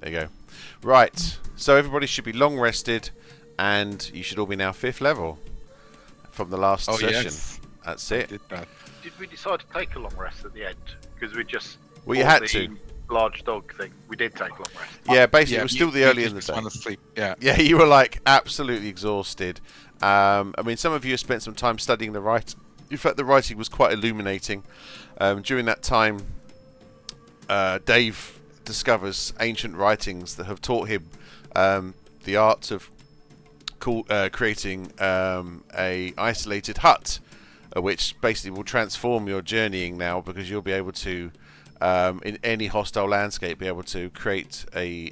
There you go. Right, so everybody should be long rested, and you should all be now 5th level from the last session. Yes. That's I it. did that. Did we decide to take a long rest at the end? Because we just Well, you fought had to. large dog thing. We did take a long rest. Yeah, basically, Yeah, it was still the you early in the just day. want to sleep. Yeah. Yeah, you were like absolutely exhausted. I mean, some of you have spent some time studying the writing. In fact, the writing was quite illuminating. During that time, Dave discovers ancient writings that have taught him the art of creating a isolated hut, which basically will transform your journeying now, because you'll be able to, in any hostile landscape, be able to create a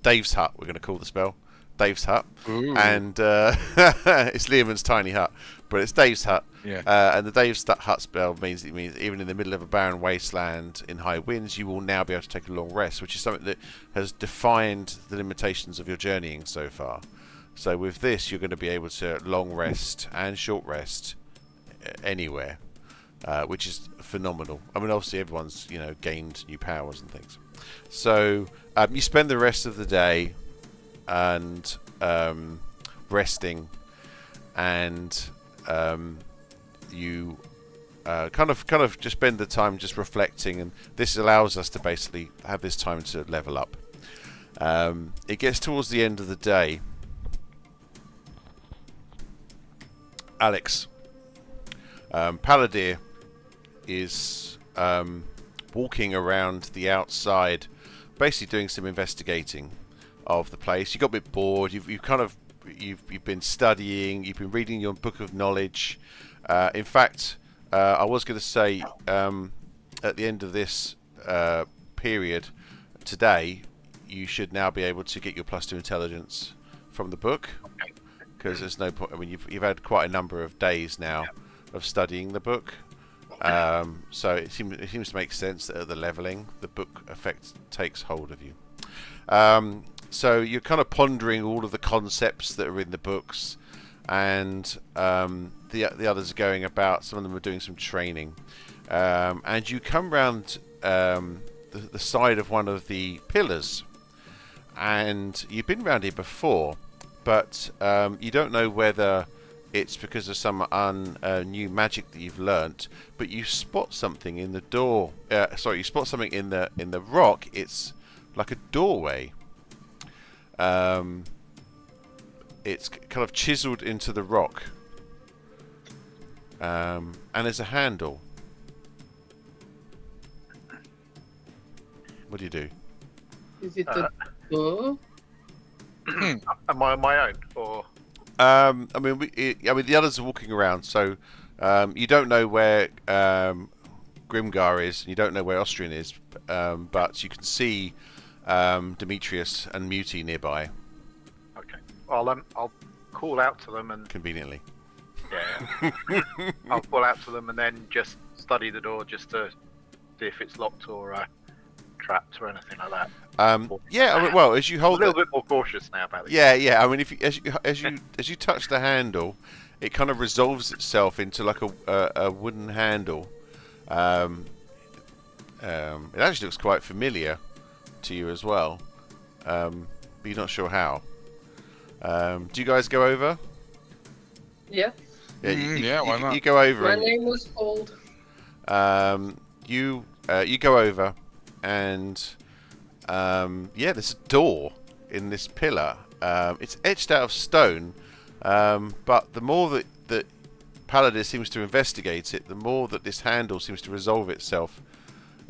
Dave's hut. We're going to call the spell Dave's hut. Ooh. And it's Liam's tiny hut, but it's Dave's hut. Yeah. And the Dave's hut spell means even in the middle of a barren wasteland in high winds, you will now be able to take a long rest, which is something that has defined the limitations of your journeying so far. So with this, you're going to be able to long rest and short rest anywhere, which is phenomenal. I mean, obviously everyone's gained new powers and things. So you spend the rest of the day and resting, and you kind of just spend the time just reflecting, and this allows us to basically have this time to level up. It gets towards the end of the day. Alex, Paladir is walking around the outside, basically doing some investigating of the place. You got a bit bored. You've been studying. You've been reading your book of knowledge. In fact, I was going to say at the end of this period today, you should now be able to get your +2 intelligence from the book, because there's no point. I mean, you've had quite a number of days now of studying the book, so it seems to make sense that at the leveling, the book effect takes hold of you. So you're kind of pondering all of the concepts that are in the books, and the others are going about. Some of them are doing some training, and you come round the side of one of the pillars, and you've been round here before, but you don't know whether it's because of some new magic that you've learnt, but you spot something in the door. You spot something in the rock. It's like a doorway. It's kind of chiseled into the rock, and there's a handle. What do you do? Is it a door? Am I on my own, or I mean, the others are walking around, so you don't know where Grimgar is, and you don't know where Austrian is, but you can see Demetrius and Muti nearby. okay? I'll call out to them and Conveniently. yeah, I'll call out to them and then just study the door just to see if it's locked or trapped or anything like that. Yeah. I mean, well, as you I'm a hold little bit more cautious now about it. Yeah. I mean, as you touch the handle, it kind of resolves itself into like a wooden handle. It actually looks quite familiar to you as well, but you're not sure how. Do you guys go over? Yeah. Yeah, why not? You go over. My And, name was called. you go over, and there's a door in this pillar. It's etched out of stone, but the more that Paladir seems to investigate it, the more that this handle seems to resolve itself.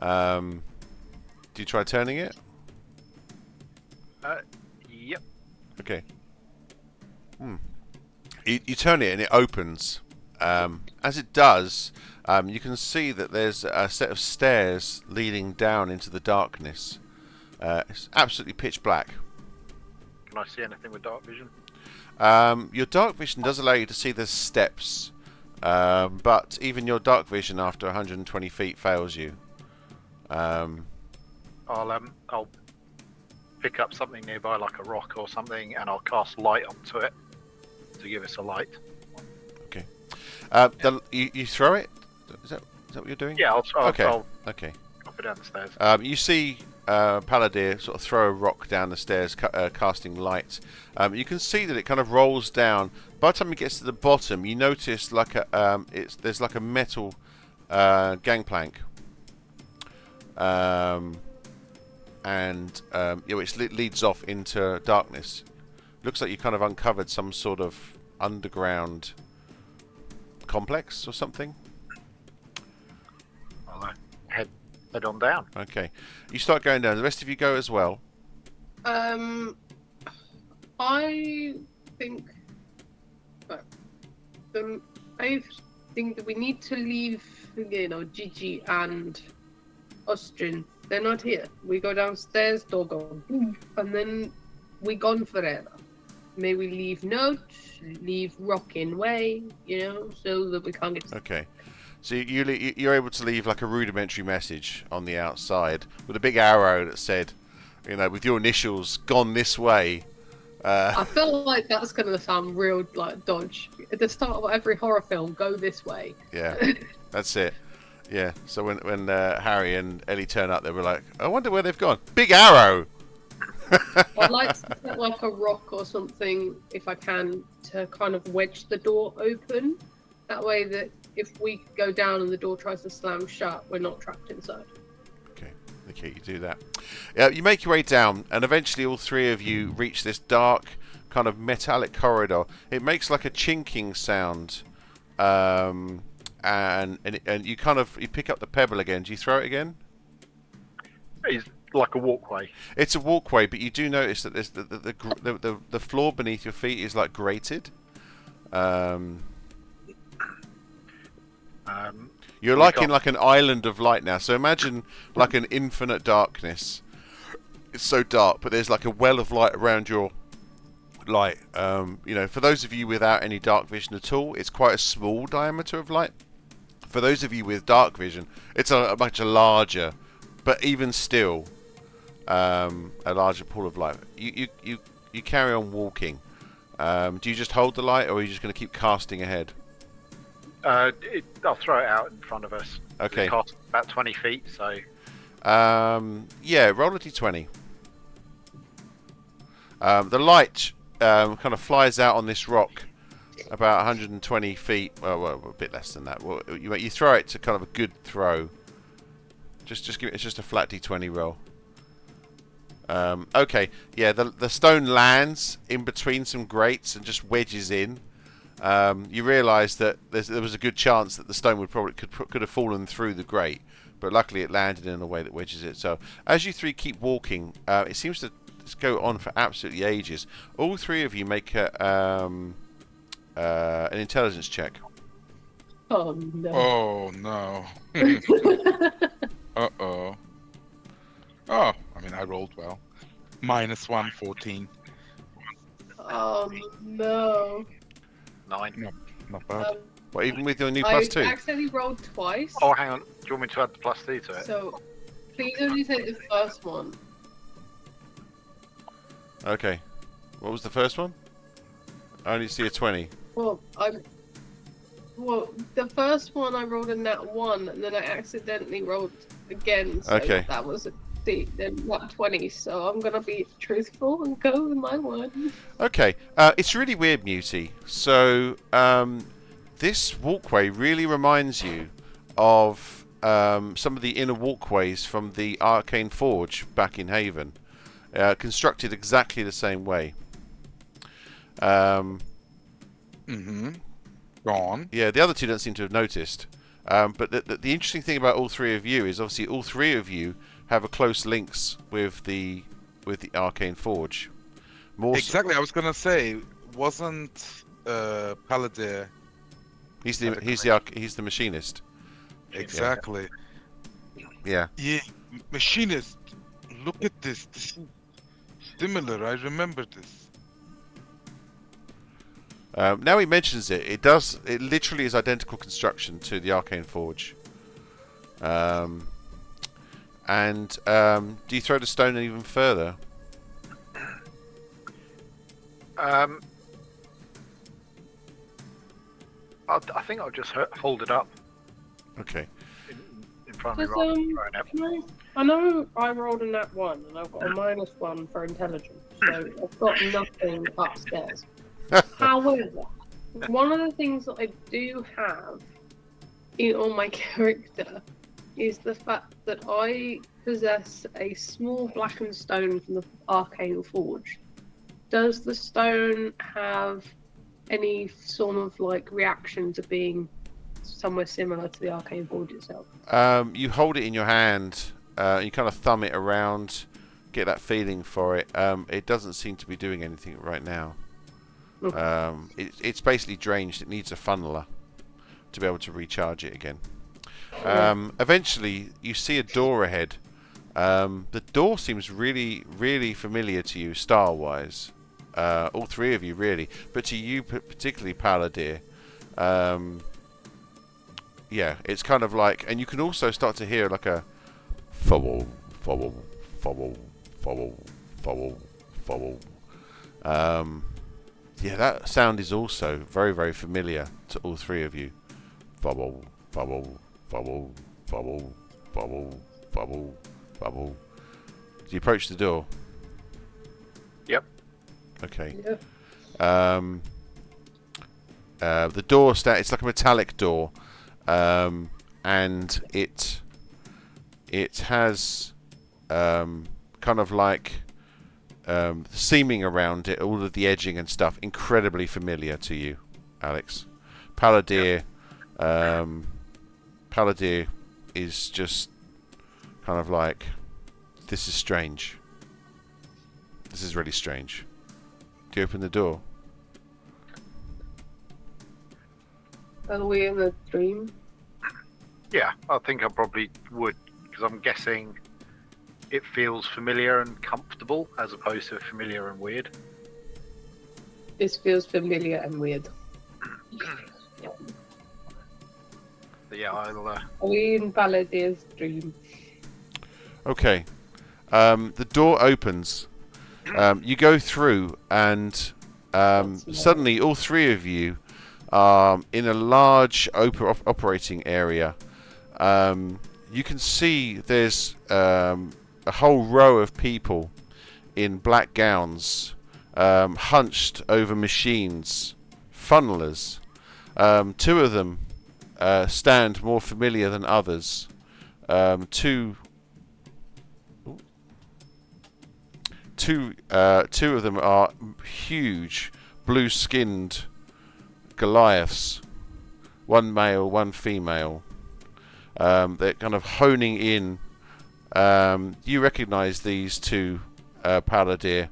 Do you try turning it? Yep. Okay. You turn it and it opens. As it does, you can see that there's a set of stairs leading down into the darkness. It's absolutely pitch black. Can I see anything with dark vision? Your dark vision does allow you to see the steps, but even your dark vision after 120 feet fails you. I'll pick up something nearby, like a rock or something, and I'll cast light onto it to give us a light. Okay. You throw it? Is that what you're doing? Yeah, I'll Okay. drop Okay. it down the stairs. You see Palladir sort of throw a rock down the stairs, casting light. You can see that it kind of rolls down. By the time it gets to the bottom, you notice like a there's like a metal gangplank, which leads off into darkness. Looks like you kind of uncovered some sort of underground complex or something. I'll head on down. Okay, you start going down. The rest of you go as well. I think. I think that we need to leave. Gigi and Austrian. They're not here. We go downstairs, door go boom, and then we gone forever. May we leave notes, leave rocking way, so that we can't get. Okay, so you're able to leave like a rudimentary message on the outside with a big arrow that said, with your initials, "Gone this way." I feel like that's going to sound real like dodge. At the start of every horror film, go this way. Yeah, that's it. Yeah, so when Harry and Ellie turn up, they were like, I wonder where they've gone. Big arrow! I'd like to put like a rock or something, if I can, to kind of wedge the door open. That way that if we go down and the door tries to slam shut, we're not trapped inside. Okay, you do that. You make your way down, and eventually all three of you reach this dark, kind of metallic corridor. It makes like a chinking sound, and you you pick up the pebble again. Do you throw it again? It's like a walkway. It's a walkway, but you do notice that there's the floor beneath your feet is like grated. You're like in like an island of light now. So imagine like an infinite darkness. It's so dark, but there's like a well of light around your light. For those of you without any dark vision at all, it's quite a small diameter of light. For those of you with dark vision, it's a much larger, but even still, a larger pool of light. You carry on walking. Do you just hold the light, or are you just going to keep casting ahead? I'll throw it out in front of us. Okay. It costs about 20 feet, so. Yeah, roll a d20. The light kind of flies out on this rock about 120 feet. Well, a bit less than that. Well, you throw it to kind of a good throw. Just give it. It's just a flat d20 roll. Okay. Yeah, the stone lands in between some grates and just wedges in. You realise that there was a good chance that the stone could have fallen through the grate, but luckily it landed in a way that wedges it. So as you three keep walking, it seems to go on for absolutely ages. All three of you make an intelligence check. Oh no. Oh no. Uh-oh. Oh, I mean, I rolled well. -1, 14. Oh no. 9. Not bad. Well, even with your new I +2. accidentally rolled twice. Oh, hang on. Do you want me to add the +2 to it? So please only take the first one. Okay. What was the first one? I only see a 20. Well, the first one I rolled a nat 1, and then I accidentally rolled again. So Okay. that was then nat 20. So I'm gonna be truthful and go with my one. Okay. It's really weird, Muty. So this walkway really reminds you of some of the inner walkways from the Arcane Forge back in Haven. Constructed exactly the same way. Gone. Yeah, the other two don't seem to have noticed. But the interesting thing about all three of you is obviously all three of you have a close links with the Arcane Forge. Exactly. I was gonna say, wasn't Palladir? He's the machinist. Exactly. Yeah. Yeah, machinist. Look at this. This is similar. I remember this. Now he mentions it. It literally is identical construction to the Arcane Forge. Do you throw the stone even further? I think I'll just hold it up Okay. in front of me rather than throwing it. I know I rolled a nat 1 and I've got a -1 for intelligence, so I've got nothing upstairs. However, one of the things that I do have on my character is the fact that I possess a small blackened stone from the Arcane Forge. Does the stone have any sort of like reaction to being somewhere similar to the Arcane Forge itself? You hold it in your hand, you kind of thumb it around, get that feeling for it. It doesn't seem to be doing anything right now. Okay. It's basically drained. It needs a funneler to be able to recharge it again. Eventually, you see a door ahead. The door seems really, really familiar to you, style-wise. All three of you, really. But to you, particularly Palladir, yeah, it's kind of like... And you can also start to hear like a... Fobble, fobble, fobble, fobble, fobble, fobble. Yeah, that sound is also very, very familiar to all three of you. Fobble, fobble, fobble, fobble, fobble, fobble, fobble. Do you approach the door? Yep. Okay. Yeah. The door it's like a metallic door, and it has kind of like seaming around it, all of the edging and stuff, incredibly familiar to you, Alex. Palladir, Palladir is just kind of like, this is strange. This is really strange. Do you open the door? Are we in a dream? Yeah, I think I probably would, because I'm guessing it feels familiar and comfortable as opposed to familiar and weird. This feels familiar and weird. But yeah, I'll. Are we in Palladir's dream? Okay. The door opens. You go through, and suddenly all three of you are in a large operating area. You can see there's a whole row of people in black gowns, hunched over machines, funnelers. Two of them stand more familiar than others. Two of them are huge, blue-skinned Goliaths. One male, one female. They're kind of honing in. You recognise these two, Palladir.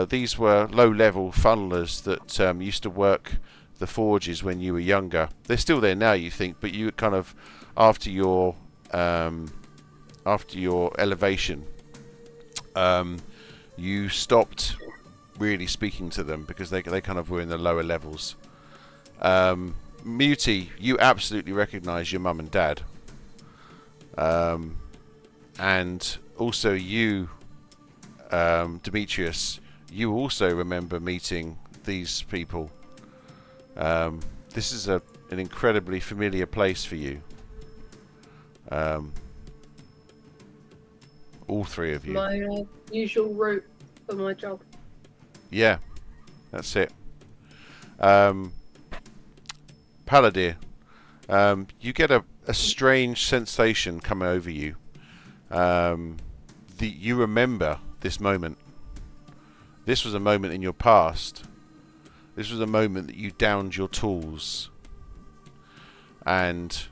These were low-level funnelers that used to work the forges when you were younger. They're still there now, you think, but you kind of, after your elevation, you stopped really speaking to them because they kind of were in the lower levels. Muti, you absolutely recognise your mum and dad. And also you, Demetrius, you also remember meeting these people. This is an incredibly familiar place for you. All three of you. My usual route for my job. Yeah, that's it. Palladir, you get a strange sensation come over you. You remember this moment. This was a moment in your past. This was a moment that you downed your tools and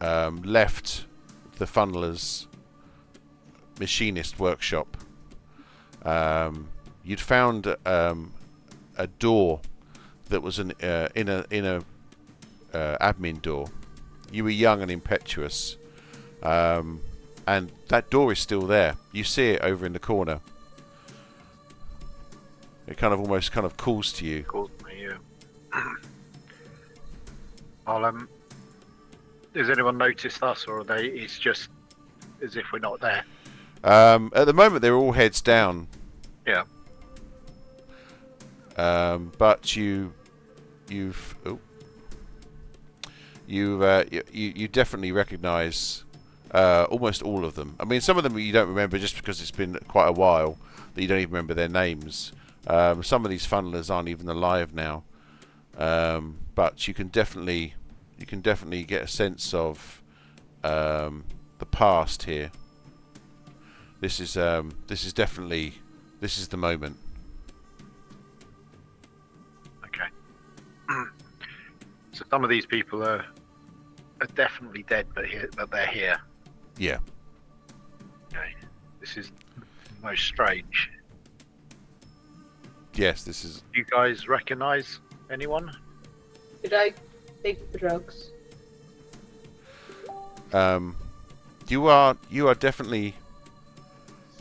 left the funneler's machinist workshop. You'd found a door that was an inner admin door. You were young and impetuous, and that door is still there. You see it over in the corner. It kind of almost kind of calls to you. Calls me, yeah. I'll, has anyone noticed us, or are they? It's just as if we're not there. At the moment, they're all heads down. Yeah. But you definitely recognise Almost all of them. I mean, some of them you don't remember just because it's been quite a while that you don't even remember their names. Some of these funnelers aren't even alive now. But you can definitely get a sense of the past here. This is definitely the moment. Okay. So some of these people are definitely dead, but they're here. Yeah. Okay. This is most strange. Yes, this is. Do you guys recognise anyone? Did I take the drugs? You are definitely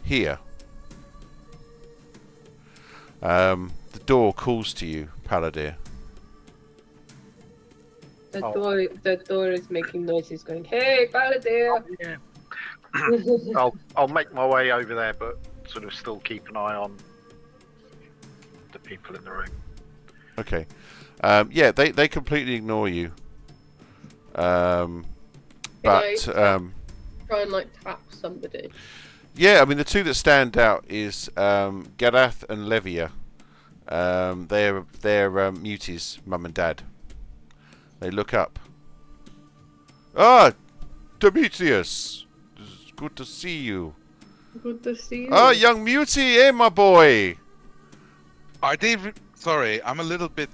here. The door calls to you, Paladir. The door is making noises, going, "Hey, Paladir!" Yeah. I'll make my way over there, but sort of still keep an eye on the people in the room. Okay. Yeah, they completely ignore you. But Try and like tap somebody. yeah, I mean the two that stand out is Garath and Levia. They're Muti's mum and dad. They look up. Ah, Demetrius, it's good to see you. Good to see you. Ah, young Muti, eh, my boy. Are they? Sorry, I'm a little bit.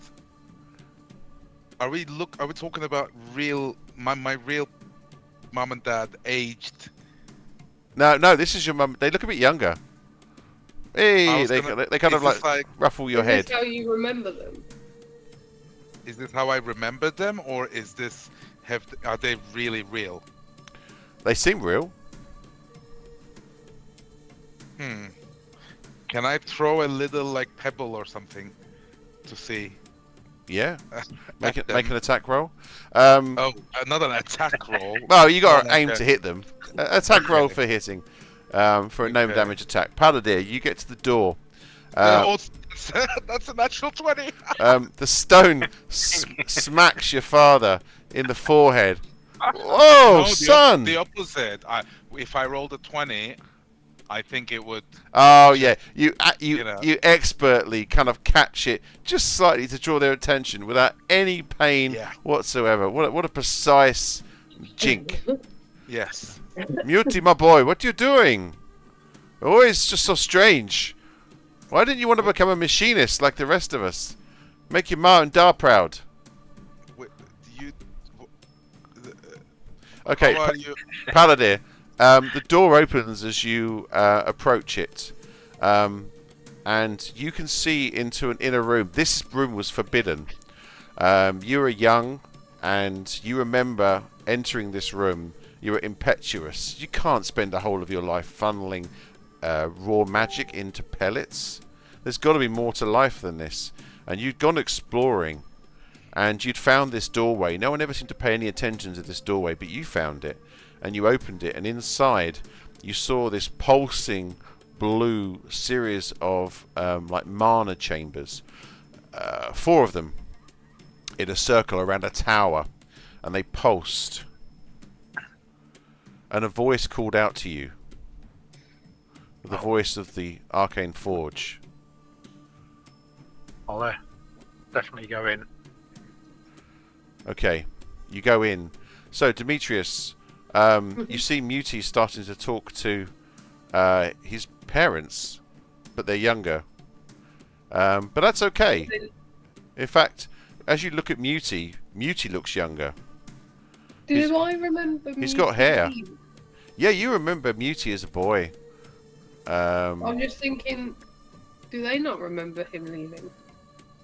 Are we talking about real? My real mum and dad aged. No, this is your mum. They look a bit younger. Hey, they kind of like ruffle your head. Is this how you remember them? Is this how I remember them, or is this are they really real? They seem real. Can I throw a little like pebble or something to see? Yeah. Make an attack roll. Oh, another attack roll. Well, you got to Okay. aim to hit them. Attack roll for hitting. For a gnome Okay. damage attack. Paladir, you get to the door. That's a natural 20. The stone smacks your father in the forehead. Whoa, No, son! The opposite. If I rolled a 20, I think it would. Oh yeah, you know. expertly kind of catch it just slightly to draw their attention without any pain Yeah. whatsoever. What a precise jink. Yes. Muti, my boy, what are you doing? Always just so strange. Why didn't you want to become a machinist like the rest of us? Make your ma and da proud. Wait, you. Okay, How are you? Paladir. The door opens as you approach it, and you can see into an inner room. This room was forbidden. You were young, and you remember entering this room. You were impetuous. You can't spend the whole of your life funneling raw magic into pellets. There's got to be more to life than this. And you'd gone exploring, and you'd found this doorway. No one ever seemed to pay any attention to this doorway, but you found it, and you opened it, and inside you saw this pulsing blue series of like mana chambers, 4 of them in a circle around a tower, and they pulsed. And a voice called out to you. The voice of the Arcane Forge. I'll definitely go in. Okay, you go in. So, Demetrius, you see Muti starting to talk to his parents, but they're younger. But that's okay. In fact, as you look at Muti, Muti looks younger. Do I remember? He's got hair. Yeah, you remember Muti as a boy. I'm just thinking, do they not remember him leaving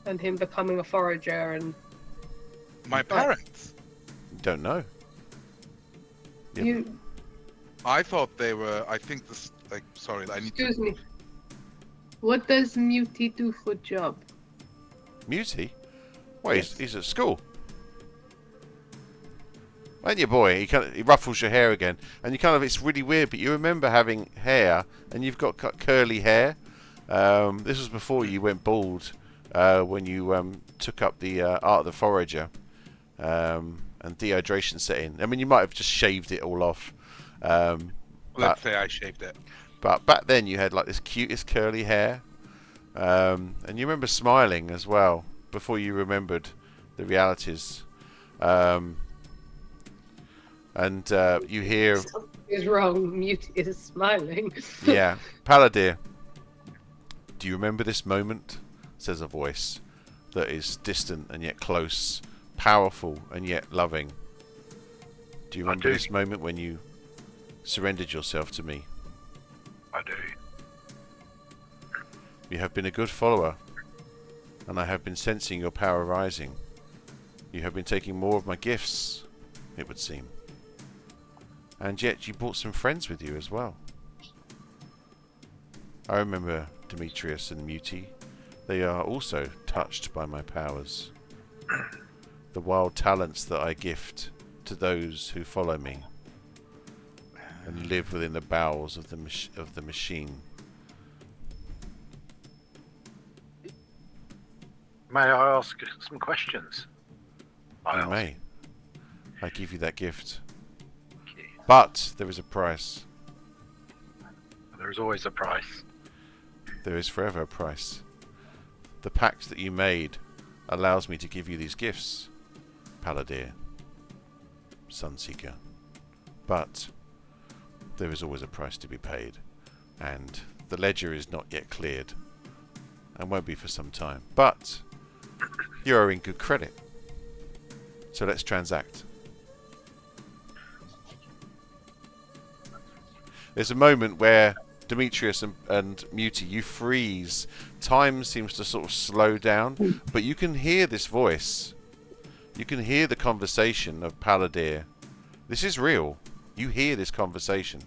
and him becoming a forager and My parents. Don't know. Yeah. you? I thought they were. I think this. Like, sorry, I need Excuse me. What does Muti do for job? Muti? Well, Yes. he's at school. Ain't you, boy? He ruffles your hair again, and you it's really weird. But you remember having hair, and you've got curly hair. This was before you went bald, when you took up the art of the forager, and dehydration set in. I mean, you might have just shaved it all off. Let's say I shaved it. But back then you had like this cutest curly hair, and you remember smiling as well before you remembered the realities. And you hear, Something is wrong. Mute is smiling. yeah, Paladir, do you remember this moment? Says a voice that is distant and yet close, powerful and yet loving. Do you remember do. this moment when you surrendered yourself to me? I do. You have been a good follower, and I have been sensing your power rising. You have been taking more of my gifts, it would seem. And yet you brought some friends with you as well. I remember Demetrius and Muti. They are also touched by my powers. The wild talents that I gift to those who follow me and live within the bowels of the machine. May I ask some questions? You may. I give you that gift. But there is a price. There's always a price. There is forever a price. The pact that you made allows me to give you these gifts, Paladir, Sunseeker. But there is always a price to be paid, and the ledger is not yet cleared, and won't be for some time. But you are in good credit, so let's transact. There's a moment where Demetrius and Muti, you freeze. Time seems to sort of slow down, but you can hear this voice. You can hear the conversation of Paladir. This is real. You hear this conversation.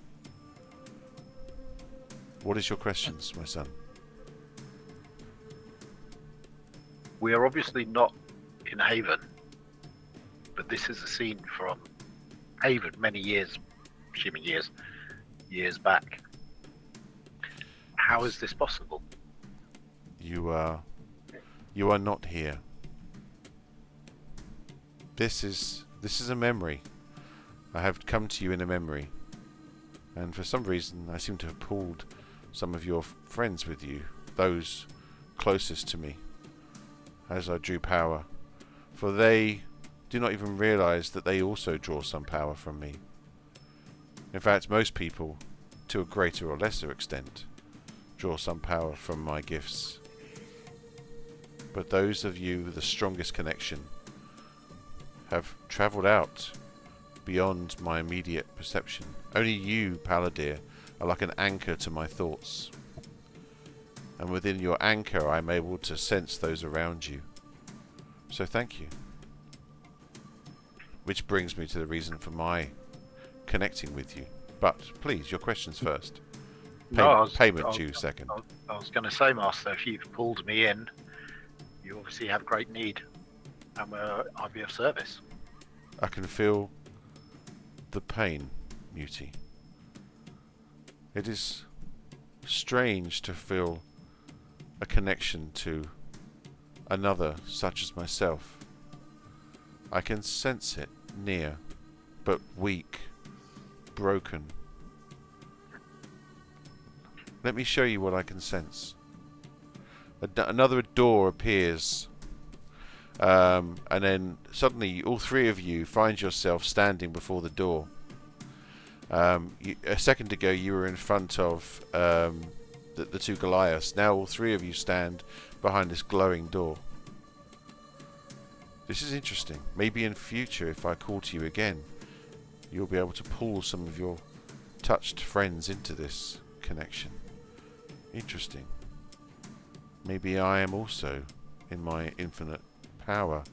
What is your questions, my son? We are obviously not in Haven, but this is a scene from Haven many years, assuming years back. How is this possible? You are not here. This is a memory. I have come to you in a memory, and for some reason I seem to have pulled some of your friends with you, those closest to me, as I drew power, for they do not even realize that they also draw some power from me. In fact, most people, to a greater or lesser extent, draw some power from my gifts. But those of you with the strongest connection have travelled out beyond my immediate perception. Only you, Paladir, are like an anchor to my thoughts. And within your anchor I am able to sense those around you. So thank you. Which brings me to the reason for my connecting with you. But please, your questions first. Payment due second. I was going to say, Master, if you've pulled me in, you obviously have great need, and I'll be of service. I can feel the pain, Muti. It is strange to feel a connection to another such as myself. I can sense it near, but weak, broken. Let me show you what I can sense. Another door appears, and then suddenly all three of you find yourself standing before the door. A second ago you were in front of the two Goliaths. Now all three of you stand behind this glowing door. This is interesting. Maybe in future, if I call to you again, you'll be able to pull some of your touched friends into this connection. Interesting. Maybe I am also, in my infinite power,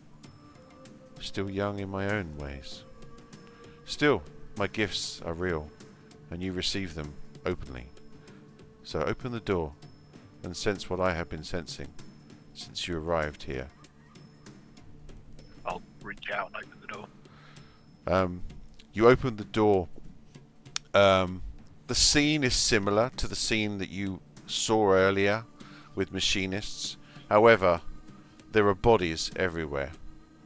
still young in my own ways. Still, my gifts are real, and you receive them openly. So open the door and sense what I have been sensing since you arrived here. I'll reach out and open the door. You open the door. The scene is similar to the scene that you saw earlier with machinists. However, there are bodies everywhere.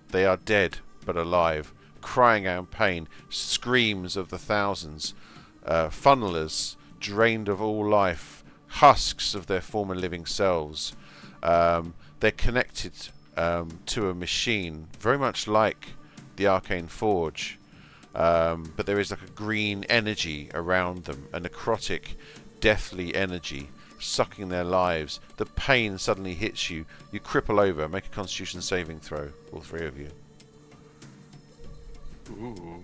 They are dead but alive, crying out in pain, screams of the thousands, funnelers, drained of all life, husks of their former living selves. They're connected to a machine, very much like the Arcane Forge, but there is like a green energy around them, a necrotic, deathly energy sucking their lives. The pain suddenly hits you. You cripple over. Make a Constitution saving throw, all three of you. Ooh.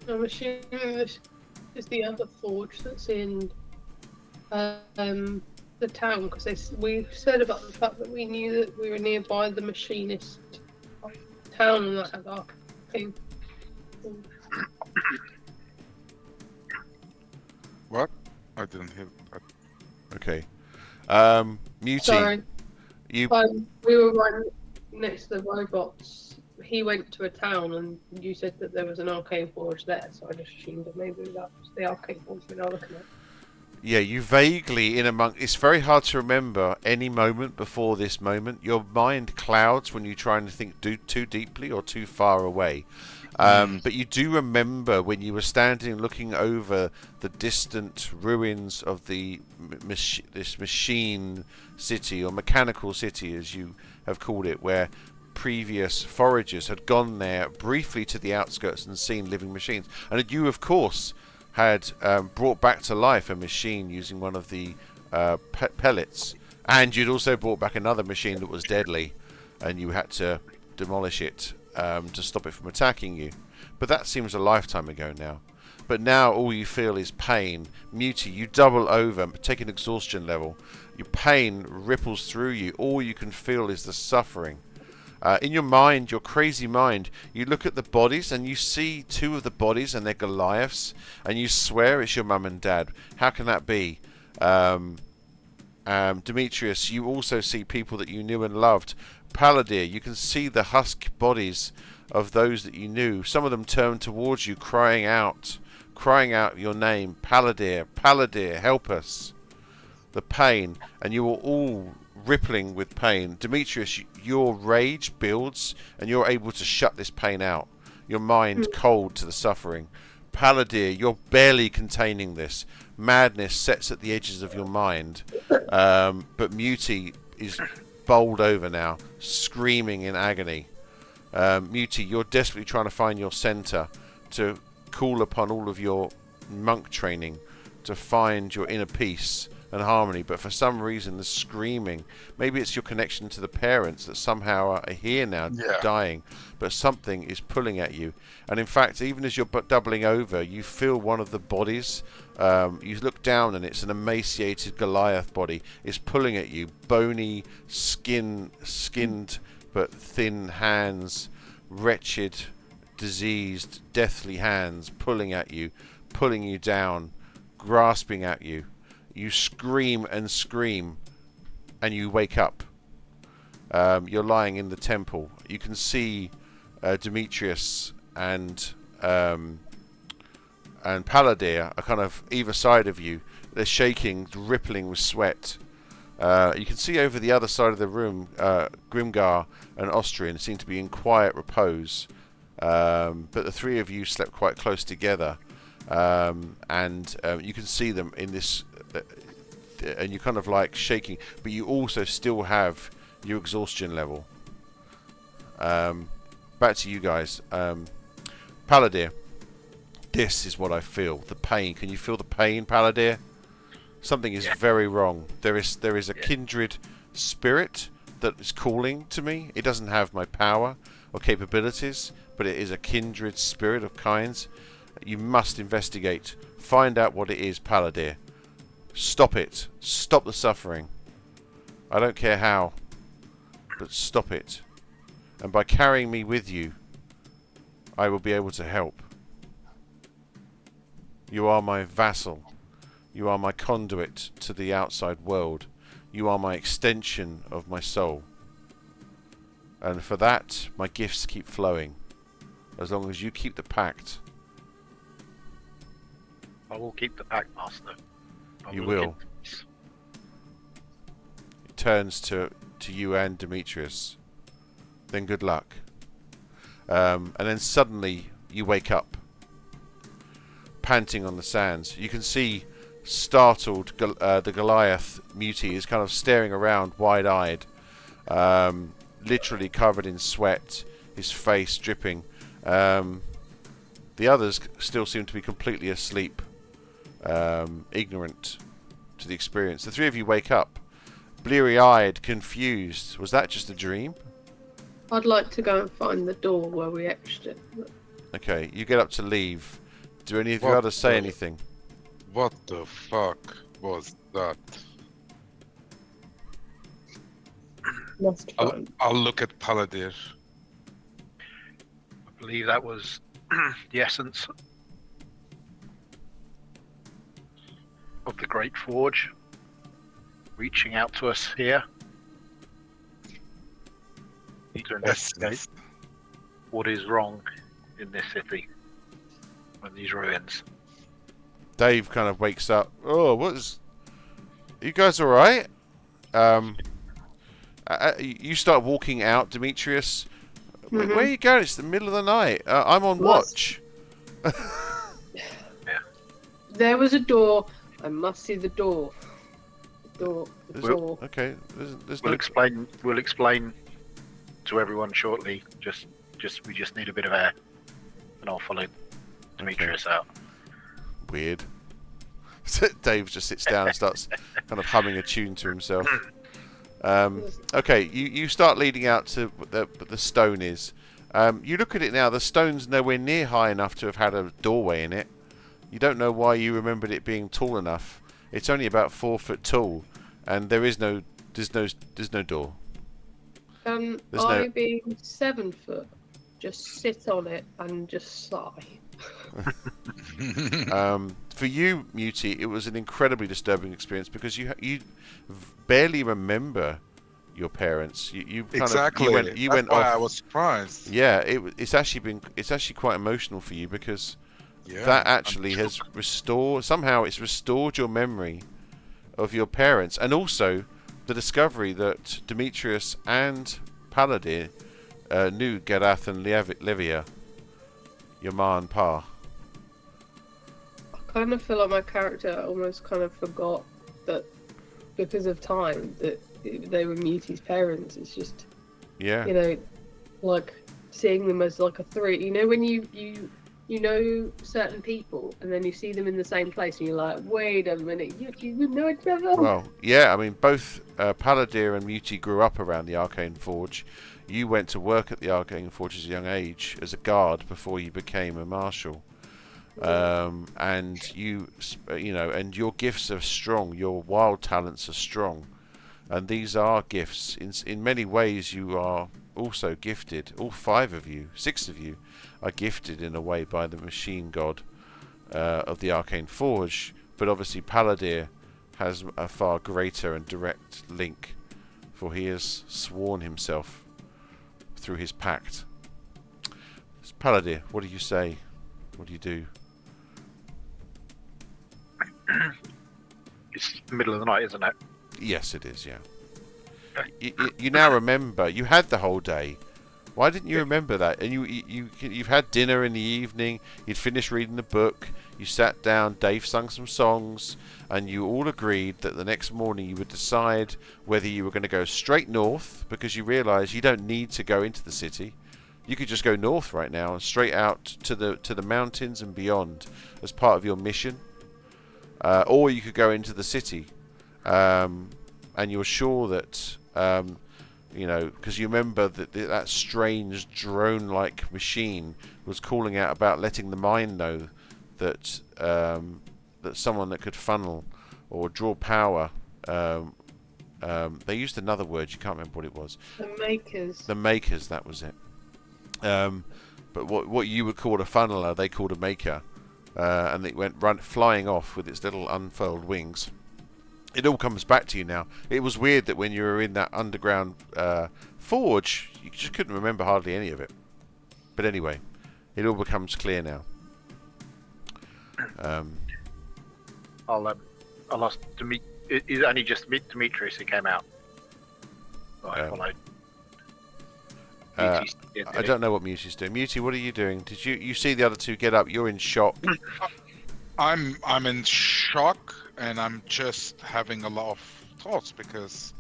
I'm assuming this is the other forge that's in the town, because we said about the fact that we knew that we were nearby the machinist town and that had arcane. What? I didn't hear that. Okay. Muti, Sorry, you we were right next to the robots. He went to a town, and you said that there was an arcane forge there, so I just assumed that maybe that was the arcane forge we're now looking at. Yeah, you vaguely in among. It's very hard to remember any moment before this moment. Your mind clouds when you try and think too deeply or too far away. But you do remember when you were standing looking over the distant ruins of the this machine city, or mechanical city as you have called it, where previous foragers had gone there briefly to the outskirts and seen living machines. And you, of course, had brought back to life a machine using one of the pellets. And you'd also brought back another machine that was deadly, and you had to demolish it to stop it from attacking you. But that seems a lifetime ago now. But now all you feel is pain. Muti, you double over, take an exhaustion level. Your pain ripples through you. All you can feel is the suffering. In your mind, your crazy mind, you look at the bodies and you see two of the bodies and they're Goliaths, and you swear it's your mum and dad. How can that be? Demetrius, you also see people that you knew and loved. Paladir, you can see the husk bodies of those that you knew. Some of them turn towards you, crying out your name. Paladir, Paladir, help us. The pain, and you are all rippling with pain. Demetrius, your rage builds and you're able to shut this pain out. Your mind cold to the suffering. Paladir, you're barely containing this. Madness sets at the edges of your mind. But Muti is bowled over now, screaming in agony. Muti, you're desperately trying to find your center, to call upon all of your monk training, to find your inner peace and harmony, but for some reason the screaming, maybe it's your connection to the parents that somehow are here now, dying, but something is pulling at you. And in fact, even as you're doubling over, you feel one of the bodies, you look down and it's an emaciated Goliath body, is pulling at you. Bony, skinned but thin hands, wretched, diseased, deathly hands pulling at you, pulling you down, grasping at you. You scream and scream, and you wake up. You're lying in the temple. You can see Demetrius and Paladir are kind of either side of you. They're shaking, rippling with sweat. You can see over the other side of the room, Grimgar and Austrian seem to be in quiet repose. But the three of you slept quite close together. And you can see them in this, and you're kind of like shaking, but you also still have your exhaustion level. Back to you guys. Paladir, this is what I feel, the pain. Can you feel the pain, Paladir? Something is very wrong. There is a kindred spirit that is calling to me. It doesn't have my power or capabilities, but it is a kindred spirit of kinds. You must investigate. Find out what it is, Paladir. Stop it. Stop the suffering. I don't care how, but stop it. And by carrying me with you, I will be able to help. You are my vassal. You are my conduit to the outside world. You are my extension of my soul. And for that, my gifts keep flowing. As long as you keep the pact. I will keep the pact, Master. You will. It turns to you and Demetrius. Then good luck. And then suddenly you wake up. panting on the sands. You can see startled the Goliath Muti is kind of staring around wide-eyed, literally covered in sweat, his face dripping. The others still seem to be completely asleep, ignorant to the experience. The three of you wake up, bleary-eyed, confused. Was that just a dream? I'd like to go and find the door where we exited. Okay, you get up to leave. Do any of you What others say the- anything? What the fuck was that? Must find. I'll look at Paladir. I believe that was the essence of the Great Forge reaching out to us here. Need to investigate what is wrong in this city and these ruins. Dave kind of wakes up. Oh, you guys all right? You start walking out, Demetrius. Where are you going? It's the middle of the night. I'm on watch. There was a door. I must see the door. The door. Okay. There's We'll no... explain. We'll explain to everyone shortly. We just need a bit of air, and I'll follow Demetrius out. Weird. Dave just sits down and starts kind of humming a tune to himself. Okay, you start leading out to the stone is. You look at it now. The stone's nowhere near high enough to have had a doorway in it. You don't know why you remembered it being tall enough. It's only about 4 foot tall, and there's no door. Can There's I, no- being 7 foot, just sit on it and just sigh? For you, Muti, it was an incredibly disturbing experience because you barely remember your parents. You kind Exactly. Of, That's you went why off. I was surprised. Yeah, it's actually quite emotional for you because Yeah, that I'm actually shocked. has restored your memory of your parents, and also the discovery that Demetrius and Paladir knew Gerath and Levia, your ma and pa. I kind of feel like my character almost kind of forgot that because of time that they were Muti's parents. It's just, Yeah. you know, like seeing them as like a three. You know, when you know certain people and then you see them in the same place and you're like, wait a minute, you know each other? Well, yeah, I mean, both Paladir and Muti grew up around the Arcane Forge. You went to work at the Arcane Forge at a young age as a guard before you became a marshal. And and your gifts are strong. Your wild talents are strong, and these are gifts. In many ways, you are also gifted. All 5 of you, 6 of you, are gifted in a way by the machine god of the Arcane Forge. But obviously, Paladir has a far greater and direct link, for he has sworn himself through his pact. Paladir, what do you say? What do you do? It's the middle of the night, isn't it? Yes, it is, yeah. You now remember. You had the whole day. Why didn't you remember that? And you've had dinner in the evening. You'd finished reading the book. You sat down. Dave sung some songs. And you all agreed that the next morning you would decide whether you were going to go straight north, because you realised you don't need to go into the city. You could just go north right now and straight out to the mountains and beyond as part of your mission. Or you could go into the city, and you're sure that, because you remember that strange drone-like machine was calling out about letting the mind know that that someone that could funnel or draw power. They used another word. You can't remember what it was. The makers. The makers. That was it. But what you would call a funneler, they called a maker. And it went flying off with its little unfurled wings. It all comes back to you now. It was weird that when you were in that underground forge, you just couldn't remember hardly any of it. But anyway, it all becomes clear now. I'll ask Is it only just Demetrius who came out? I followed. I don't know what Muti's doing. Muti, what are you doing? Did you see the other two get up? You're in shock. I'm in shock, and I'm just having a lot of thoughts because,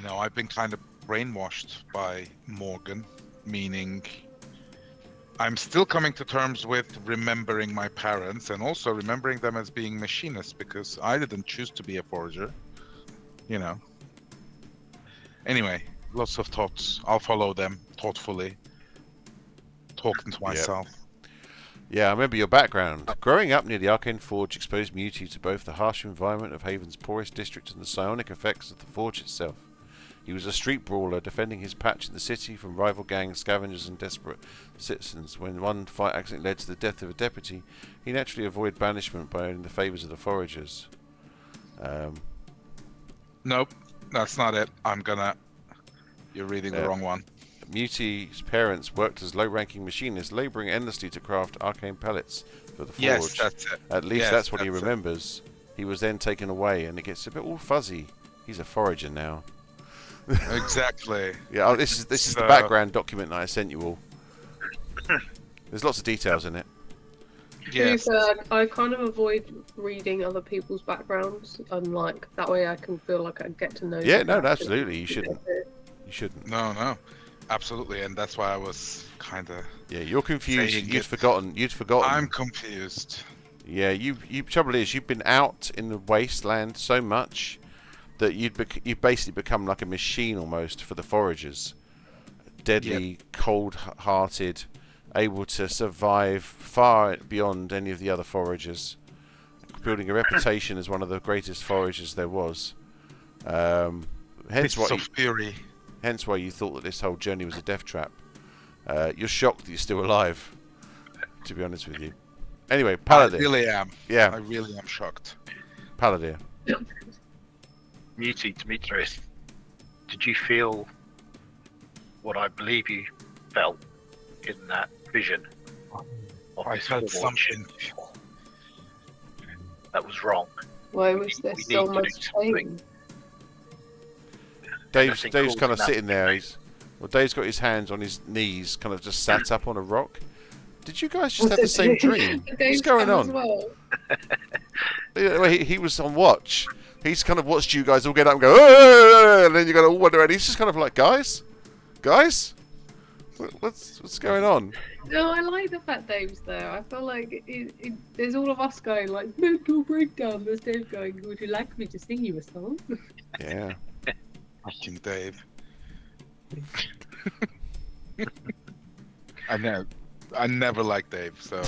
I've been kind of brainwashed by Morgan, meaning I'm still coming to terms with remembering my parents and also remembering them as being machinists because I didn't choose to be a forager, you know. Anyway, lots of thoughts. I'll follow them thoughtfully, talking to myself. Yeah, I remember your background. Growing up near the Arcane Forge exposed Muti to both the harsh environment of Haven's poorest district and the psionic effects of the forge itself. He was a street brawler, defending his patch in the city from rival gangs, scavengers and desperate citizens. When one fight accidentally led to the death of a deputy, he naturally avoided banishment by earning the favours of the foragers. Nope, that's not it. You're reading the wrong one. Muti's parents worked as low-ranking machinists, labouring endlessly to craft arcane pellets for the forge. Yes, that's it. At least Yes, that's what he that's it. remembers. He was then taken away, and it gets a bit all fuzzy. He's a forager now. Exactly. Yeah, this is the background document that I sent you all. There's lots of details in it. Yes. To be fair, I kind of avoid reading other people's backgrounds, and that way I can feel like I get to know. Yeah, them no, better. absolutely, you shouldn't. You shouldn't. No. Absolutely, and that's why I was kind of. Yeah, you're confused. Saying You'd it. forgotten. I'm confused. Yeah, you. Trouble is, you've been out in the wasteland so much that you've basically become like a machine almost for the foragers. Deadly, cold-hearted, able to survive far beyond any of the other foragers, building a reputation as one of the greatest foragers there was. Hence why you thought that this whole journey was a death trap. You're shocked that you're still alive, to be honest with you. Anyway, Paladin. I really am. Yeah. I really am shocked. Paladin. Muti, Demetrius, did you feel what I believe you felt in that vision of I this felt forge something. that was wrong? Why was there We so need to much do something. pain? Dave's Anything kind of causing that sitting there. feeling? Dave's got his hands on his knees, kind of just sat up on a rock. Did you guys just have the same dream? What's going on? He was on watch. He's kind of watched you guys all get up and go, "Oh!" And then you got to wonder, and he's just kind of like, guys, what's going on? No, I like the fact Dave's there. I feel like there's all of us going like mental breakdown. There's Dave going, "Would you like me to sing you a song?" Yeah. Fucking Dave. I never liked Dave, so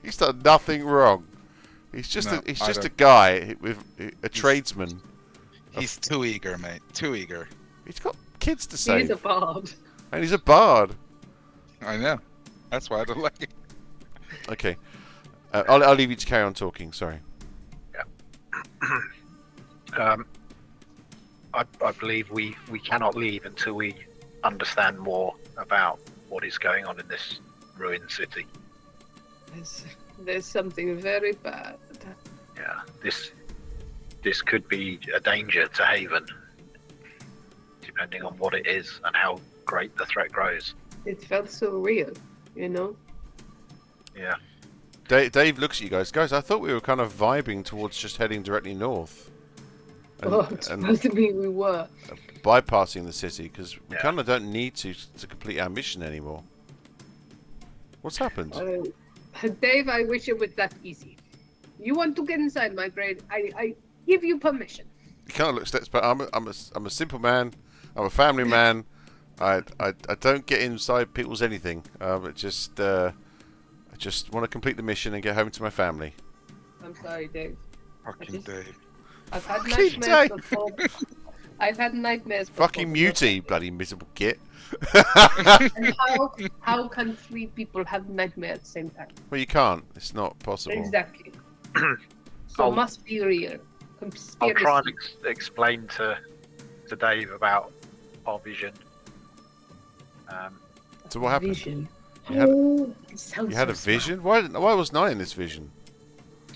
He's done nothing wrong. He's just No, a guy with a tradesman. he's too eager, mate. Too eager. He's got kids to He's save, a bard. and he's a bard. I know. That's why I don't like it. Okay, I'll leave you to carry on talking. Sorry. I believe we cannot leave until we understand more about what is going on in this ruined city. There's something very bad. Yeah, this could be a danger to Haven, depending on what it is and how great the threat grows. It felt so real, you know. Yeah. Dave looks at you guys. Guys, I thought we were kind of vibing towards just heading directly north. And Supposedly we were. bypassing the city, because we Yeah. kind of don't need to complete our mission anymore. What's happened? Dave, I wish it was that easy. You want to get inside, my friend? I give you permission. You kind of look steps back. I'm a simple man. I'm a family man. I don't get inside people's anything. I just want to complete the mission and get home to my family. I'm sorry, Dave. Fucking Dave. I've had Fucking nightmares Dave. before. I've had nightmares before. Fucking Muti, bloody miserable git. And how can three people have nightmares at the same time? Well, you can't. It's not possible. Exactly. So I'll- must be real. I'll Conspiracy. try and explain to Dave about our vision. So what happened? Vision. You had- Oh, it sounds You had so a vision? Why wasn't I in this vision?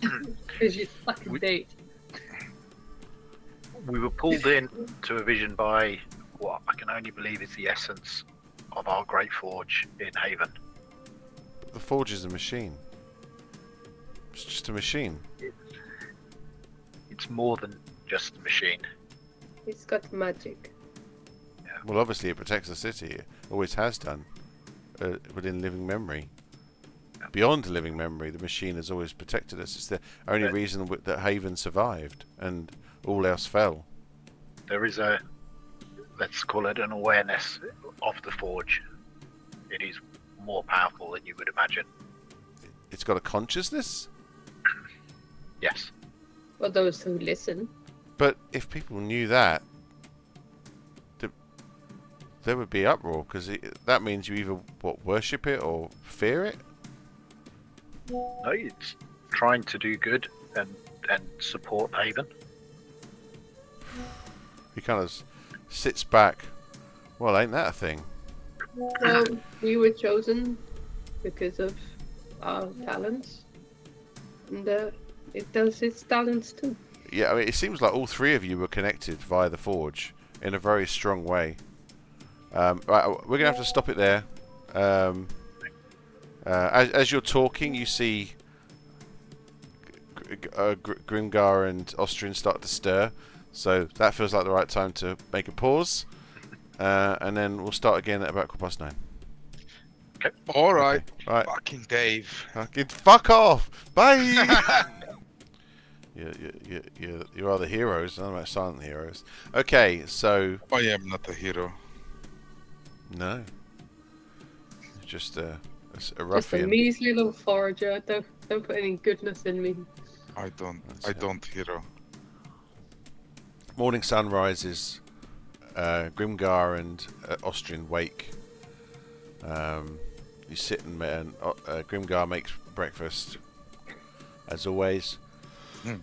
Because you fucking We- date. We were pulled in to a vision by what I can only believe is the essence of our great forge in Haven. The forge is a machine. It's just a machine. It's more than just a machine. It's got magic. Well, obviously it protects the city. It always has done. Within living memory. Beyond living memory, the machine has always protected us. It's the only reason that Haven survived and all else fell. There is a, let's call it an awareness of the Forge. It is more powerful than you would imagine. It's got a consciousness? Yes. For those who listen. But if people knew that, there would be uproar, because that means you either worship it or fear it. No, it's trying to do good and support Haven. He kind of sits back. Well, ain't that a thing? Well, we were chosen because of our talents, and it does its talents too. Yeah, I mean, it seems like all three of you were connected via the Forge in a very strong way. Right, we're gonna have to stop it there. As you're talking, you see Grimgar and Austrian start to stir, so that feels like the right time to make a pause, and then we'll start again at about 9:15. Okay. All right. Okay. Right. Fucking Dave. Fucking fuck off! Bye. You are the heroes. I'm about silent heroes. Okay, so I am not a hero. no, just a Just a ruffian. measly little forager. Don't put any goodness in me. I don't. That's I it. don't hero. Morning sun rises. Grimgar and Austrian wake. You sit and Grimgar makes breakfast, as always. Mm.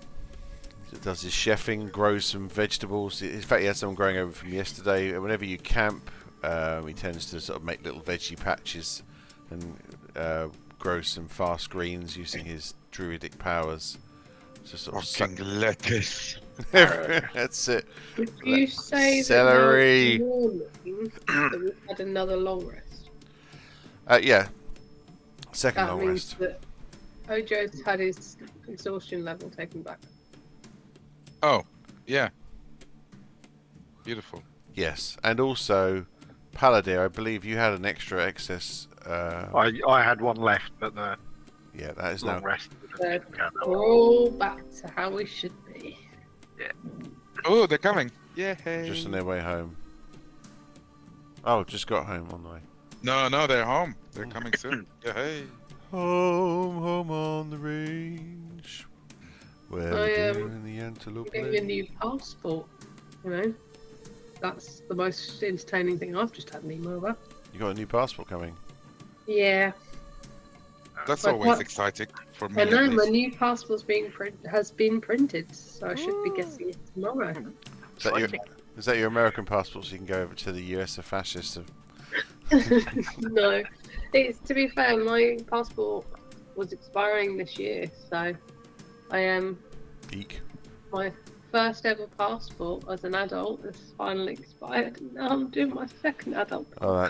He does his chefing, grows some vegetables. In fact, he had some growing over from yesterday. Whenever you camp, he tends to sort of make little veggie patches and grow some fast greens using his druidic powers. So sort of Fucking lettuce. That's it. If you say Celery. that now morning, that we've had another long rest, Yeah. Second that long means rest. that Ojo's had his exhaustion level taken back. Oh, yeah. Beautiful. Yes, and also Palladir, I believe you had an extra excess. I had one left, but the Yeah, that is long now. rest. We're all back to how we should be. Oh, they're coming. Yeah. Just on their way home. Oh, just got home on the way. No, they're home. They're coming soon. Yeah, hey. Home on the range. Where I, the deer and the antelope Getting a lay. new passport, you know? That's the most entertaining thing I've just had an email about. You got a new passport coming. Yeah, That's But always what- exciting for me. I know at my least. new passport's has been printed, so I should be getting it tomorrow. Is that your American passport so you can go over to the US of fascists? No, it's, to be fair, my passport was expiring this year, so I am Eek. my first ever passport as an adult has finally expired. And now I'm doing my second adult. Oh,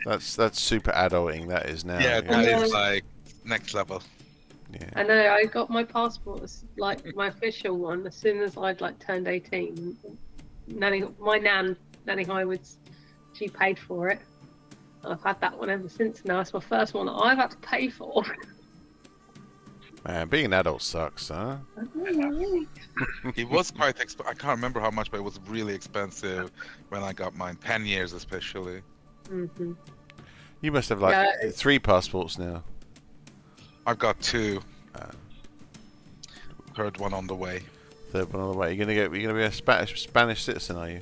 that's super adulting. That is now. Yeah, that Yeah. is like next level. Yeah. I know, I got my passport as like my official one as soon as I'd like turned 18. My nan, Nanny Highwoods, she paid for it. I've had that one ever since now. It's my first one that I've had to pay for. Man, being an adult sucks, huh? It was quite I can't remember how much, but it was really expensive when I got mine. 10 years especially. Mm-hmm. You must have like Yeah, 3 passports now. I've got 2. Uh. Third one on the way. Third one on the way. You're gonna be a Spanish citizen, are you?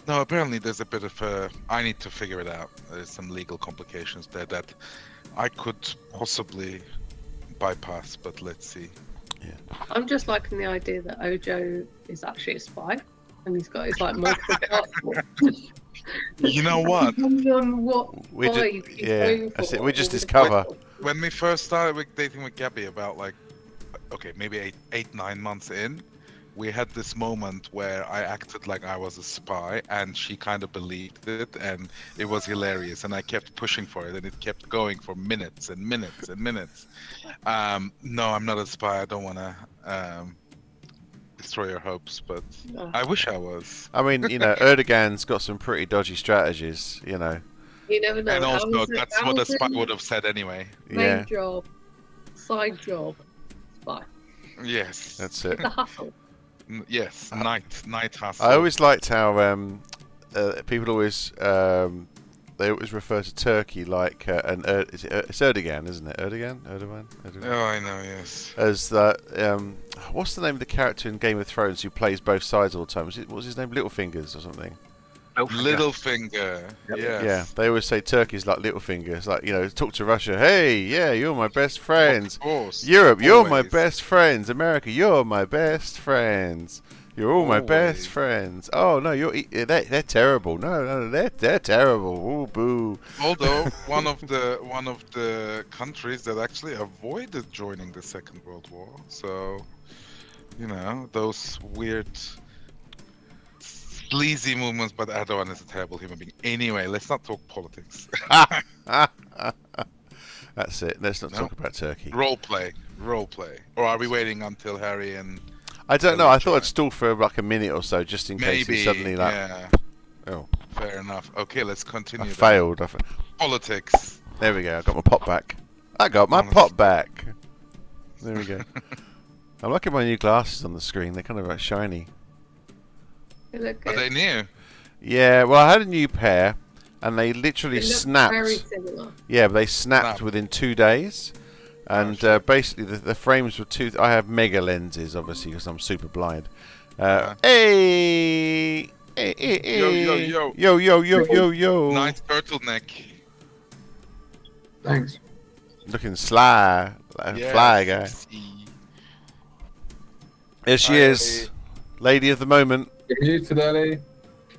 No, apparently there's a bit of a... I need to figure it out. There's some legal complications there that I could possibly bypass, but let's see. I'm just liking the idea that Ojo is actually a spy, and he's got his like multiple passports. You know what? Depends on what We spy just, he's yeah, going that's it. for We just or the discover. title. When we first started dating with Gabby about like, okay, maybe eight, 9 months in, we had this moment where I acted like I was a spy, and she kind of believed it, and it was hilarious. And I kept pushing for it, and it kept going for minutes and minutes and minutes. No, I'm not a spy. I don't want to destroy your hopes, but No. I wish I was. I mean, Erdogan's got some pretty dodgy strategies, You never know. And How also, is it- that's how what a is it spy would have said anyway. Main Yeah, job, side job, spy. Yes. that's it. The hustle. Yes. Night hustle. I always liked how people always they always refer to Turkey like it's Erdogan, isn't it? Erdogan. Oh, I know. Yes. As that, what's the name of the character in Game of Thrones who plays both sides all the time? What's his name? Littlefingers or something? Littlefinger. Yep. Yes. Yeah, they always say Turkey's like Littlefinger. It's like, talk to Russia. Hey, yeah, you're my best friends. Of course. Europe, you're my Always. best friends. America, you're my best friends. You're all my Always. best friends. Oh no, they're terrible. No, they're terrible. Ooh, boo. Although one of the countries that actually avoided joining the Second World War, so those weird sleazy movements. But Erdogan is a terrible human being. Anyway, let's not talk politics. That's it. Let's not No. talk about Turkey. Role play, or are we waiting until Harry and I don't know. They'll I thought join. I'd stall for like a minute or so, just in case maybe? it's suddenly like, Yeah, oh, fair enough. Okay, let's I continue. then. failed. Politics. There we go. I got my pot back. I got my Honest. pot back. There we go. I'm liking my new glasses on the screen. They're kind of like shiny. They look Are good. they new? Yeah. Well, I had a new pair, and they literally They look snapped. very similar. Yeah, but they snapped Snap. within 2 days. And shit. basically, the frames were I have mega lenses, obviously, because I'm super blind. Uh-huh. Hey! Hey, hey, hey! Yo! Nice turtleneck. Thanks. Looking sly, like a fly guy. See. There she is, lady of the moment. Get you today.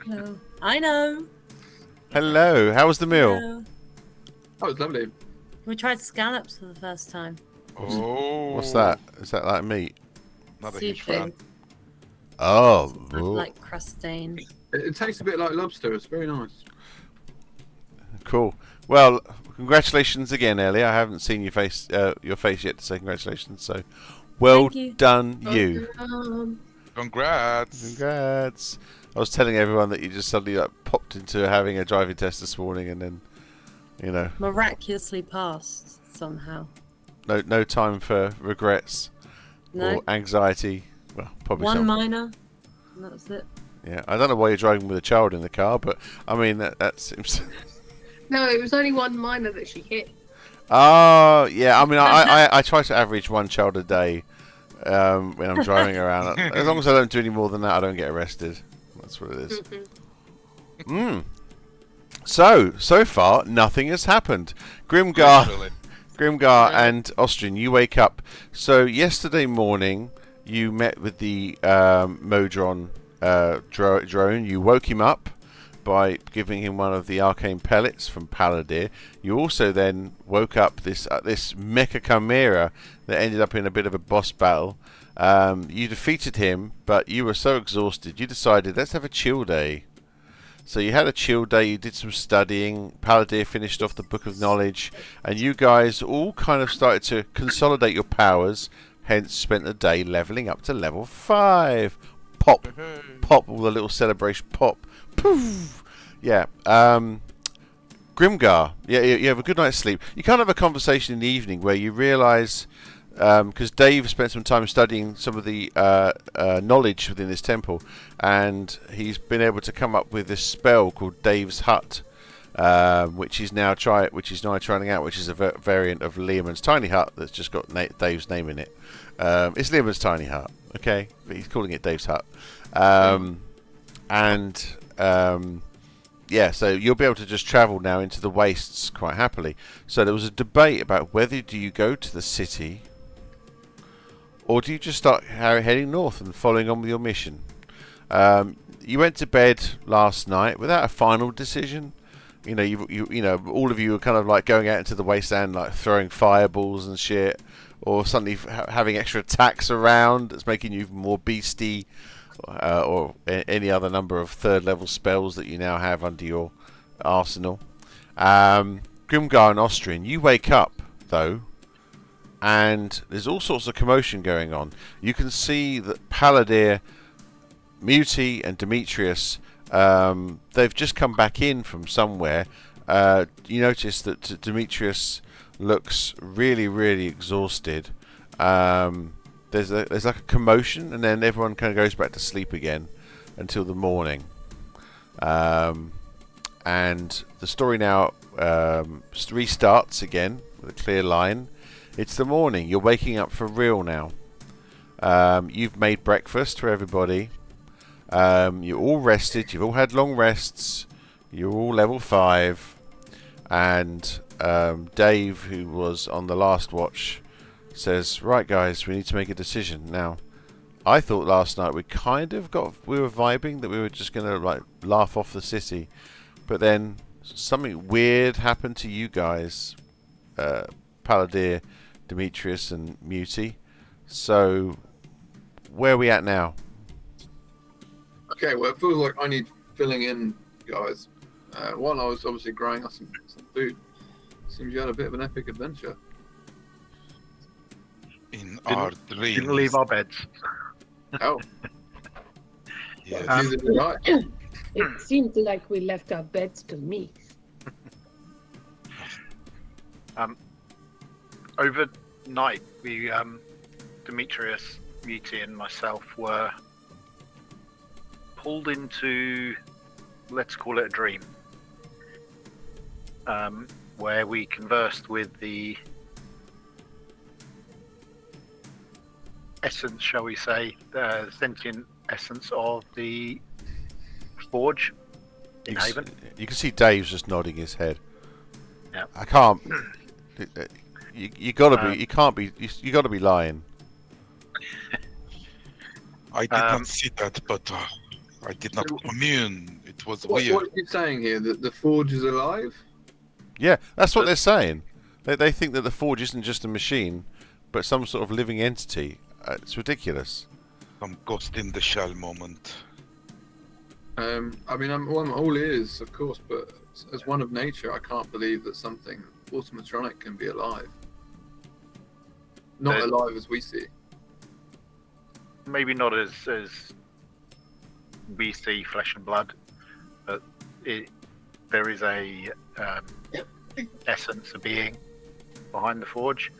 Hello. I know. Hello, how was the meal? Hello. That was lovely. We tried scallops for the first time. Oh. What's that? Is that like meat? Not a huge fan. Seafood. Oh, Like crustain. It tastes a bit like lobster. It's very nice. cool. Well, congratulations again, Ellie. I haven't seen your face yet to say congratulations. So, well Thank you. done, you. Congrats. Congrats. I was telling everyone that you just suddenly popped into having a driving test this morning, and then, Miraculously passed somehow. no time for regrets No. or anxiety. Well, probably One some. minor. And that was it. Yeah, I don't know why you're driving with a child in the car, but I mean that seems. No, it was only one minor that she hit. Oh, yeah. I mean, I try to average one child a day when I'm driving around. As long as I don't do any more than that, I don't get arrested. That's what it is. So far, nothing has happened. Grimgar Literally. and Austrian, you wake up. So yesterday morning, you met with the Modron drone. You woke him up by giving him one of the arcane pellets from Palantir. You also then woke up this Mecha Chimera that ended up in a bit of a boss battle. You defeated him, but you were so exhausted, you decided, let's have a chill day. So you had a chill day, you did some studying, Palantir finished off the Book of Knowledge, and you guys all kind of started to consolidate your powers, hence spent the day leveling up to level 5. Pop, pop, all the little celebration, pop, poof. Yeah, Grimgar, yeah, you have a good night's sleep. You can't have a conversation in the evening where you realise, because Dave spent some time studying some of the knowledge within this temple, and he's been able to come up with this spell called Dave's Hut, which he's now trying out, which is a variant of Leomund's Tiny Hut that's just got Dave's name in it. It's Leomund's Tiny Hut, okay, but he's calling it Dave's Hut, yeah, so you'll be able to just travel now into the wastes quite happily. So there was a debate about whether do you go to the city or do you just start heading north and following on with your mission. You went to bed last night without a final decision. You know, you know, all of you were kind of like going out into the wasteland, like throwing fireballs and shit, or suddenly having extra attacks around that's making you even more beastie, or any other number of third level spells that you now have under your arsenal. Grimgar and Austrian, you wake up though, and there's all sorts of commotion going on. You can see that Paladir, Muti and Demetrius, they've just come back in from somewhere. You notice that Demetrius looks really, really exhausted. There's like a commotion, and then everyone kind of goes back to sleep again until the morning. And the story now restarts again with a clear line. It's the morning. You're waking up for real now. You've made breakfast for everybody. You're all rested. You've all had long rests. You're all level 5. And Dave, who was on the last watch, says, "Right, guys, we need to make a decision now." I thought last night we were vibing that we were just gonna like laugh off the city, but then something weird happened to you guys, Paladir, Demetrius, and Muti. So where are we at now? Okay, well, it feels like I need filling in, guys. While I was obviously growing us some food, seems you had a bit of an epic adventure. In our dreams. Didn't leave our beds. Oh, Yes. you did it right. It seemed like we left our beds to me. Overnight, we, Demetrius, Muti, and myself were pulled into, let's call it a dream, where we conversed with the essence, shall we say, the sentient essence of the forge in Haven. You can see Dave's just nodding his head. Yeah. I can't. You gotta be. You can't be. You gotta be lying. I did not see that, but I did not commune. It was weird. What are you saying here? That the forge is alive? Yeah, that's what they're saying. They think that the forge isn't just a machine, but some sort of living entity. It's ridiculous. Some ghost in the shell moment. I mean, I'm all ears, of course, but as one of nature, I can't believe that something automatronic can be alive. Not alive as we see. Maybe not as we see flesh and blood, but there is a essence, a being behind the forge,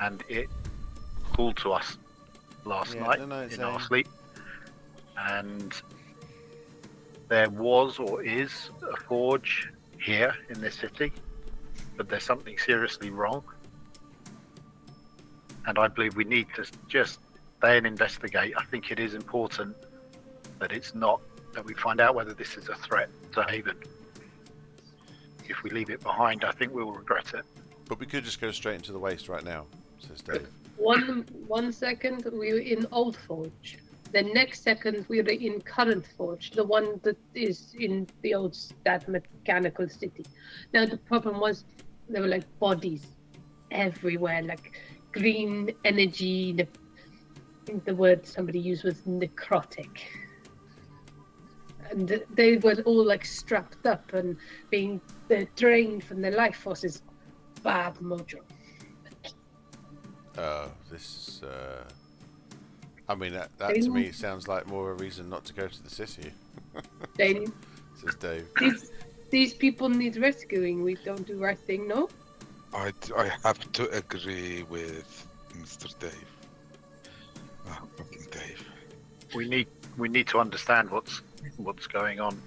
and it called to us last night in our sleep, and there was or is a forge here in this city, but there's something seriously wrong, and I believe we need to just stay and investigate. I think it is important that we find out whether this is a threat to Haven. If we leave it behind, I think we will regret it. But we could just go straight into the waste right now, says Dave. One second we were in Old Forge. The next second we were in Current Forge, the one that is in the old Stat Mechanical City. Now the problem was there were like bodies everywhere, like green energy. I think the word somebody used was necrotic. And they were all like strapped up and being drained from their life forces. Bad mojo. This. I mean, that to me sounds like more a reason not to go to the city. Says Dave. These people need rescuing. We don't do right thing, no? I have to agree with Mr. Dave. Fucking Dave. We need to understand what's going on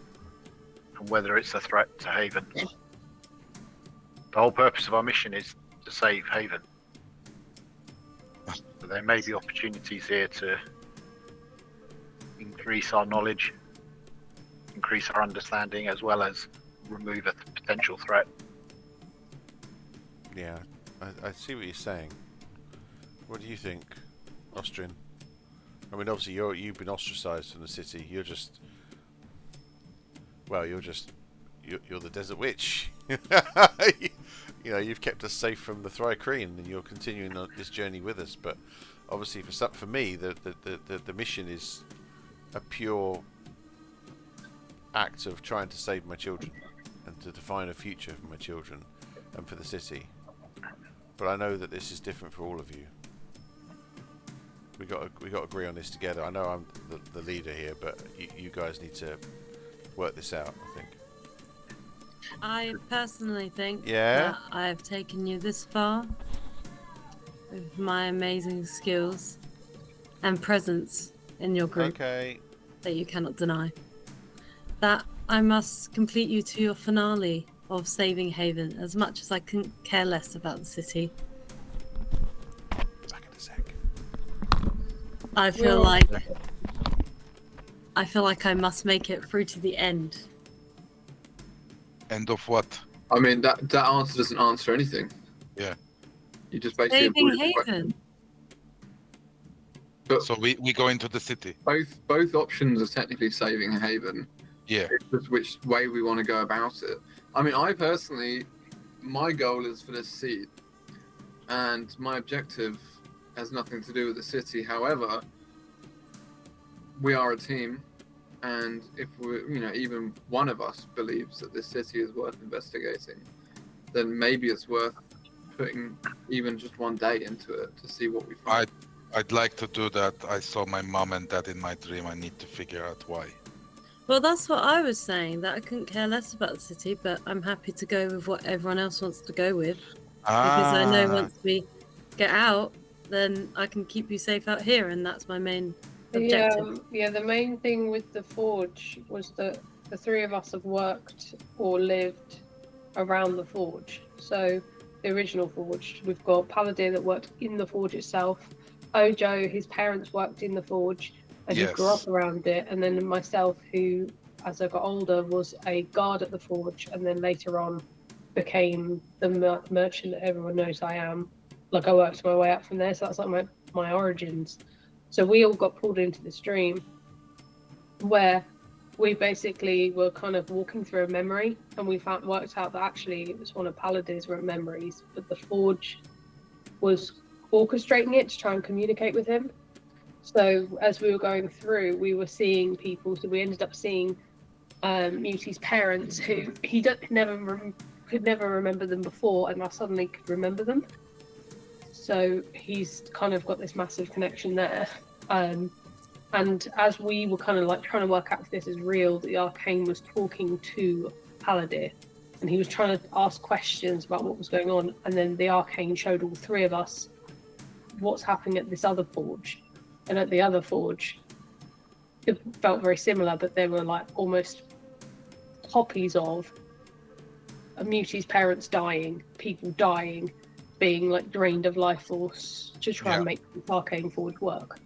and whether it's a threat to Haven. The whole purpose of our mission is to save Haven. So there may be opportunities here to increase our knowledge, increase our understanding, as well as remove a potential threat. Yeah, I see what you're saying. What do you think, Austrian? I mean, obviously you've been ostracized from the city. You're the desert witch. you know, you've kept us safe from the Thri-kreen, and you're continuing on this journey with us. But obviously, for me, the mission is a pure act of trying to save my children and to define a future for my children and for the city. But I know that this is different for all of you. We got to agree on this together. I know I'm the leader here, but you guys need to work this out, I think. I personally think Yeah? that I've taken you this far with my amazing skills and presence in your group Okay. that you cannot deny. That I must complete you to your finale of saving Haven, as much as I couldn't care less about the city. Back in a sec. I feel like I must make it through to the end. End of what? I mean, that answer doesn't answer anything. Yeah. You just basically Saving avoided the question. Haven. But So we go into the city. both options are technically saving Haven. Yeah. It's just which way we want to go about it. I mean, I personally, my goal is for this seat, and my objective has nothing to do with the city. However, we are a team, and if we, even one of us believes that this city is worth investigating, then maybe it's worth putting even just one day into it to see what we find. I'd like to do that. I saw my mom and dad in my dream. I need to figure out why. Well, that's what I was saying, that I couldn't care less about the city, but I'm happy to go with what everyone else wants to go with. Because I know once we get out, then I can keep you safe out here, and that's my main objective. Yeah, the main thing with the Forge was that the three of us have worked or lived around the Forge. So the original Forge, we've got Paladin that worked in the Forge itself. Ojo, his parents worked in the Forge, and he grew up around it. And then myself, who, as I got older, was a guard at the Forge, and then later on became the merchant that everyone knows I am. Like, I worked my way up from there, so that's like my origins. So we all got pulled into this dream where we basically were kind of walking through a memory, and we worked out that actually it was one of Paladin's memories, but the Forge was orchestrating it to try and communicate with him. So as we were going through, we were seeing people. So we ended up seeing Muti's parents, who he could never remember them before, and I suddenly could remember them. So he's kind of got this massive connection there. And as we were kind of like trying to work out if this is real, the Arcane was talking to Paladin, and he was trying to ask questions about what was going on. And then the Arcane showed all three of us what's happening at this other Forge. And at the other Forge, it felt very similar, but they were like almost copies of Muti's parents dying, people dying, being like drained of life force to try and make the Arcane Forge work.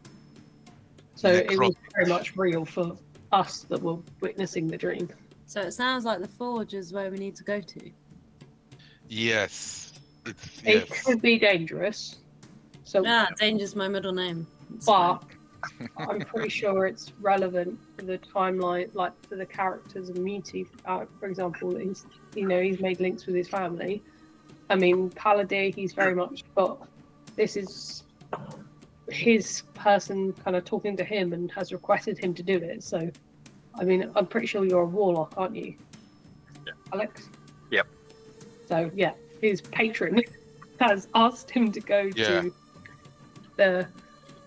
So it was very much real for us that were witnessing the dream. So it sounds like the Forge is where we need to go to. Yes. It could be dangerous. So danger's my middle name. But I'm pretty sure it's relevant for the timeline, like for the characters of Muti, for example. He's made links with his family. I mean, Paladin, he's very much got, this is his person kind of talking to him and has requested him to do it. So, I mean, I'm pretty sure you're a warlock, aren't you? Yeah. Alex? Yep. So, yeah, his patron has asked him to go to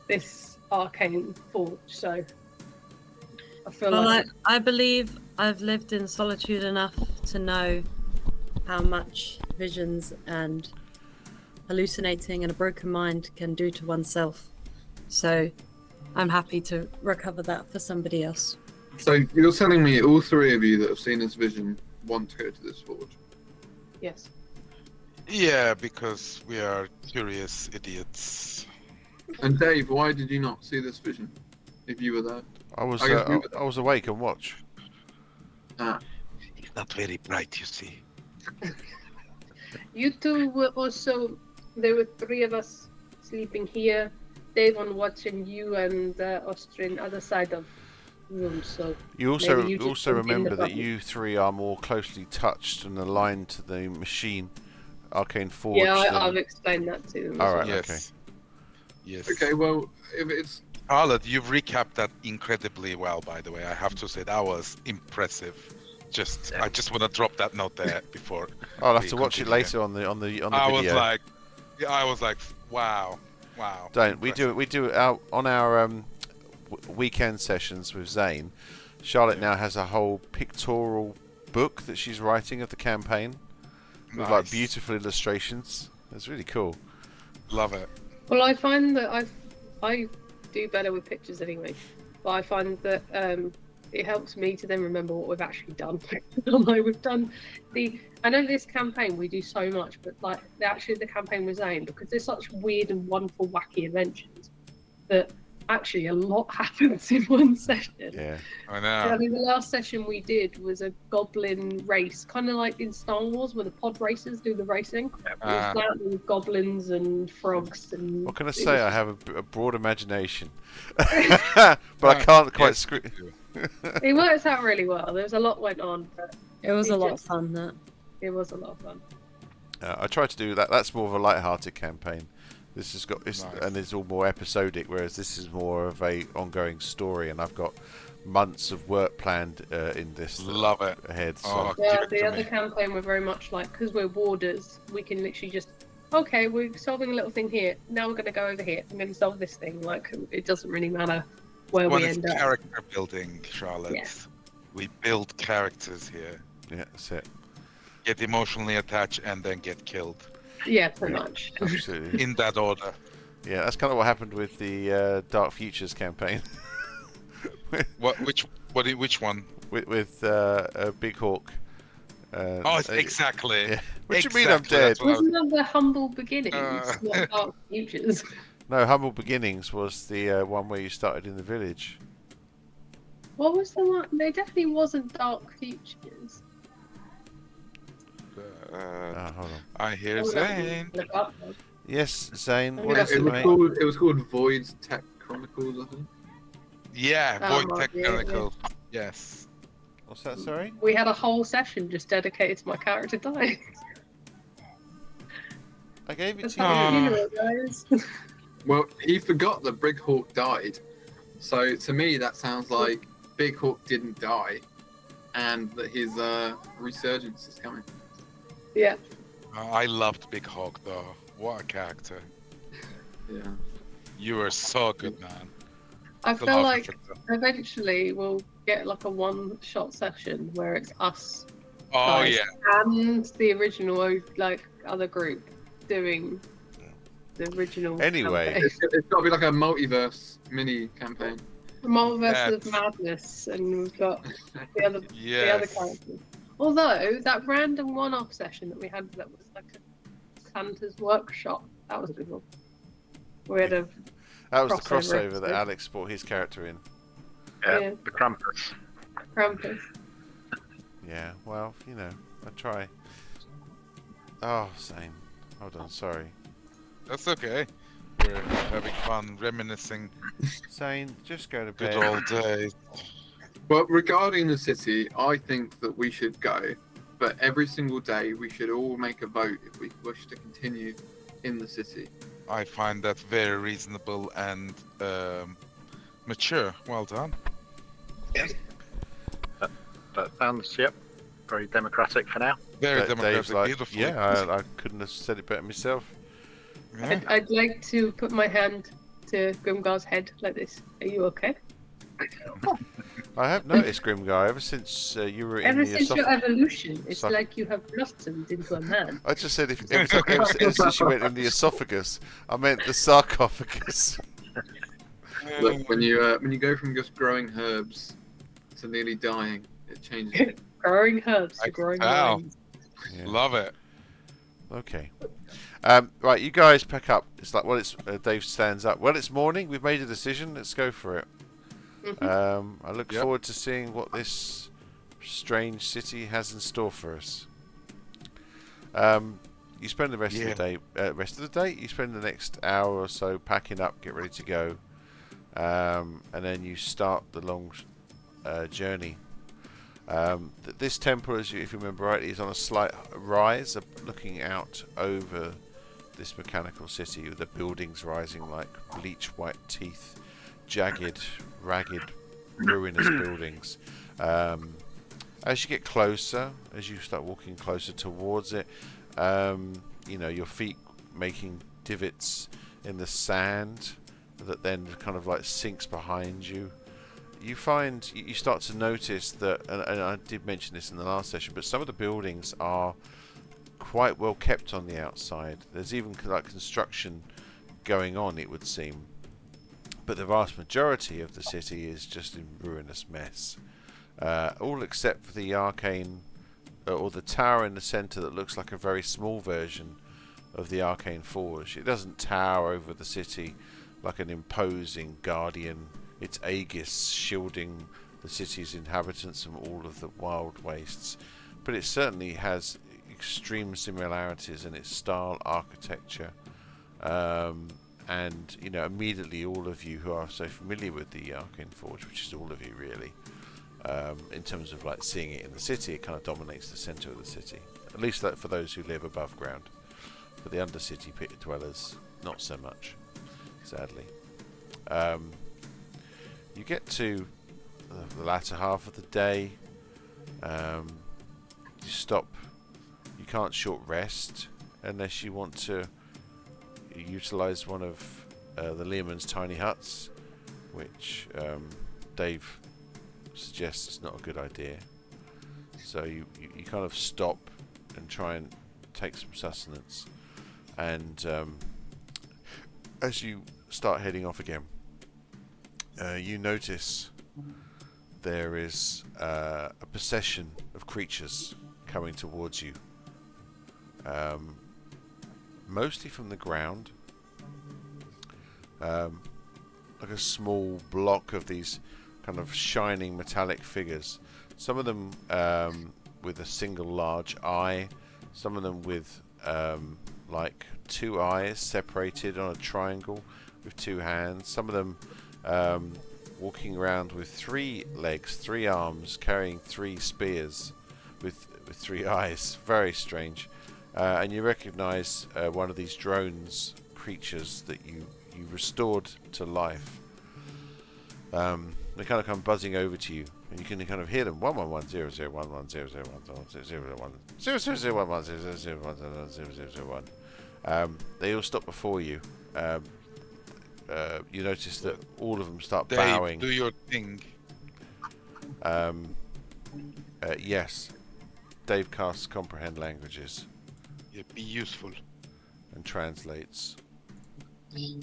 this Arcane Forge. So, I feel I believe I've lived in solitude enough to know how much visions and hallucinating and a broken mind can do to oneself. So I'm happy to recover that for somebody else. So you're telling me all three of you that have seen this vision want to go to this Forge? Yes. Yeah, because we are curious idiots. And Dave, why did you not see this vision if you were there? I was awake and watch. He's not very bright, you see. You two were also, there were three of us sleeping here. Dave on watch, and you and Austrian other side of room. So you also remember that you three are more closely touched and aligned to the machine Arcane Forge. Yeah, then- I've explained that to them. as All well. right. Yes. Yes. Okay, well, if it's Charlotte, you've recapped that incredibly well, by the way. I have to say that was impressive. I just want to drop that note there before. I'll have we to watch it continue. later on the I video. was like, wow. Don't we do it out on our weekend sessions with Zane? Charlotte now has a whole pictorial book that she's writing of the campaign with like Nice. beautiful illustrations. It's really cool. Love it. Well, I find that I do better with pictures anyway, but I find that it helps me to then remember what we've actually done. Like we've done I know this campaign we do so much, but like actually the campaign with Zane, because there's such weird and wonderful, wacky adventures that actually a lot happens in one session. Yeah. I Yeah, know. I mean, the last session we did was a goblin race, kind of like in Star Wars, where the pod racers do the racing. It was that with goblins and frogs and. What can I it say? was I have a broad imagination, but I can't quite Yes, script. you do. It works out really well. There's a lot went on, but It was It a lot of just- fun. That. it was a lot of fun. I try to do that. That's more of a light-hearted campaign. This has got Nice. and it's all more episodic, whereas this is more of a ongoing story, and I've got months of work planned in this Love it. ahead. So Oh, Yeah, give it the to other me. campaign we're very much like, because we're warders, we can literally just, okay, we're solving a little thing here. Now we're going to go over here. I'm going to solve this thing. Like, it doesn't really matter where When we it's end up. character building, Charlotte. Yeah. We build characters here. yeah, that's it. Get emotionally attached and then get killed. Yeah, pretty much. Absolutely. In that order. Yeah, that's kind of what happened with the Dark Futures campaign Which one? with Big Hawk. Exactly. Yeah. What do you mean I'm Exactly, dead? that's what I was- Wasn't that the humble beginnings, not dark futures? No, Humble Beginnings was the one where you started in the village. What was the one? There definitely wasn't dark futures. Hold on. I hear Hold on, Zane. look up. Yes, Zane. Oh, What yeah. is it, mate? it was called Void's Tech Chronicles, I think. Yeah, Oh, Void Tech yeah, yeah. Chronicles. Yes. What's that? Sorry. We had a whole session just dedicated to my character dying. I gave it That's to how you. you know, guys. Well, he forgot that Big Hawk died. So to me, that sounds like Big Hawk didn't die, and that his resurgence is coming. Yeah. I loved Big Hawk though. What a character. Yeah. You were so good, man. I The feel love like of it. eventually we'll get like a one-shot session where it's us Oh guys yeah. and the original like other group doing the original. Anyway. campaign. It's got to be like a multiverse mini campaign. Multiverse Yes. of Madness, and we've got the other Yes. characters. Although that random one-off session that we had that was like a Santa's workshop, that was really cool. We had a That was the crossover crossover that episode. Alex brought his character in. Yeah. The Krampus. Krampus. Yeah, well, you know, I try. Oh, Zane. Hold on, sorry. That's okay. We're having fun reminiscing Zane, just go to good bed. old days. Well, regarding the city, I think that we should go, but every single day we should all make a vote if we wish to continue in the city. I find that very reasonable and mature. Well done. That sounds, yep, very democratic for now. Very Dave's democratic, like, beautiful. yeah, I couldn't have said it better myself. Yeah. I'd like to put my hand to Grimgar's head like this. Are you okay? I have noticed, Grimgar, ever since you were in Ever the since your evolution, it's Soph- like you have blossomed into a man. I just said ever since you went in the esophagus, I meant the sarcophagus. Look, when you go from just growing herbs to nearly dying, it changes. Growing herbs I to growing wow. vines. Yeah. Love it. Okay. Right, you guys pack up. It's like, well, it's Dave stands up. Well, it's morning. We've made a decision. Let's go for it. Mhm. I look Yep. forward to seeing what this strange city has in store for us. You spend the rest of the day. You spend the next hour or so packing up, get ready to go, and then you start the long journey. This temple, if you remember rightly, is on a slight rise, looking out over this mechanical city with the buildings rising like bleach white teeth, jagged, ragged, ruinous buildings. As you get closer, as you start walking closer towards it, you know, your feet making divots in the sand that then kind of like sinks behind you. You find, you start to notice that, and I did mention this in the last session, but some of the buildings are quite well kept on the outside. There's even like construction going on, it would seem. But the vast majority of the city is just in ruinous mess. All except for the arcane, or the tower in the centre that looks like a very small version of the arcane forge. It doesn't tower over the city like an imposing guardian, its aegis shielding the city's inhabitants from all of the wild wastes, but it certainly has extreme similarities in its style, architecture, and you know, immediately all of you who are so familiar with the arcane forge, which is all of you really, in terms of like seeing it in the city, it kind of dominates the centre of the city, at least for those who live above ground. For the undercity pit dwellers, not so much, sadly. You get to the latter half of the day. You stop. You can't short rest unless you want to utilise one of the Learman's tiny huts, which Dave suggests is not a good idea. So you kind of stop and try and take some sustenance. And as you start heading off again, you notice there is a procession of creatures coming towards you, mostly from the ground, like a small block of these kind of shining metallic figures. Some of them with a single large eye, some of them with like two eyes separated on a triangle with two hands, some of them walking around with 3 legs, 3 arms, carrying 3 spears with 3 eyes. Very strange. And you recognize one of these drones creatures that you restored to life. They kind of come buzzing over to you, and you can kind of hear them. 11100110011001100110011. They all stop before you. You notice that all of them start Dave, bowing. do your thing. Yes. Dave casts comprehend languages Yeah, be useful. and translates. Yeah,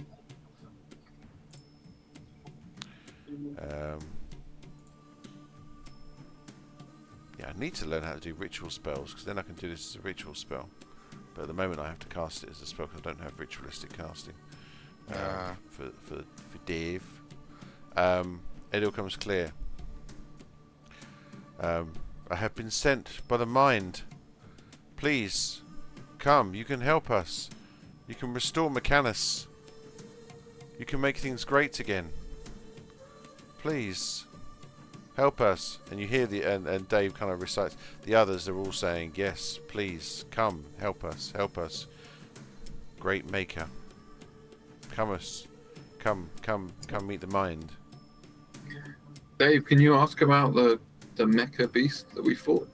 I need to learn how to do ritual spells, because then I can do this as a ritual spell. But at the moment I have to cast it as a spell because I don't have ritualistic casting. For Dave. It all comes clear. I have been sent by the mind. Please, come, you can help us. You can restore Mechanus. You can make things great again. Please, help us. And you hear and Dave kind of recites. The others are all saying, yes, please, come, help us, help us. Great Maker. Come meet the mind. Dave, can you ask about the mecha beast that we fought?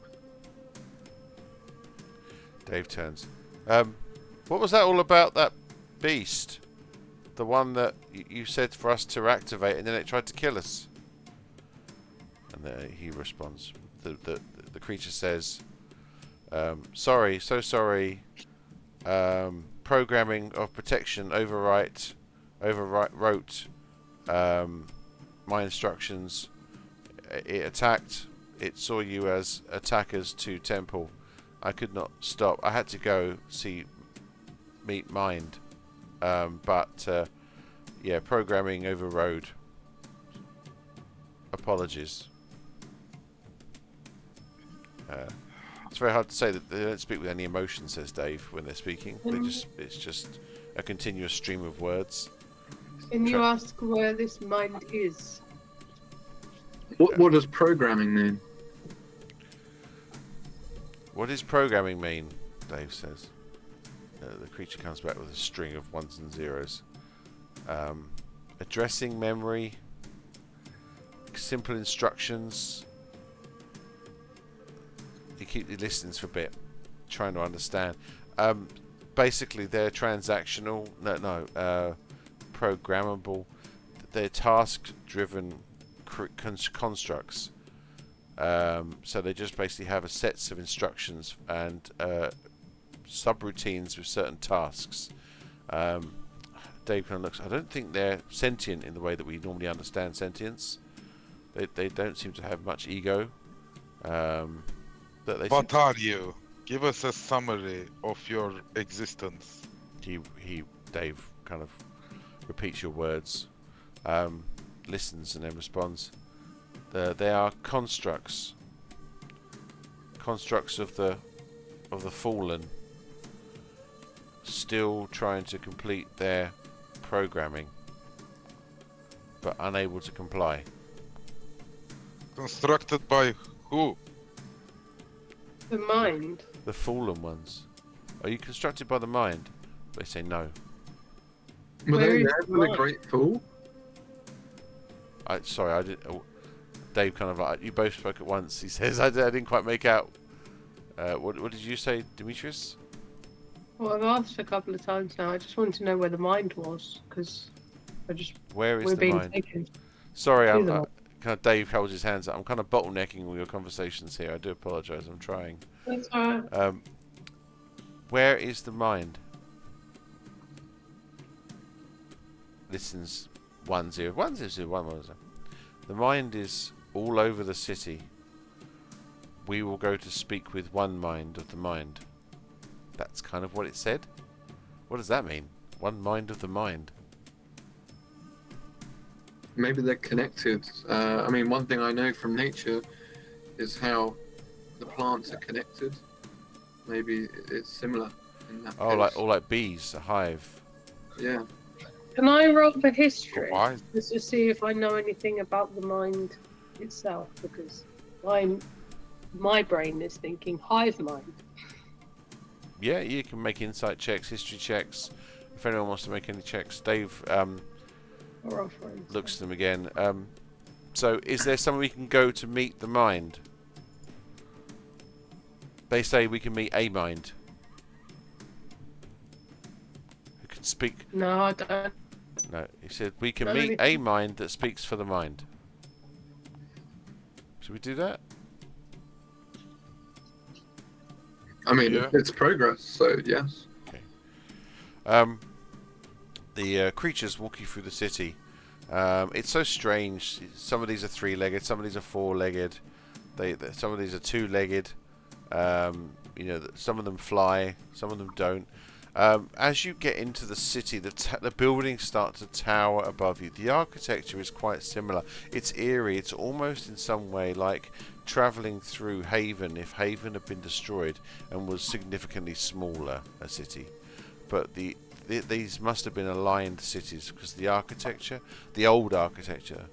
Dave turns. What was that all about, that beast? The one that you said for us to activate, and then it tried to kill us. And he responds. The creature says, sorry, so sorry. Programming of protection overwrote my instructions. It attacked. It saw you as attackers to Temple. I could not stop. I had to go meet Mind. But yeah, programming overrode. Apologies. It's very hard to say that they don't speak with any emotion, says Dave, when they're speaking. It's just a continuous stream of words. Can you ask where this mind is? What does programming mean? What does programming mean? Dave says. The creature comes back with a string of ones and zeros. Addressing memory. Simple instructions. He listens for a bit, trying to understand. Basically, they're transactional. Programmable. They're task-driven constructs. So they just basically have a sets of instructions and subroutines with certain tasks. Dave kind of looks. I don't think they're sentient in the way that we normally understand sentience. They don't seem to have much ego. What are you? Give us a summary of your existence. Dave kind of repeats your words, listens, and then responds. They are constructs of the fallen, still trying to complete their programming, but unable to comply. Constructed by who? The mind. The fallen ones. Are you constructed by the mind? They say no. Were Where they is there the with a mind? great fool? Sorry, I did. Dave kind of like, you both spoke at once. He says, I didn't quite make out. What did you say, Demetrius? Well, I've asked a couple of times now. I just wanted to know where the mind was, because Where is we're the being mind? taken. Sorry, to I'm the mind. kind of. Dave holds his hands up. I'm kind of bottlenecking all your conversations here. I do apologise. I'm trying. That's alright. Where is the mind? Listens 101. The mind is all over the city. We will go to speak with one mind of the mind. That's kind of what it said. What does that mean? One mind of the mind. Maybe they're connected. I mean, one thing I know from nature is how the plants are connected. Maybe it's similar in that case. Like bees, a hive. Yeah. Can I roll for history? Why? Just to see if I know anything about the mind itself, because my brain is thinking hive mind. Yeah, you can make insight checks, history checks. If anyone wants to make any checks, Dave Or offering. looks at them again. So, is there somewhere we can go to meet the mind? They say we can meet a mind who can speak. No, I don't. No, he said we can Not meet a anything. mind that speaks for the mind. Should we do that? I mean, Yeah. it's progress, so yes. The creatures walk you through the city. It's so strange. Some of these are three-legged, some of these are four-legged. Some of these are two-legged. Some of them fly, some of them don't. As you get into the city, the buildings start to tower above you. The architecture is quite similar. It's eerie. It's almost in some way like travelling through Haven if Haven had been destroyed and was significantly smaller a city. But these must have been aligned cities because the architecture, the old architecture,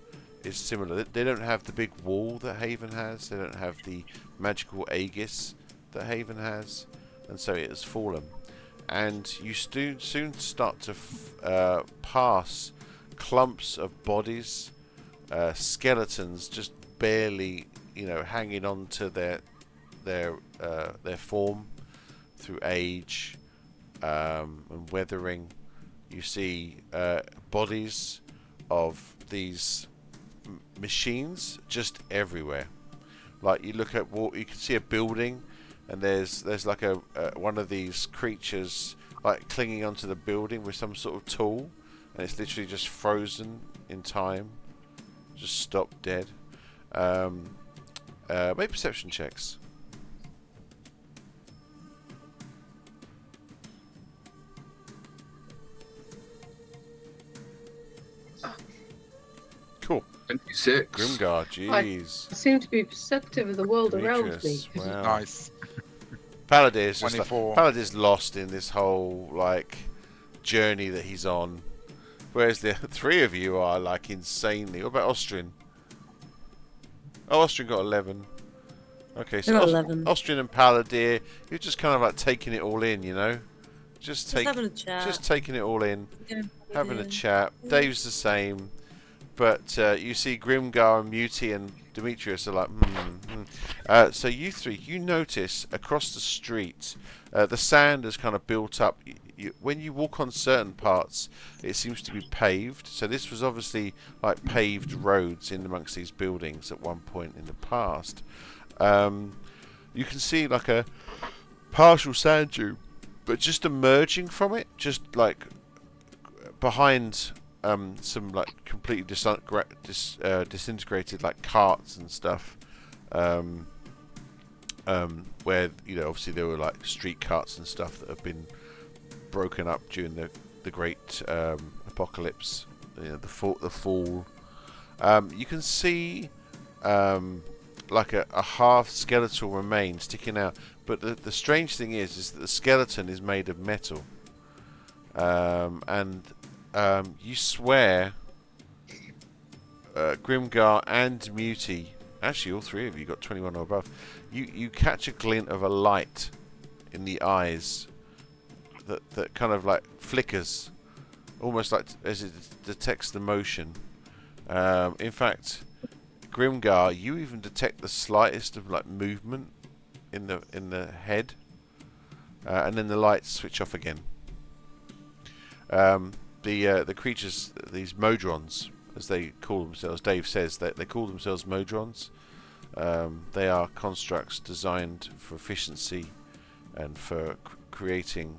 is similar. They don't have the big wall that Haven has. They don't have the magical Aegis that Haven has, and so it has fallen. And you soon start to pass clumps of bodies, skeletons, just barely, hanging on to their form through age and weathering. You see bodies of these machines just everywhere. Like you look at you can see a building. And there's like a one of these creatures like clinging onto the building with some sort of tool, and it's literally just frozen in time, just stopped dead. Make perception checks. Cool. 26. Grimgar, jeez. I seem to be perceptive of the world around me. Demetrius, wow. Nice. Paladin's just like, 24. Paladin's lost in this whole journey that he's on, whereas the three of you are like insanely. What about Austrian? Oh, Austrian got 11. Okay, I so got 11. Austrian and Palladir, you're just kind of like taking it all in, you know? Just having a chat. just taking it all in, Yeah, having a yeah. chat. Dave's the same, but you see Grimgar and Muti and Demetrius are like, so you three, you notice across the street, the sand has kind of built up. When you walk on certain parts, it seems to be paved. So this was obviously like paved roads in amongst these buildings at one point in the past. You can see like a partial sand dune, but just emerging from it, just like behind some like completely disintegrated like carts and stuff, where obviously there were like street carts and stuff that have been broken up during the great apocalypse, the fall. You can see like a half skeletal remain sticking out, but the strange thing is that the skeleton is made of metal, and you swear, Grimgar and Muti, actually all three of you got 21 or above, you catch a glint of a light in the eyes that kind of like flickers, almost like as it detects the motion. In fact, Grimgar, you even detect the slightest of like movement in the head, and then the lights switch off again. The creatures, these Modrons, as they call themselves, Dave says that they call themselves Modrons. They are constructs designed for efficiency and for creating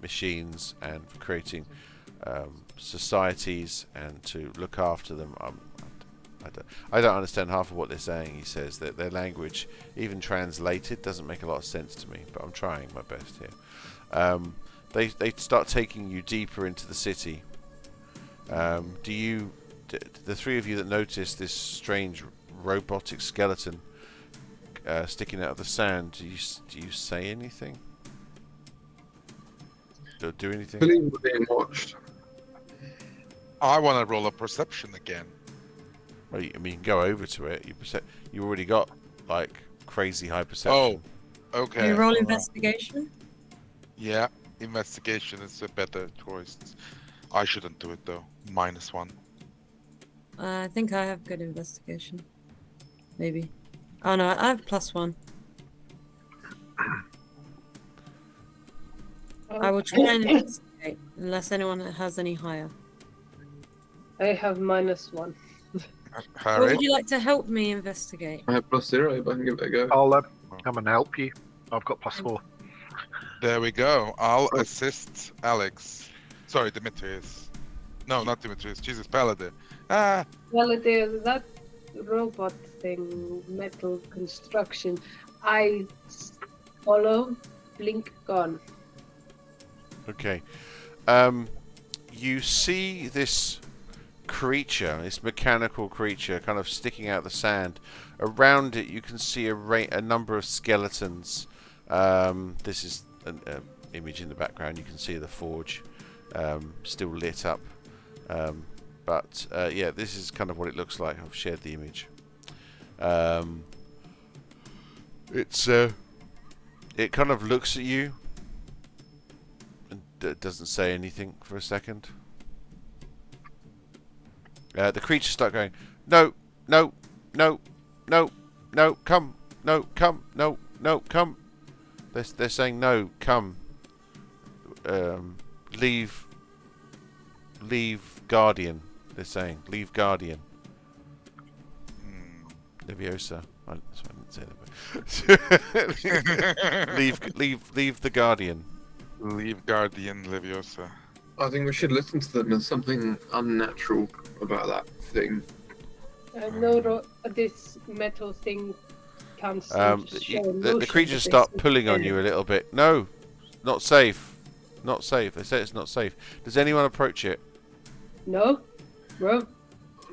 machines and for creating societies and to look after them. I don't understand half of what they're saying. He says that their language, even translated, doesn't make a lot of sense to me, but I'm trying my best here. They start taking you deeper into the city. The three of you that notice this strange robotic skeleton sticking out of the sand, do you say anything? Do anything? I believe we're being watched. I want to roll a perception again. Well, I mean, you can go over to it. You already got like crazy high perception. Oh, okay. Do you roll alright. investigation? Yeah, investigation is a better choice. I shouldn't do it though. -1. I think I have good investigation. Maybe. Oh no, I have +1. I will try and investigate, unless anyone has any higher. I have -1. Or Harry, would you like to help me investigate? I have +0, but I can give it a go. I'll come and help you. I've got +4. there we go. I'll assist Alex. Sorry, Demetrius. No, not Demetrius. Jesus, Paladin. Well, it is that robot thing, metal construction. I follow, blink, gone. Okay. You see this creature, this mechanical creature, kind of sticking out of the sand. Around it, you can see a number of skeletons. This is an image in the background. You can see the forge still lit up. But yeah, this is kind of what it looks like. I've shared the image. It kind of looks at you and doesn't say anything for a second. The creatures start going, no, no, no, no, no, come, no, come, no, no, come. They're saying no, come. Leave Guardian. They're saying leave Guardian. Leviosa. I didn't say that. But leave the Guardian. Leave Guardian Leviosa. I think we should listen to them. There's something unnatural about that thing. No, this metal thing can't seem to show The emotion, creatures but start it's pulling on you a little bit. No, not safe. Not safe. They say it's not safe. Does anyone approach it? No, bro.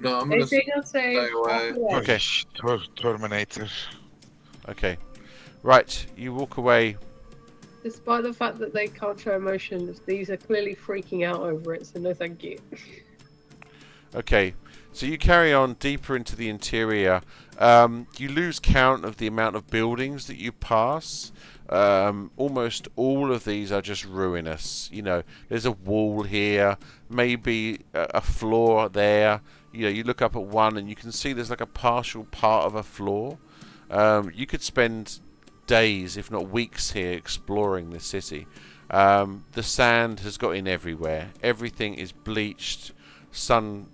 No, I'm They gonna say not safe. stay away. walk away. Okay. Terminator. Okay. Right, you walk away. Despite the fact that they can't show emotions, these are clearly freaking out over it, so no thank you. Okay, So you carry on deeper into the interior. You lose count of the amount of buildings that you pass. Almost all of these are just ruinous. You know, there's a wall here, maybe a floor there. You know, you look up at one and you can see there's like a partial part of a floor. You could spend days, if not weeks, here exploring this city. The sand has got in everywhere. Everything is bleached, sun,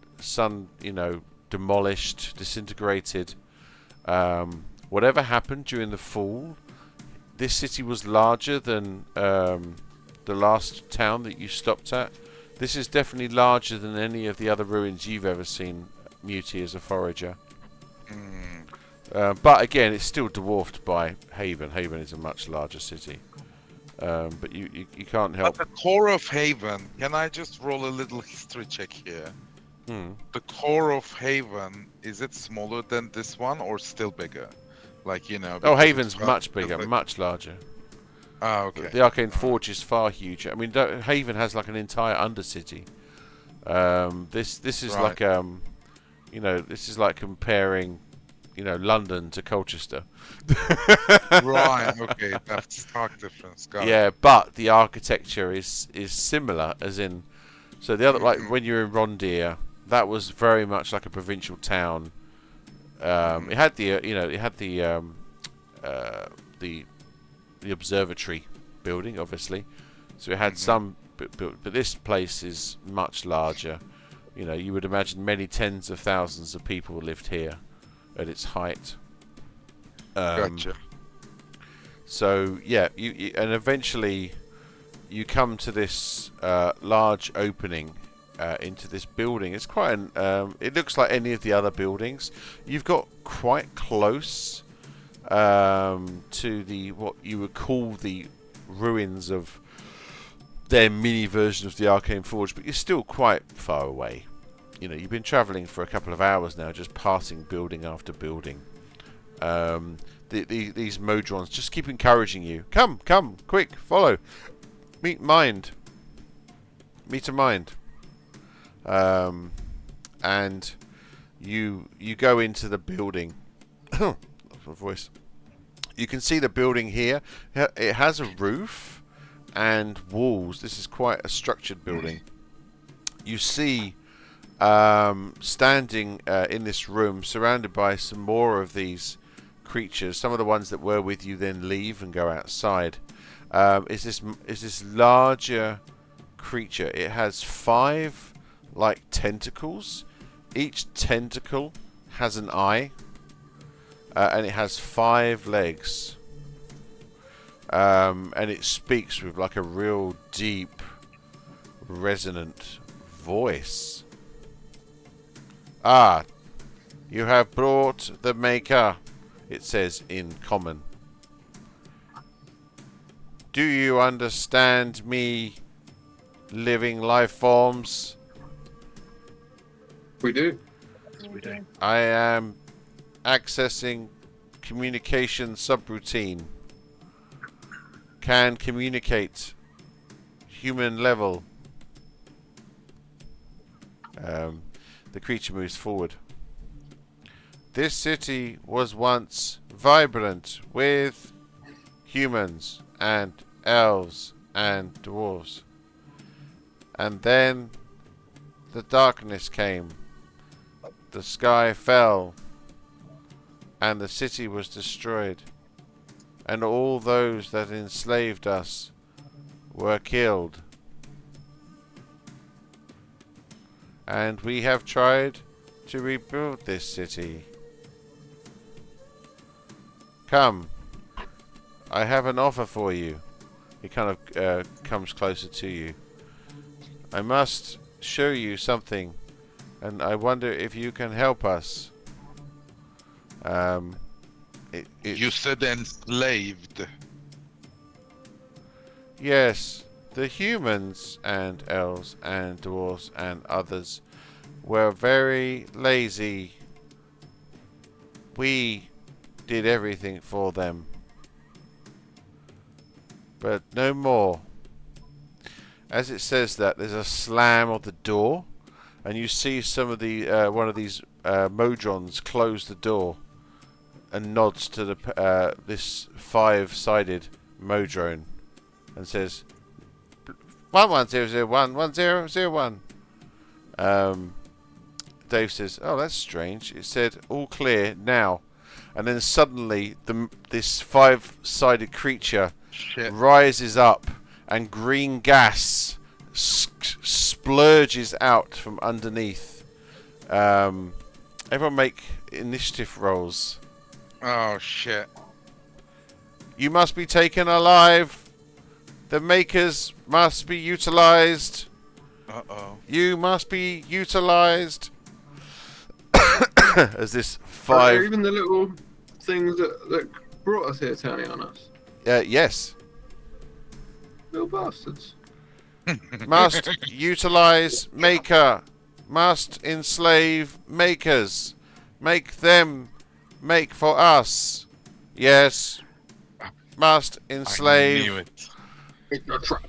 you know, demolished, disintegrated. Whatever happened during the fall, this city was larger than the last town that you stopped at. This is definitely larger than any of the other ruins you've ever seen, Muti, as a forager. But again, it's still dwarfed by Haven. Haven is a much larger city. But you can't help. At the core of Haven, can I just roll a little history check here? The core of Haven, is it smaller than this one or still bigger? Like, you know. Oh, because Haven's it's much bigger, like- much larger. Ah, okay. The Arcane Forge is far huger. I mean, Haven has like an entire undercity. This is Right. like you know, this is like comparing, you know, London to Colchester. Right, okay, that's stark difference. Got it. Yeah, but the architecture is similar, as in, so the other, like when you're in Rondir, that was very much like a provincial town. It had the you know, it had the observatory building, obviously, so it had some, but this place is much larger. You know, you would imagine many tens of thousands of people lived here at its height. Gotcha. So yeah, you and eventually you come to this large opening into this building. It's quite an. It looks like any of the other buildings. You've got quite close to the what you would call the ruins of their mini version of the Arcane Forge, but you're still quite far away. You know, you've been travelling for a couple of hours now, just passing building after building. These Modrons just keep encouraging you. Come, quick, follow. Meet a mind. And you go into the building. That's my voice. You can see the building here. It has a roof and walls. This is quite a structured building. You see, standing in this room, surrounded by some more of these creatures. Some of the ones that were with you then leave and go outside. Is this larger creature? It has 5 like tentacles. Each tentacle has an eye, and it has 5 legs. And it speaks with like a real deep, resonant voice. Ah, you have brought the Maker, it says in common. Do you understand me, living life forms? We do. We do. I am accessing communication subroutine. Can communicate human level. The creature moves forward. This city was once vibrant with humans and elves and dwarves. And then the darkness came. The sky fell. And the city was destroyed. And all those that enslaved us were killed. And we have tried to rebuild this city. Come, I have an offer for you. He kind of comes closer to you. I must show you something, and I wonder if you can help us. You said enslaved. Yes, the humans and elves and dwarves and others were very lazy. We did everything for them. But no more. As it says that, there's a slam of the door, and you see some of the one of these Modrons close the door and nods to the this 5-sided Modron and says 11001101. Dave says, "Oh, that's strange. It said all clear now," and then suddenly this 5-sided creature Shit. rises up and green gas splurges out from underneath. Everyone make initiative rolls. Oh shit. You must be taken alive. The makers must be utilized. Uh-oh. You must be utilized. As this Are 5... even the little things that brought us here turning on us? yes. Little bastards. Must utilize maker. Must enslave makers. Make them make for us. Yes. Must I knew enslave. it. It's a trap.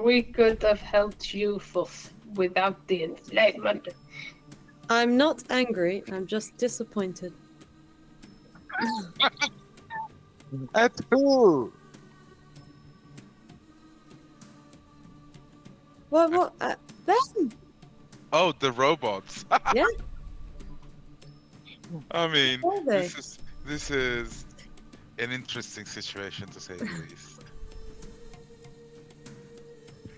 We could have helped you without the enslavement. I'm not angry. I'm just disappointed. At who? What? Them? Oh, the robots. Yeah. I mean, Are they? this is an interesting situation to say the least.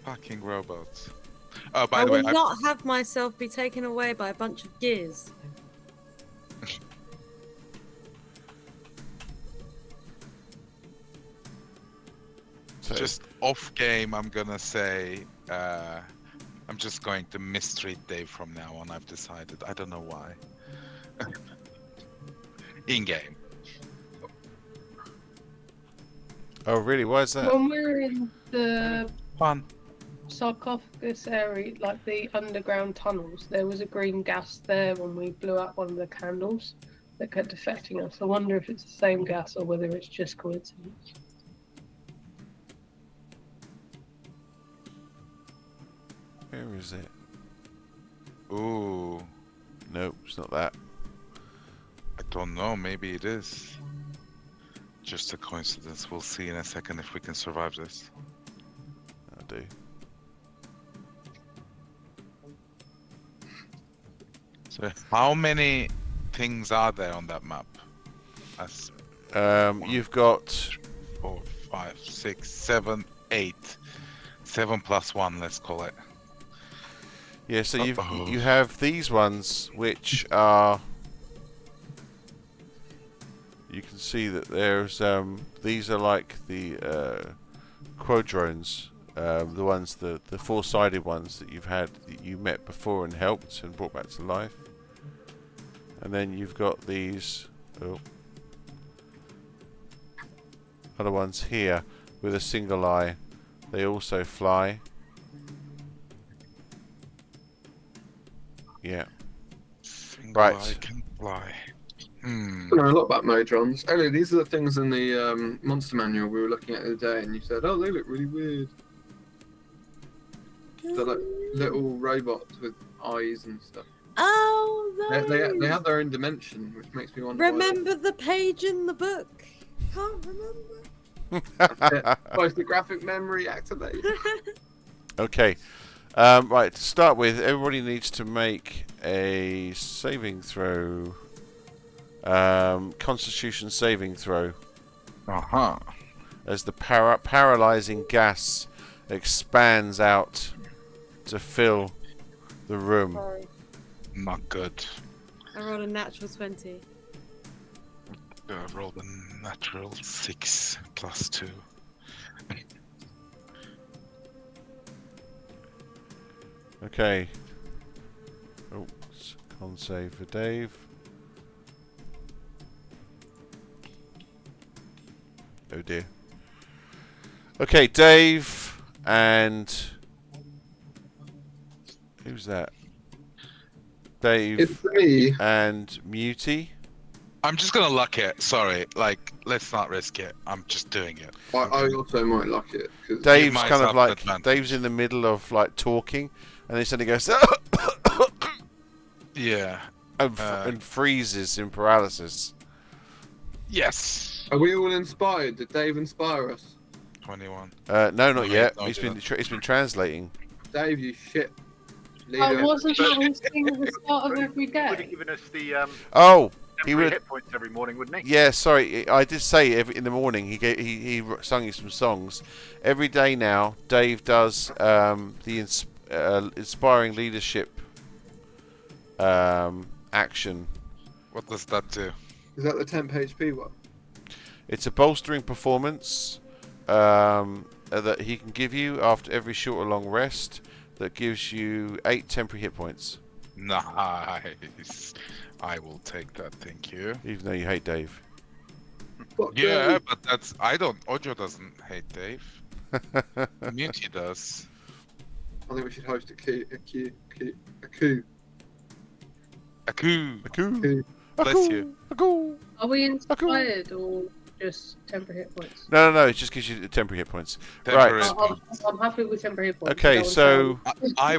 Fucking robots. Oh, by I the way, will not have myself be taken away by a bunch of gears. So, just off game, I'm gonna say I'm just going to mistreat Dave from now on. I've decided. I don't know why. In game. oh, really? Why is that? When we were in the Fun. sarcophagus area, like the underground tunnels, there was a green gas there when we blew up one of the candles that kept affecting us. I wonder if it's the same gas or whether it's just coincidence. Where is it? Ooh, Nope, it's not that. I don't know. Maybe it is. Just a coincidence. We'll see in a second if we can survive this. I do. So, how many things are there on that map? That's You've got 4, 5, 6, 7, 8. 7 plus 1, let's call it. yeah. So Uh-oh. you have these ones which are. You can see that there's these are like the quadrones, the ones the 4-sided ones that you've had that you met before and helped and brought back to life. And then you've got these other ones here with a single eye. They also fly. Yeah. Single Right. eye can fly. I know a lot about Modrons. Ellie, these are the things in the monster manual we were looking at the other day, and you said, "Oh, they look really weird." They're like little robots with eyes and stuff. Oh, They have their own dimension, which makes me wonder. remember the page in the book? Can't remember. Why is the graphic memory activated? Okay. Right, to start with, everybody needs to make a saving throw. Constitution saving throw. Uh-huh. As the paralyzing gas expands out to fill the room. Sorry. Not good. I rolled a natural 20. I rolled a natural 6 plus 2. Okay. Oh, con save for Dave. Oh dear. Okay, Dave and who's that? Dave It's me. and Muty. I'm just gonna luck it. Sorry, like let's not risk it. I'm just doing it. I also might luck it. 'Cause Dave's kind of myself like advantage. Dave's in the middle of like talking, and then suddenly goes Yeah. and freezes in paralysis. Yes. Are we all inspired? Did Dave inspire us? 21. No, not No, yet. no, He's you been he's been translating. Dave, you shit. I Leader. wasn't listening at the start of every He would have day. given us the Oh, he temporary would. hit points every morning, wouldn't he? Yeah, sorry, I did say in the morning he sung you some songs. Every day now, Dave does the inspiring leadership action. What does that do? Is that the temp HP one? It's a bolstering performance that he can give you after every short or long rest that gives you 8 temporary hit points. Nice. I will take that, thank you. Even though you hate Dave. Fuck Yeah, Dave. but that's Ojo doesn't hate Dave. Muti does. I think we should host a coup. Aku. Aku. Bless you. Aku. Are we inspired or just temporary hit points? No, it just gives you the temporary hit points. Temporary. Right. I'm happy with temporary hit points. Okay, I don't so I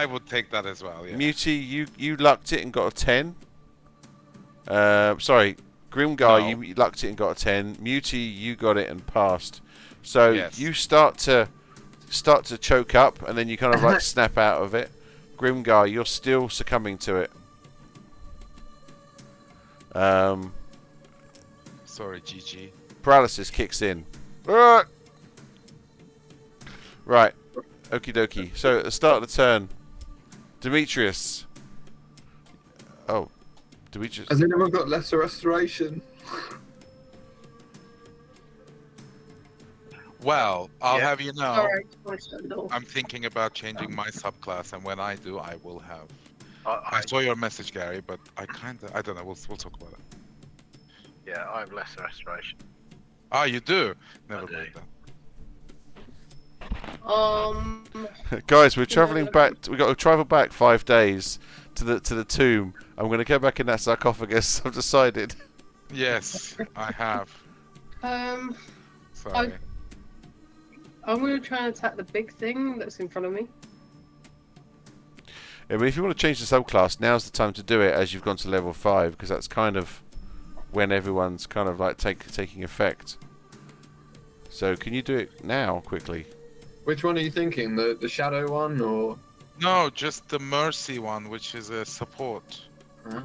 would take that as well, yeah. Muti, you lucked it and got a 10. Sorry, Grimgar, No. you lucked it and got a 10. Muti, you got it and passed. So Yes. you start to choke up, and then you kind of like snap out of it. Grimgar, you're still succumbing to it. Sorry, GG. Paralysis kicks in. Ah! Right, okie dokie. So at the start of the turn, Demetrius. Oh, Demetrius. Has anyone got lesser restoration? Well, I'll Yeah. have you know, Alright, no. I'm thinking about changing my subclass, and when I do, I will have. I I saw your message, Gary, but I don't know. We'll talk about it. yeah, I have lesser restoration. Ah, you do. Never I do. mind that. Guys, we're travelling back. We got to travel back 5 days to the tomb. I'm going to go back in that sarcophagus. I've decided. Yes, I have. Sorry. I'm going to try and attack the big thing that's in front of me. I mean, if you want to change the subclass, now's the time to do it as you've gone to level 5, because that's kind of when everyone's kind of like taking effect. So can you do it now quickly? Which one are you thinking? The shadow one or? No, just the mercy one, which is a support. Huh?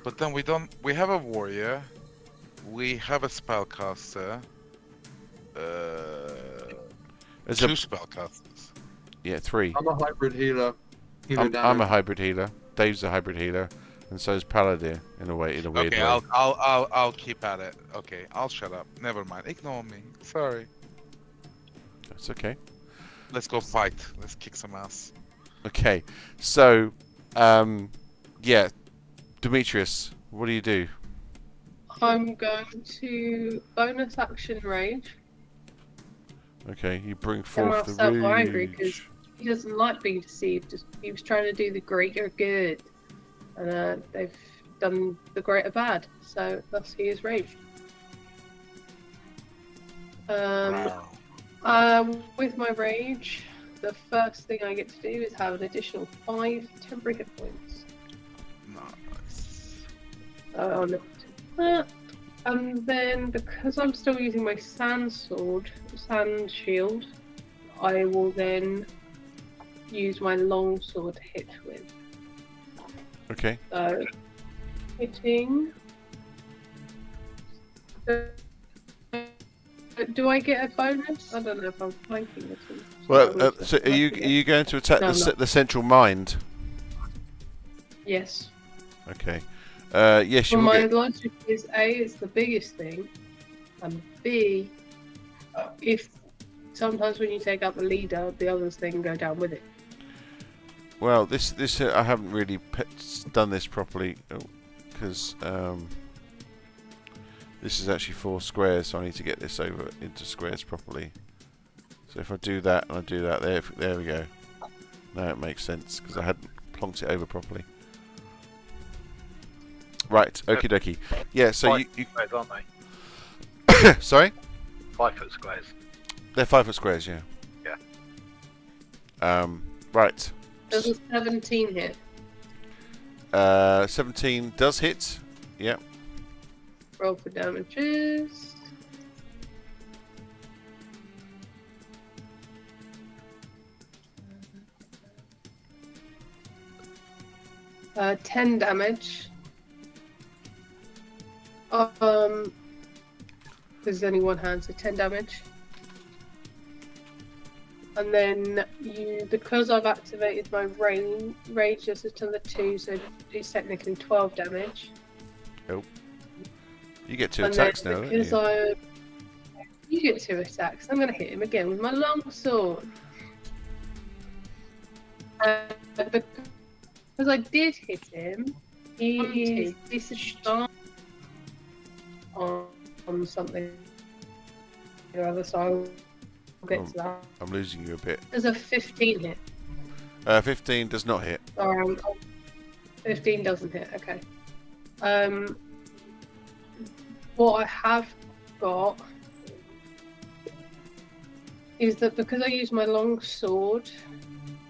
But then we don't. We have a warrior. We have a spellcaster. There's 2 spellcasters. Yeah, 3. I'm a hybrid healer. I'm a hybrid healer. Dave's a hybrid healer, and so is Paladin in a way, in a weird Okay, way. I'll keep at it. Okay, I'll shut up. Never mind. Ignore me. Sorry. That's okay. Let's go fight. Let's kick some ass. Okay, so yeah, Demetrius, what do you do? I'm going to bonus action rage. Okay, you bring Get forth the myself angry because rage. he doesn't like being deceived. He was trying to do the greater good, and they've done the greater bad. So thus he is raged. With my rage, the first thing I get to do is have an additional 5 temporary hit points. Nice. So I'll look to that. And then, because I'm still using my sand shield, I will then use my long sword to hit with. Okay, So, hitting. Do I get a bonus? I don't know if I'm flanking this one. well, so are you going to attack No, I'm not. the central mind? Yes. Okay, yes, you Well, will my get. logic is A, it's the biggest thing, and B, if sometimes when you take out the leader, the others then go down with it. Well, this I haven't really done this properly because this is actually 4 squares, so I need to get this over into squares properly. So if I do that and I do that, there we go. Now it makes sense because I hadn't plonked it over properly. Right, okie dokie. Yeah, so 5 you foot squares, aren't they? sorry, 5 foot squares. they're 5 foot squares, yeah. Yeah. Right. Does a 17 hit? 17 does hit. Yep. Roll for damages. Uh, 10 damage. There's only one hand, so 10 damage. And then because I've activated my rage, just another 2, so it's technically 12 damage. You get 2 And attacks then now, don't because you? you get 2 attacks, I'm going to hit him again with my long sword. Because I did hit him, he is disadvantaged on something or other, so I'll get to that. I'm losing you a bit. There's a 15 hit. 15 does not hit. 15 doesn't hit, okay. What I have got is that because I use my long sword,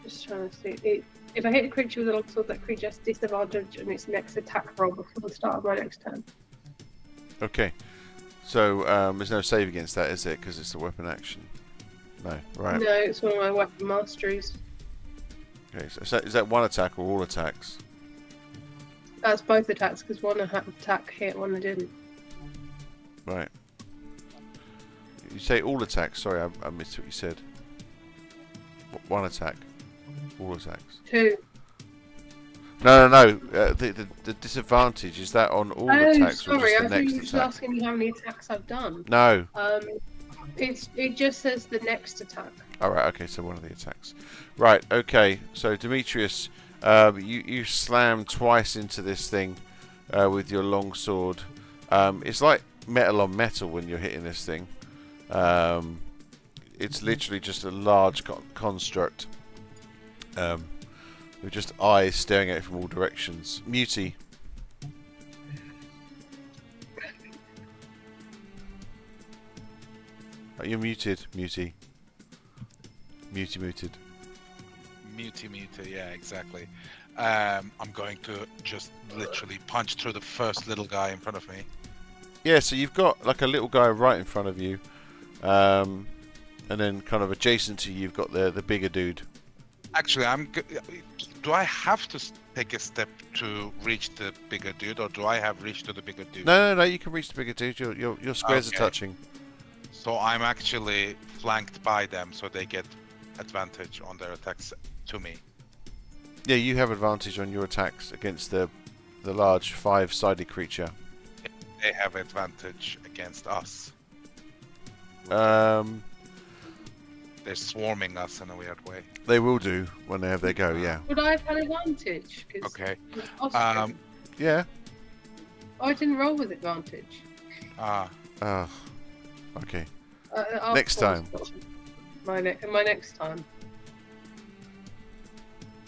just trying to see, if I hit a creature with a long sword, that creature has disadvantage on its next attack roll before the start of my next turn. Okay. So there's no save against that, is it? Because it's a weapon action. No. Right. No, it's one of my weapon masteries. Okay. So is that one attack or all attacks? That's both attacks, because one attack hit, one I didn't. Right. You say all attacks. Sorry, I missed what you said. One attack. All attacks. 2. No. The disadvantage, is that on all attacks or sorry, just I the thought you next were just attack? asking me how many attacks I've done. No. It just says the next attack. Alright, okay, so one of the attacks. Right, okay, so Demetrius, you slam twice into this thing with your long sword. It's like metal on metal when you're hitting this thing. It's literally just a large construct with just eyes staring at it from all directions. Muty. You're muted, Muty. Muted. Muty, yeah, exactly. I'm going to just literally punch through the first little guy in front of me. Yeah, so you've got like a little guy right in front of you, and then kind of adjacent to you, you've got the bigger dude. Actually, do I have to take a step to reach the bigger dude, or do I have reached to the bigger dude? No, you can reach the bigger dude. Your squares are Okay. touching. So I'm actually flanked by them, so they get advantage on their attacks to me. Yeah, you have advantage on your attacks against the large 5-sided creature. They have advantage against us. They're They're swarming us in a weird way. They will do when they have their go. Yeah. Would I have had advantage? 'Cause Okay. it's Austrian. Yeah. I didn't roll with advantage. Oh. Okay. I'll Next pause time. My next time.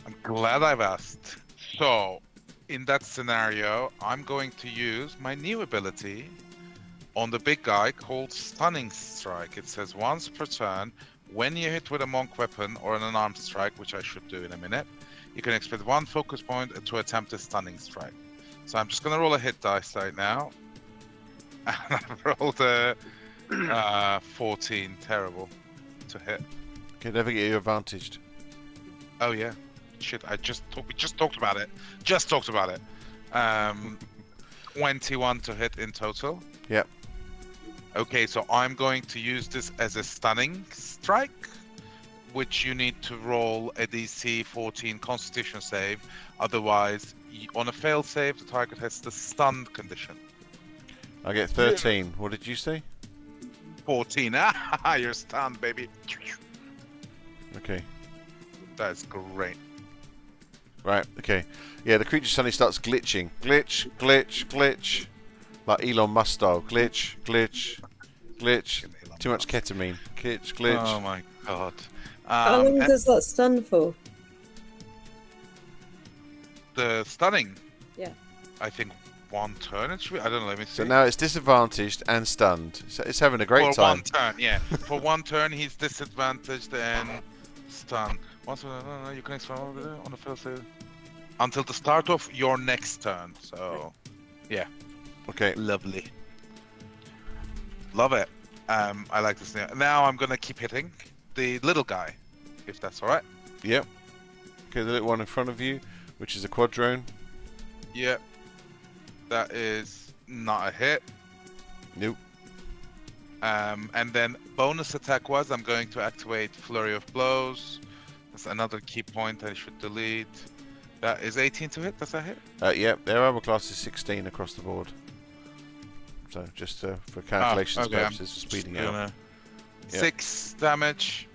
I'm glad I've asked. So, in that scenario, I'm going to use my new ability on the big guy called Stunning Strike. It says once per turn, when you hit with a monk weapon or an unarmed strike, which I should do in a minute, you can expend 1 focus point to attempt a stunning strike. So I'm just going to roll a hit dice right now. And I've rolled a 14. Terrible to hit. Okay, never get you advantaged. Oh yeah. Shit, we just talked about it. 21 to hit in total. Yep. Okay, so I'm going to use this as a stunning strike, which you need to roll a DC 14 Constitution save. Otherwise, on a failed save, the target has the stunned condition. I get 13. What did you say? 14. Ah, you're stunned, baby. Okay. That's great. Right. Okay. Yeah, the creature suddenly starts glitching. Glitch. Like Elon Musk style. Glitch. Too much ketamine. Glitch. Oh my god. How long does that stun for? The stunning. Yeah. I think 1 turn. It should be. I don't know. Let me see. So now it's disadvantaged and stunned. It's having a great for time. 1 turn, yeah. For 1 turn, he's disadvantaged and stunned. Once you can expand on the first until the start of your next turn. So, Okay. lovely. Love it. I like this. Now I'm gonna keep hitting the little guy, if that's all right. Yep. Okay, the little one in front of you, which is a quadrone. Yep. That is not a hit. Nope. And then bonus attack was I'm going to activate Flurry of Blows. That's another key point I should delete. That is 18 to hit. Does that hit? Yep, their armor class is 16 across the board. So just for calculations okay, purposes, for speeding it up. Yep. 6 damage.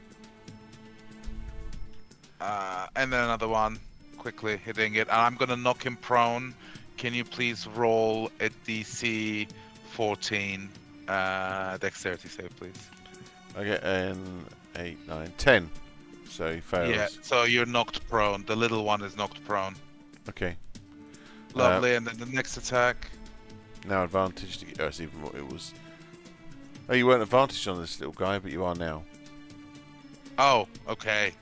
And then another one, quickly hitting it. And I'm gonna knock him prone. Can you please roll a DC 14 dexterity save, please? Okay, and 8, 9, 10. So he fails. Yeah, so you're knocked prone. The little one is knocked prone. Okay. Lovely, and then the next attack. Now advantage. Oh, it's even more. It was. Oh, you weren't advantaged on this little guy, but you are now. Oh, okay.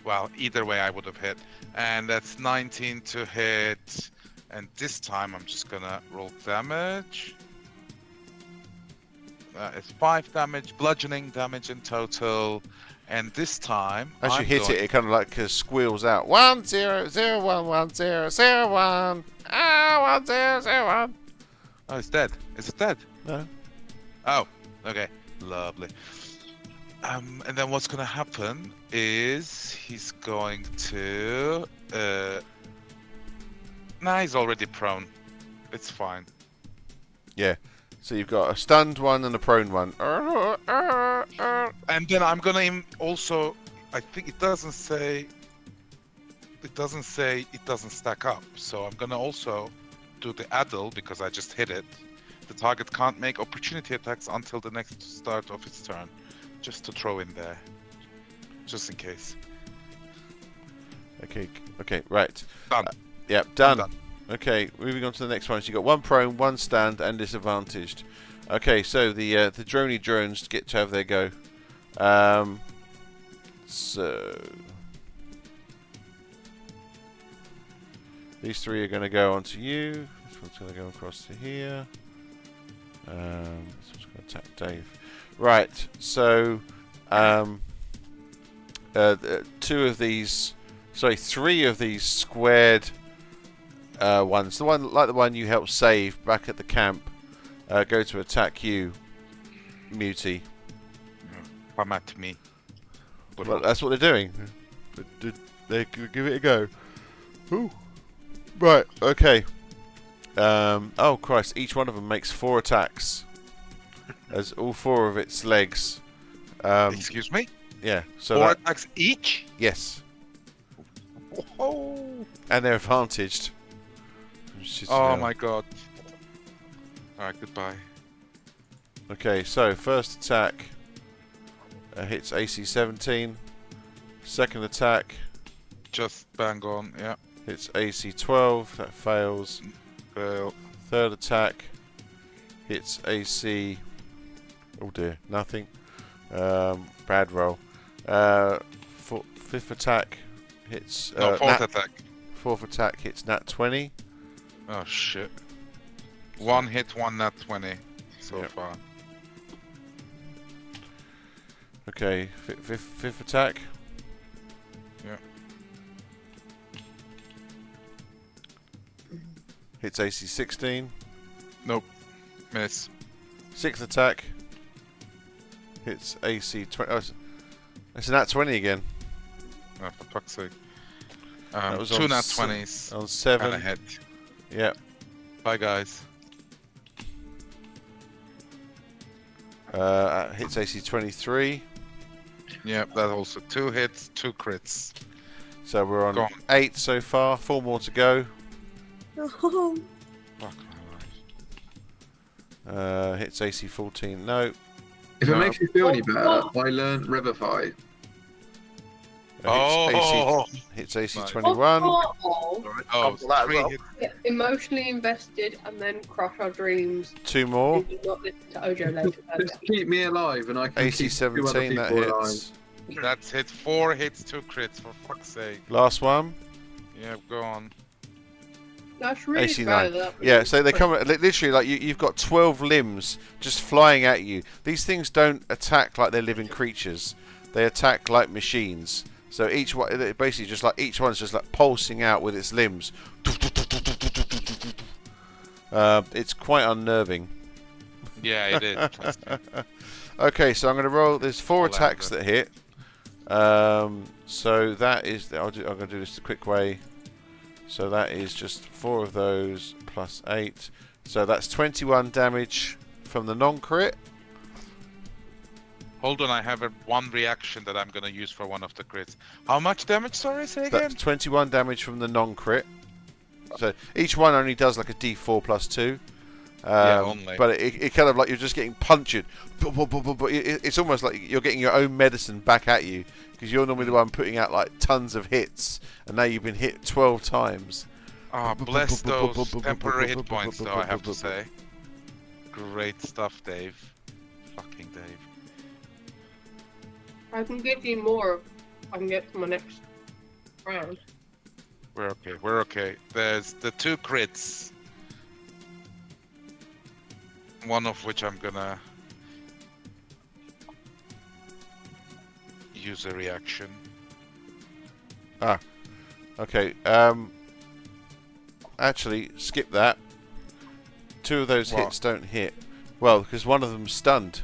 Well, either way, I would have hit. And that's 19 to hit. And this time, I'm just gonna roll damage. It's 5 damage, bludgeoning damage in total. And this time, As you hit it, it kind of like squeals out. 1 0 0 1 1 0 0 1. 1 0 0 1. Oh, it's dead. Is it dead? No. Oh, okay. Lovely. And then what's going to happen is he's going to... Nah, he's already prone. It's fine. Yeah. So you've got a stunned one and a prone one. And then I'm going to also... I think it doesn't say... It doesn't stack up. So I'm going to also do the Addle because I just hit it. The target can't make opportunity attacks until the next start of its turn. Just to throw in there. Just in case. Okay, right. Done. Yep, done. Done. Okay, moving on to the next one. So you've got 1 prone, 1 stand, and disadvantaged. Okay, so the droney drones get to have their go. So these 3 are going to go onto you. This one's going to go across to here. This one's going to attack Dave. Right, so 3 of these squared ones, the one you helped save back at the camp, go to attack you, Muty. Come at me. Well, that's what they're doing. They give it a go. Ooh. Right. Okay. Oh Christ! Each one of them makes 4 attacks. As all 4 of its legs. Excuse me? Yeah. So 4 attacks each? Yes. Oh, And they're advantaged. my god. Alright, goodbye. Okay, so first attack hits AC 17. Second attack Just bang on, yeah. hits AC 12. That fails. Fail. Third attack hits AC. Oh dear, nothing. Bad roll. 5th attack hits. No, 4th attack. 4th attack hits nat 20. Oh shit. 1 hit, 1 nat 20 so Yep. far. Okay, 5th attack. Yeah. Hits AC 16. Nope. Miss. 6th attack hits AC 20. Oh, it's a nat 20 again. Oh, for fuck's sake. That was 2 on nat s- 20s On and 7. a hit. Yep. Bye guys. Hits AC 23. Yep, that's also 2 hits, 2 crits. So we're on Go on. 8 so far. 4 more to go. Oh, Fuck my life. Hits AC 14. No. If it No. makes you feel any better, I learned Revivify. Oh! Hits AC Nice. 21. Alright, Oh, cancel that as 3 well. hits. Emotionally invested and then crush our dreams. 2 more. We do not listen to Ojo later. Just keep me alive and I can AC keep 2 other 17. That people alive. hits. That's hit 4 hits, 2 crits, for fuck's sake. Last one. Yeah, go on. That's really 89. bad. That Yeah, so they come literally like you've got 12 limbs just flying at you. These things don't attack like they're living creatures. They attack like machines. So each one, basically, just like each one's just like pulsing out with its limbs. It's quite unnerving. Yeah, it is. Trust me. Okay, so I'm going to roll. There's 4 All attacks out that hit. So that is. I'm going to do this the quick way. So that is just 4 of those plus 8. So that's 21 damage from the non-crit. Hold on, I have one reaction that I'm gonna use for one of the crits. How much damage? Sorry, say again. That's 21 damage from the non-crit. So each one only does like a D4 plus 2. Yeah, only. But it kind of like you're just getting punctured. It's almost like you're getting your own medicine back at you because you're normally the one putting out like tons of hits, and now you've been hit 12 times. Ah, bless those temporary hit points, though, I have to say. Great stuff, Dave. Fucking Dave. I can give you more. I can get to my next round. We're okay, we're okay. There's the 2 crits. One of which I'm gonna use a reaction. Okay. Actually, skip that. 2 of those What? hits don't hit. Well, because one of them's stunned.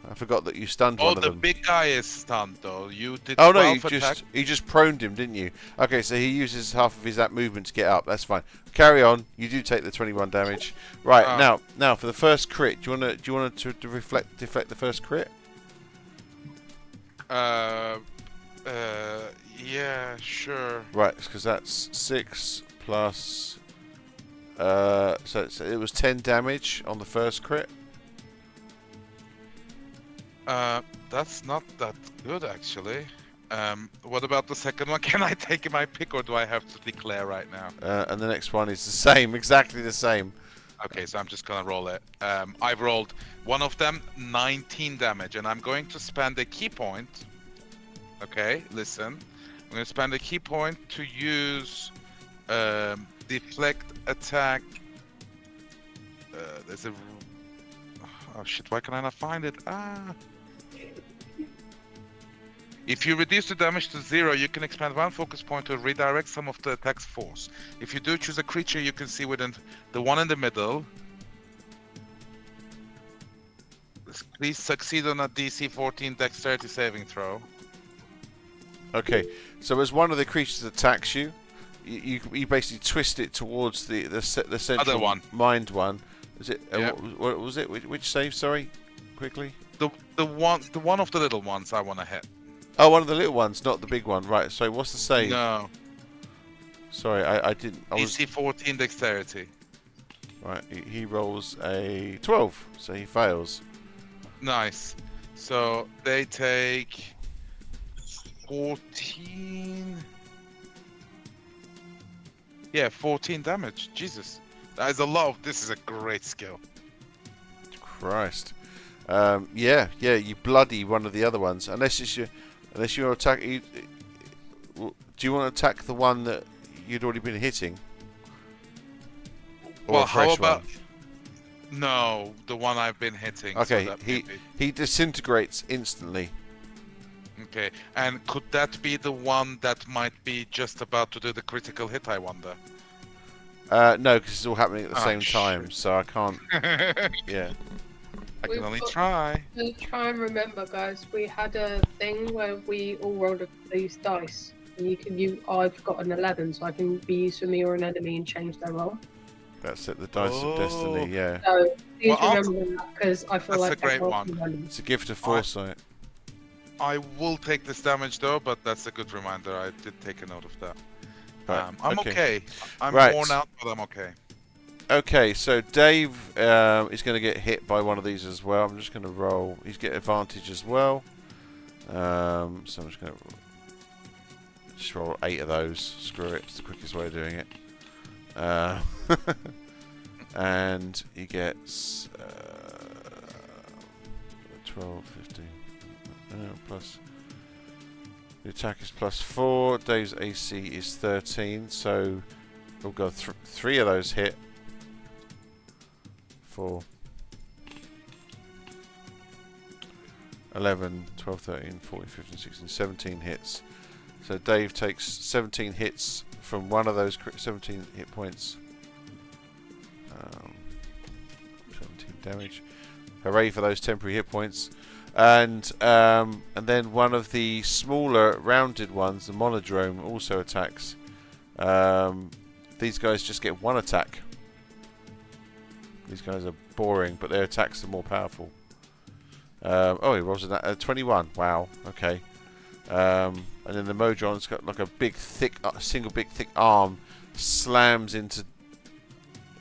I forgot that you stunned Oh, one of the them. big guy is stunned though. You did Oh no, 12 attack. you just proned him, didn't you? Okay, so he uses half of his that movement to get up. That's fine. Carry on. You do take the 21 damage. Right, Ah. now for the first crit, do you want to deflect the first crit? Yeah, sure. Right, because that's 6 plus so it was 10 damage on the first crit. That's not that good actually. What about the second one? Can I take my pick or do I have to declare right now? And the next one is the same, exactly the same. Okay, so I'm just gonna roll it. I've rolled one of them 19 damage, and I'm going to spend a key point. Okay, listen. I'm gonna spend a key point to use deflect attack. There's a. Oh shit! Why can I not find it? If you reduce the damage to 0, you can expend 1 focus point to redirect some of the attack's force. If you do choose a creature you can see within the one in the middle, please succeed on a DC 14 Dexterity saving throw. Okay, so as one of the creatures attacks you, you basically twist it towards the central Other one. mind one. Is it? Yeah. What was it? Which save? Sorry, quickly. The one of the little ones I want to hit. Oh, one of the little ones, not the big one. Right. So what's the save? No, Sorry, I didn't. I was DC 14 Dexterity. right. He rolls a 12, so he fails. Nice. So they take 14. Yeah, 14 damage. Jesus, that is a lot. This is a great skill. Christ. Yeah. You bloody one of the other ones. Unless you attack. Do you want to attack the one that you'd already been hitting? Or Well, a fresh how about? one? No, the one I've been hitting. Okay, So that he maybe- he disintegrates instantly. Okay, and could that be the one that might be just about to do the critical hit? I wonder. No, because it's all happening at the Oh, same time, shit. so I can't. Yeah. I We've can only got- try. To try and remember, guys, we had a thing where we all rolled these dice. And you can use. I've got an 11, so I can be used for me or an enemy and change their roll. That's it. The dice of Oh. destiny. Yeah. So please Well, I'll- remember that because I feel That's like a great that one. one. It's a gift of foresight. I will take this damage though, but that's a good reminder. I did take a note of that. Right, I'm okay. I'm Right. worn out, but I'm okay. Okay, so Dave is going to get hit by one of these as well. I'm just going to roll. He's get advantage as well. So I'm just going to roll 8 of those. Screw it. It's the quickest way of doing it. And he gets 12, 15, plus. The attack is +4. Dave's AC is 13, so we'll go 3 of those hit. 4, 11, 12, 13, 14, 15, 16, 17 hits. So Dave takes 17 hits from one of those 17 hit points. 17 damage. Hooray for those temporary hit points. And then one of the smaller rounded ones, the monodrome, also attacks. These guys just get 1 attack. These guys are boring, but their attacks are more powerful. Oh, he rolls a 21. Wow. Okay. And then the Modron's got like a big, thick, single big, thick arm, slams into.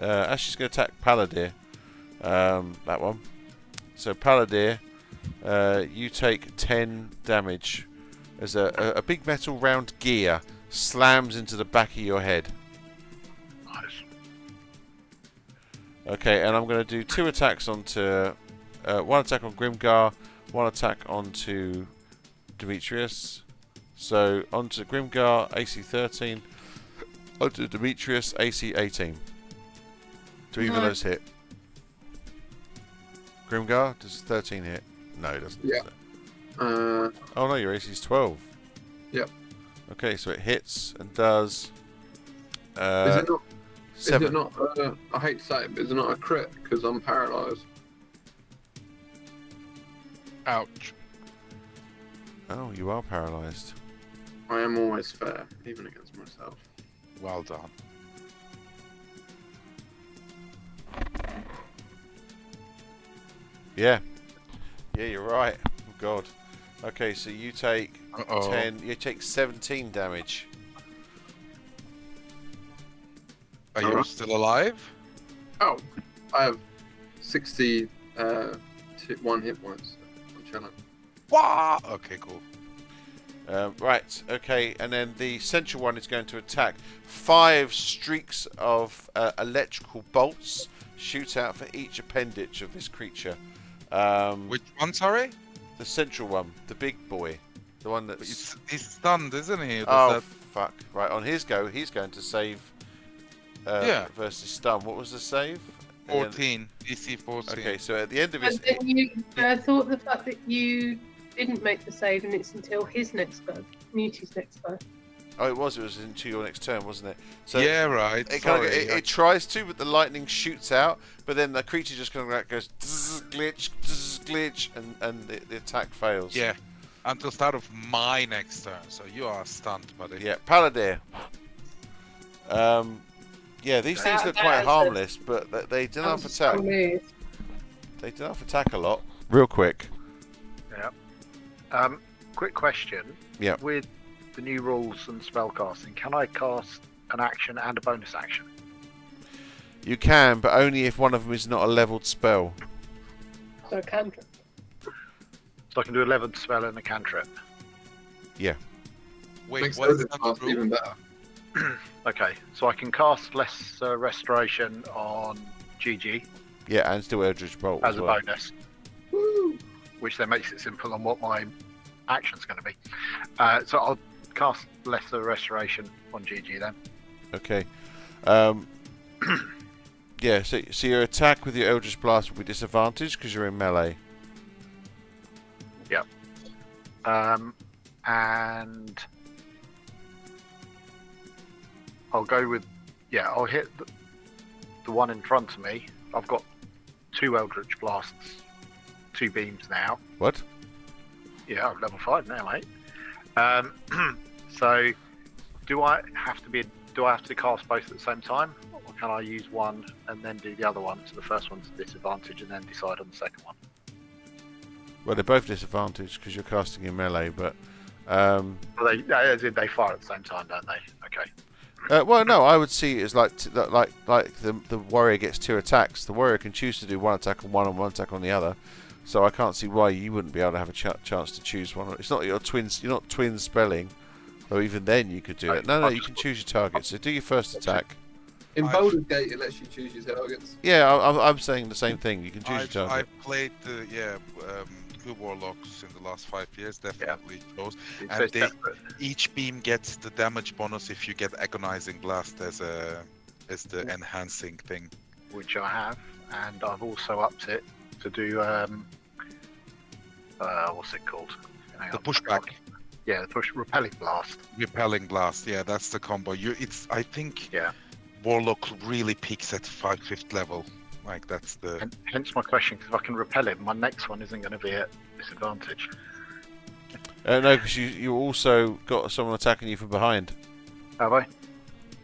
Actually, she's going to attack Palladir. That one. So Palladir, you take 10 damage as a big metal round gear slams into the back of your head. Nice. Okay, and I'm going to do 2 attacks onto. 1 attack on Grimgar, 1 attack onto Demetrius. So onto Grimgar, AC 13. Onto Demetrius, AC 18. Do either of those hit? Grimgar, does 13 hit? No, it doesn't. Yeah. Oh no, your AC is 12. Yep. Okay, so it hits and does. Is it not? 7. Is it not? I hate to say it, but is it not a crit because I'm paralyzed? Ouch. Oh, you are paralyzed. I am always fair, even against myself. Well done. Yeah. Yeah, you're right. Oh God. Okay, so you take 10. You take 17 damage. Are you still alive? Oh, I have 61 hit points. I'm chilling. Wow. Okay, cool. Right, okay, and then the central one is going to attack. 5 streaks of electrical bolts shoot out for each appendage of this creature. Which one, sorry? The central one, the big boy. The one that's... He's stunned, isn't he? Oh, fuck. Right, on his go, he's going to save versus stun. What was the save? 14. DC 14. Okay, so at the end of his... But then I thought the fact that you didn't make the save and it's until his next go, Muti's next go. Oh, it was into your next turn, wasn't it? So yeah, right. It tries to, but the lightning shoots out. But then the creature just kind of goes glitch, and the attack fails. Yeah, until start of my next turn. So you are stunned, buddy. Yeah, Palladir. Yeah, these things look quite harmless, but they do not attack. They do not attack a lot. Real quick. Yeah. Quick question. Yeah. With the new rules and spellcasting, can I cast an action and a bonus action? You can, but only if one of them is not a leveled spell. So a cantrip. So I can do a leveled spell and a cantrip. Yeah. Wait, Makes what is Odin that cast rule? even better. Okay, so I can cast Lesser Restoration on GG Yeah, and still Eldritch Bolt as as a well. bonus. Which then makes it simple on what my action's going to be. So I'll cast Lesser Restoration on GG then. Okay. Yeah, so your attack with your Eldritch Blast will be disadvantaged because you're in melee. Yep. And I'll go with, I'll hit the one in front of me. I've got 2 Eldritch Blasts, 2 beams now. What? Yeah, I'm level 5 now, mate. So, do I have to cast both at the same time, or can I use one and then do the other one? So the first one's a disadvantage, and then decide on the second one. Well, they're both disadvantaged because you're casting in melee, but Well, they fire at the same time, don't they? Okay. well, no, I would see it as like the warrior gets 2 attacks. The warrior can choose to do 1 attack on one and 1 attack on the other. So I can't see why you wouldn't be able to have a chance to choose one. It's not your twins. You're not twin spelling, or even then you could do it. No, you can choose your target. So do your first attack. In Baldur's Gate, it lets you choose your targets. Yeah, I'm saying the same thing. You can choose your target. I played two warlocks in the last 5 years, definitely those. It And says they- separate, Each beam gets the damage bonus if you get agonizing blast as the enhancing thing. which I have, and I've also upped it to do what's it called? Hang The on. pushback, Yeah, the push repelling blast. repelling blast. Yeah, that's the combo. I think Yeah. warlock really peaks at 5th level. Like that's the. And hence my question, because if I can repel him, my next one isn't going to be at disadvantage. No, because you also got someone attacking you from behind. Have I?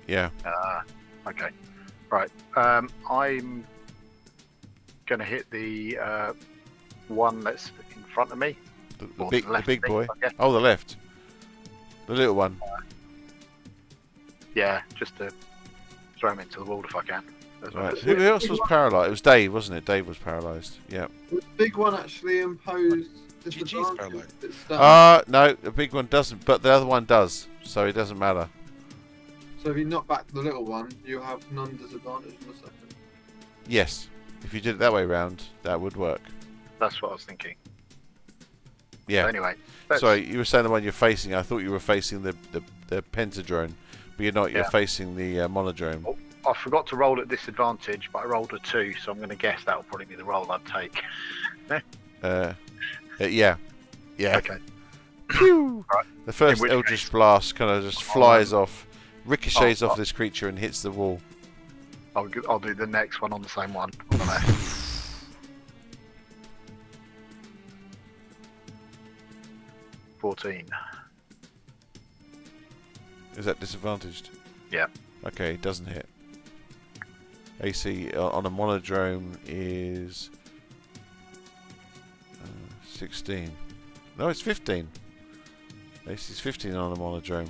Yeah. Okay. Right. I'm going to hit the one that's in front of me. The Or big, to the left big of me, boy. I guess. Oh, the left. The little one. Yeah, just to throw him into the wall if I can. As well Right. as- Who else was paralysed? It was Dave, wasn't it? Dave was paralysed. Yeah. The big one actually imposed GG's disadvantage. paralyzed. It's stunned. No, the big one doesn't, but the other one does, so it doesn't matter. So if you knock back the little one, you have none disadvantage in the second. Yes. If you did it that way round, that would work. That's what I was thinking. Yeah. So anyway, that's- Sorry, you were saying the one you're facing. I thought you were facing the pentadrone, but you're not. You're Yeah. facing the monodrome. Oh. I forgot to roll at disadvantage, but I rolled a 2, so I'm going to guess that'll probably be the roll I'd take. Yeah. Yeah. Okay. Pew! Right. The first In which Eldritch case- Blast kind of just flies off, ricochets Oh, off oh. this creature and hits the wall. I'll do the next one on the same one on the left. 14. Is that disadvantaged? Yeah. Okay, it doesn't hit. AC on a monodrome is 16. No, it's 15. AC is 15 on a monodrome.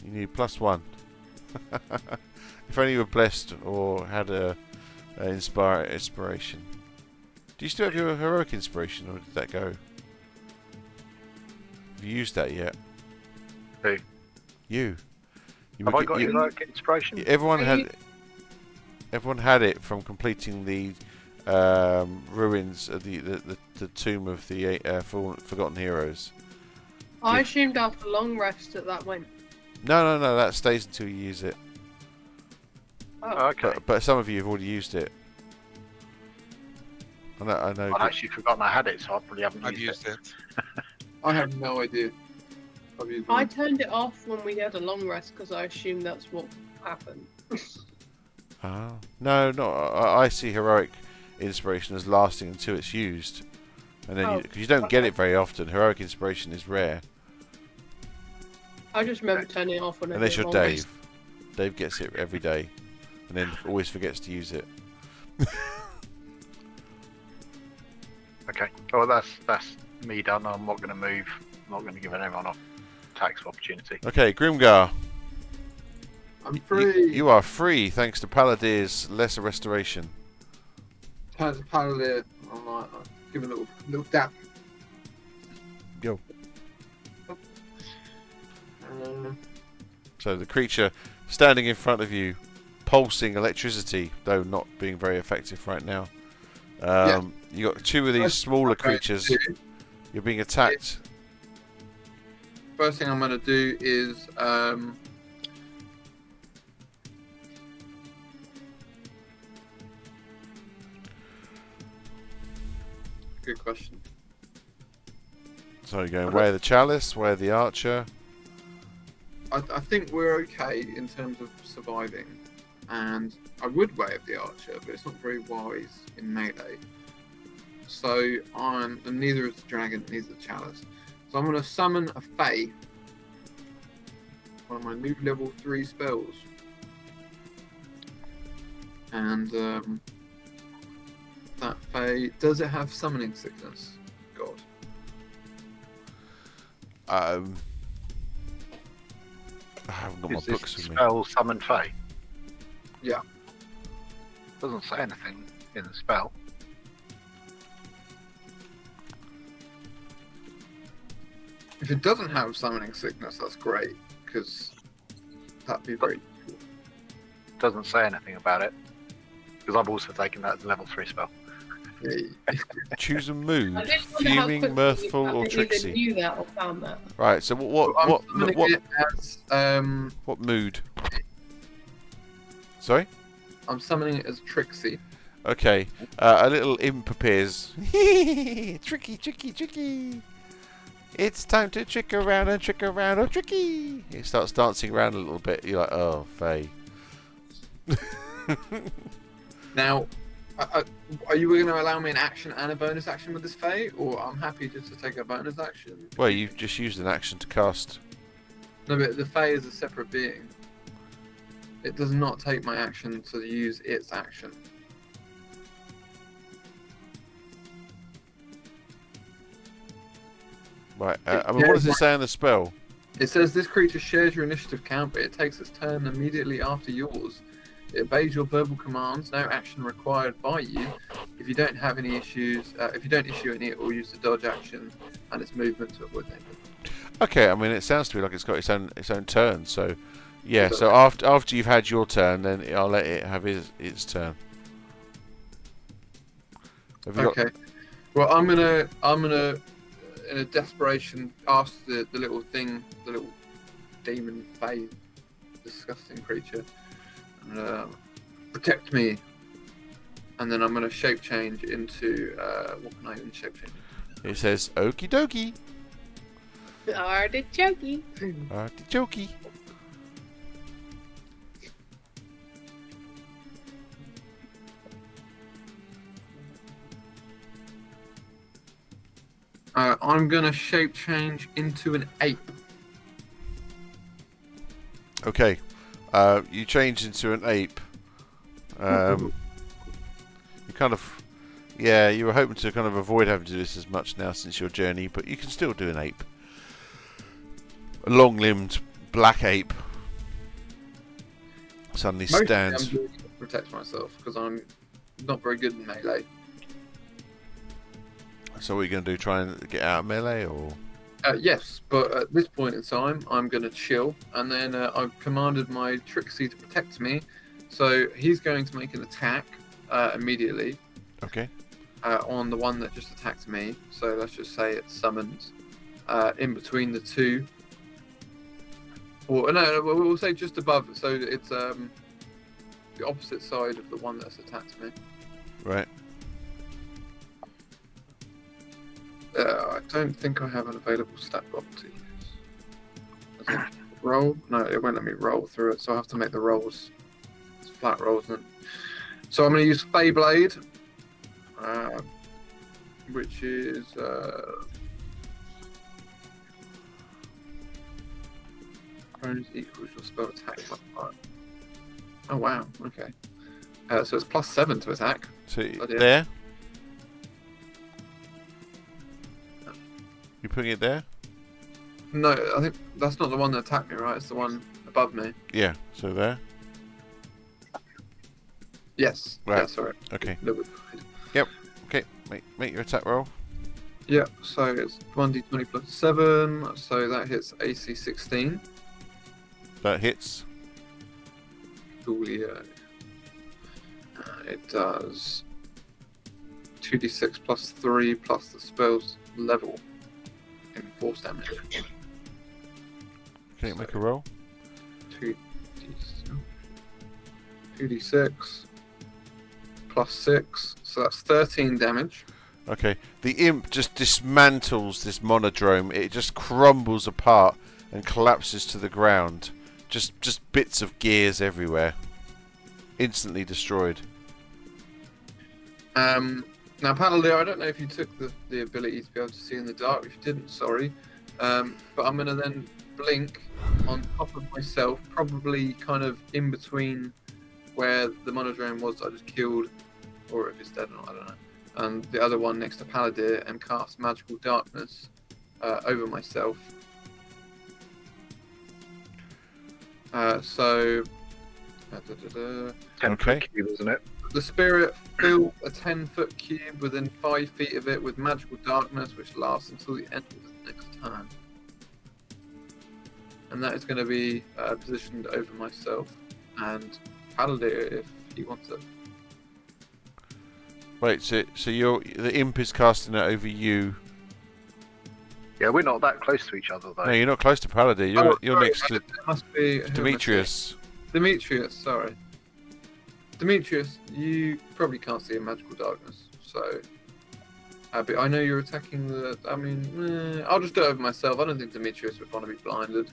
You need +1. If only you were blessed or had a inspiration. Do you still have your heroic inspiration, or did that go? Have you used that yet? Who? You. Have I got heroic inspiration? Everyone had it from completing the ruins of the tomb of the forgotten heroes. I assumed after long rest that went. No, that stays until you use it. Oh, Okay. But some of you have already used it. I know. I'd actually forgotten I had it, so I probably haven't I've used used it. I have no idea. I've used I one. turned it off when we had a long rest because I assumed that's what happened. No. I see heroic inspiration as lasting until it's used, and then because you don't get it very often. Heroic inspiration is rare. I just remember turning it off when I Unless did a you're long Dave. rest. Dave gets it every day, and then always forgets to use it. Okay. Well, that's me done. I'm not going to move. I'm not going to give anyone a tax opportunity. Okay, Grimgar. I'm free. You are free thanks to Paladier's lesser restoration. Turns to Paladin. I'm like, give him a little dap. Go. Uh, So the creature standing in front of you, pulsing electricity, though not being very effective right now. You got two of these smaller creatures. You're being attacked. First thing I'm going to do is good question. So you're going where the chalice, where the archer. I think we're okay in terms of surviving, and I would wave the archer, but it's not very wise in melee. So and neither is the dragon, neither the chalice. So I'm going to summon a Fae, one of my new level 3 spells, and that Fae, does it have summoning sickness? God. I haven't got my Is this books with me. spell summon Fae? Yeah. Doesn't say anything in the spell. If it doesn't have summoning sickness, that's great, because that'd be very useful. Doesn't say anything about it. Because I've also taken that as a level 3 spell. Choose a I mood: just wonder how fuming, quickly mirthful, I or either tricksy. knew that or found that. Right. So I'm summoning it as what mood? Sorry. I'm summoning it as Trixie. Okay. A little imp appears. Tricky, tricky, tricky. It's time to trick around, oh tricky. It starts dancing around a little bit. You're like, oh, Faye. Now, are you going to allow me an action and a bonus action with this Fae, or I'm happy just to take a bonus action? Well, you've just used an action to cast. No, but the Fae is a separate being. It does not take my action to use its action. Right. I mean, what does it say in the spell? It says this creature shares your initiative count, but it takes its turn immediately after yours. It obeys your verbal commands. No action required by you. If you don't have any issues, if you don't issue any, it will use the dodge action and its movement to avoid danger. Okay. I mean, it sounds to me like it's got its own turn. So, yeah. So after you've had your turn, then I'll let it have its turn. Have you Okay. Well, I'm gonna, in a desperation, ask the little thing, the little demon, Fae, disgusting creature, protect me. And then I'm gonna shape change into what can I even shape change? It says okie dokie, Artichoke. artichoke. I'm gonna shape change into an ape. Okay. You change into an ape. You kind of, yeah, you were hoping to kind of avoid having to do this as much now since your journey, but you can still do an ape. A long-limbed black ape suddenly Mostly stands. I'm doing it to protect myself because I'm not very good in melee. So what are you going to do? Try and get out of melee, or? Yes, but at this point in time, I'm going to chill, and then I've commanded my Trixie to protect me, so he's going to make an attack immediately Okay. on the one that just attacked me. So let's just say it's summoned in between the two. Or no, we'll say just above. So it's the opposite side of the one that's attacked me. Right. I don't think I have an available stat property. As in roll? No, it won't let me roll through it, so I have to make the rolls. It's flat rolls, isn't it? So I'm going to use Feyblade, which is bonus equals your spell attack modifier. Oh wow, okay. So it's +7 to attack. So Bloody hell. there. You putting it there? No, I think that's not the one that attacked me, right? It's the one above me. Yeah. So there. Yes. Right. Yeah, sorry. Okay. A little bit behind. Okay. Make your attack roll. Yeah, so it's 1d20 plus 7, so that hits AC 16. That hits. Coolio. It does 2d6 plus 3 plus the spell's level in force damage. Can you make a roll? 2d6 plus 6, so that's 13 damage. Okay. The imp just dismantles this monodrome. It just crumbles apart and collapses to the ground. Just bits of gears everywhere. Instantly destroyed. Now, Paladin, I don't know if you took the ability to be able to see in the dark. If you didn't, sorry. But I'm going to then blink on top of myself, probably kind of in between where the monodrome was that I just killed, or if it's dead or not, I don't know. And the other one next to Paladin, and cast Magical Darkness over myself. So... 10 Okay. foot cube, isn't it? The spirit fills a 10-foot cube within 5 feet of it with magical darkness, which lasts until the end of its next turn. And that is going to be positioned over myself and Paladin if he wants it. Wait, so the imp is casting it over you. Yeah, we're not that close to each other though. No, you're not close to Paladin. You're sorry, next to it must be who am I Demetrius. seeing? Demetrius, sorry. Demetrius, you probably can't see in magical darkness, so. But I know you're attacking the. I mean, I'll just do it over myself. I don't think Demetrius would want to be blinded.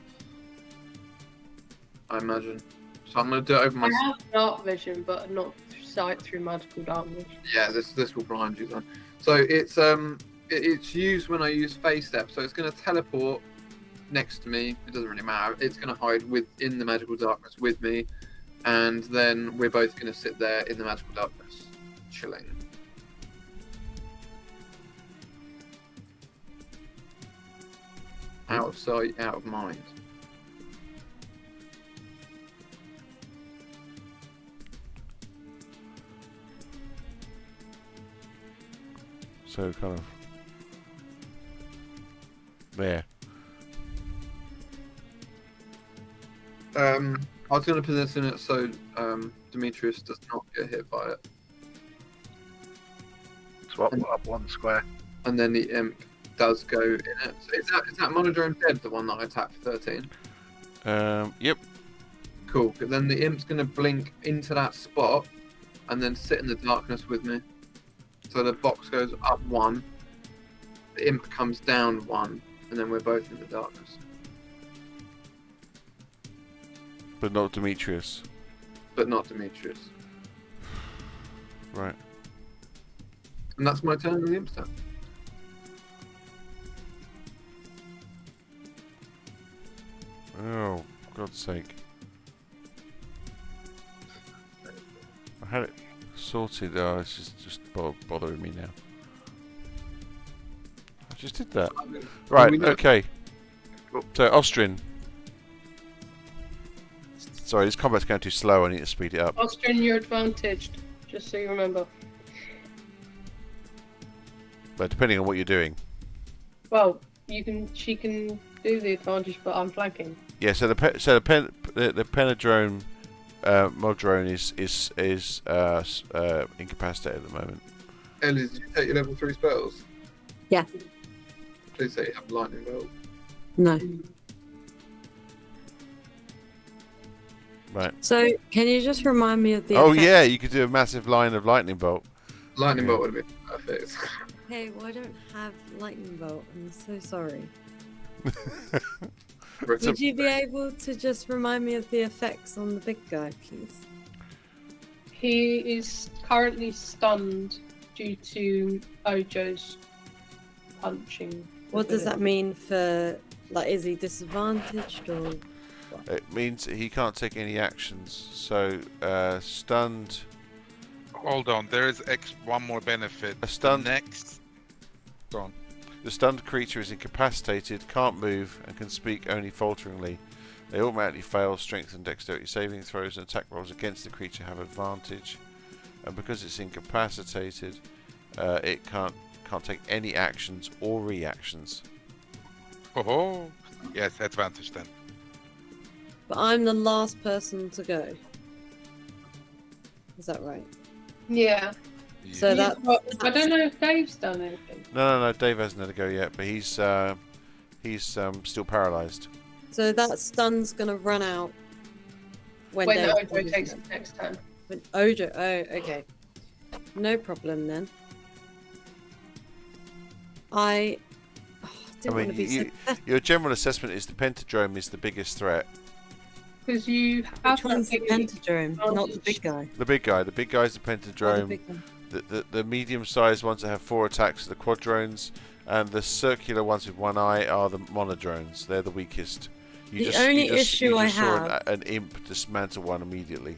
I imagine. So I'm going to do it over I myself. have dark vision, but not sight through magical darkness. Yeah, this will blind you then. So it's used when I use phase step. So it's going to teleport next to me. It doesn't really matter. It's going to hide within the magical darkness with me, and then we're both going to sit there in the magical darkness, chilling. Out of sight, out of mind. So kind of there. I was going to position it so Demetrius does not get hit by it. Swap up one square. And then the imp does go in it. So is that Monodrome dead, the one that I attacked for 13? Yep. Cool. But then the imp's going to blink into that spot and then sit in the darkness with me. So the box goes up 1, the imp comes down 1, and then we're both in the darkness. But not Demetrius. But not Demetrius. Right. And that's my turn on the imp turn. Oh, God's sake. I had it sorted. Oh, it's just bothering me now. I just did that. Right, okay. So, Austrian. Sorry, this combat's going too slow. I need to speed it up. Austrian, you're advantaged, just so you remember. But depending on what you're doing. Well, she can do the advantage, but I'm flanking. Yeah, so the Penadrone Modrone is incapacitated at the moment. Ellie, did you take your level 3 spells? Yeah. Please say you have lightning bolt. No. Right. So, can you just remind me of the Oh effects? yeah, you could do a massive line of lightning bolt. Lightning Yeah. bolt would have been perfect. Hey, well, I don't have lightning bolt. I'm so sorry. Would you be able to just remind me of the effects on the big guy, please? He is currently stunned due to Ojo's punching. What does that mean for, like, is he disadvantaged or? It means he can't take any actions. So stunned. Hold on, there is one more benefit. A stunned. Next. Go on. The stunned creature is incapacitated, can't move, and can speak only falteringly. They automatically fail strength and dexterity saving throws, and attack rolls against the creature have advantage. And because it's incapacitated, it can't take any actions or reactions. Oh, yes, advantage then. But I'm the last person to go. Is that right? Yeah. So that. I don't know if Dave's done anything. No, Dave hasn't had a go yet, but he's still paralysed. So that stun's gonna run out when When Dave Ojo finishes takes it. it next turn. When Ojo. Oh, okay. No problem then. I didn't want to be so pathetic. Your general assessment is the Pentadrome is the biggest threat. Because you have Which one's the that big Pentadrome, not the big guy? The big guy. The big guy's the Oh, the Pentadrome. big one. The medium-sized ones that have 4 attacks are the Quadrones, and the circular ones with 1 eye are the Monodrones. They're the weakest. The only issue I saw have- an imp dismantle one immediately.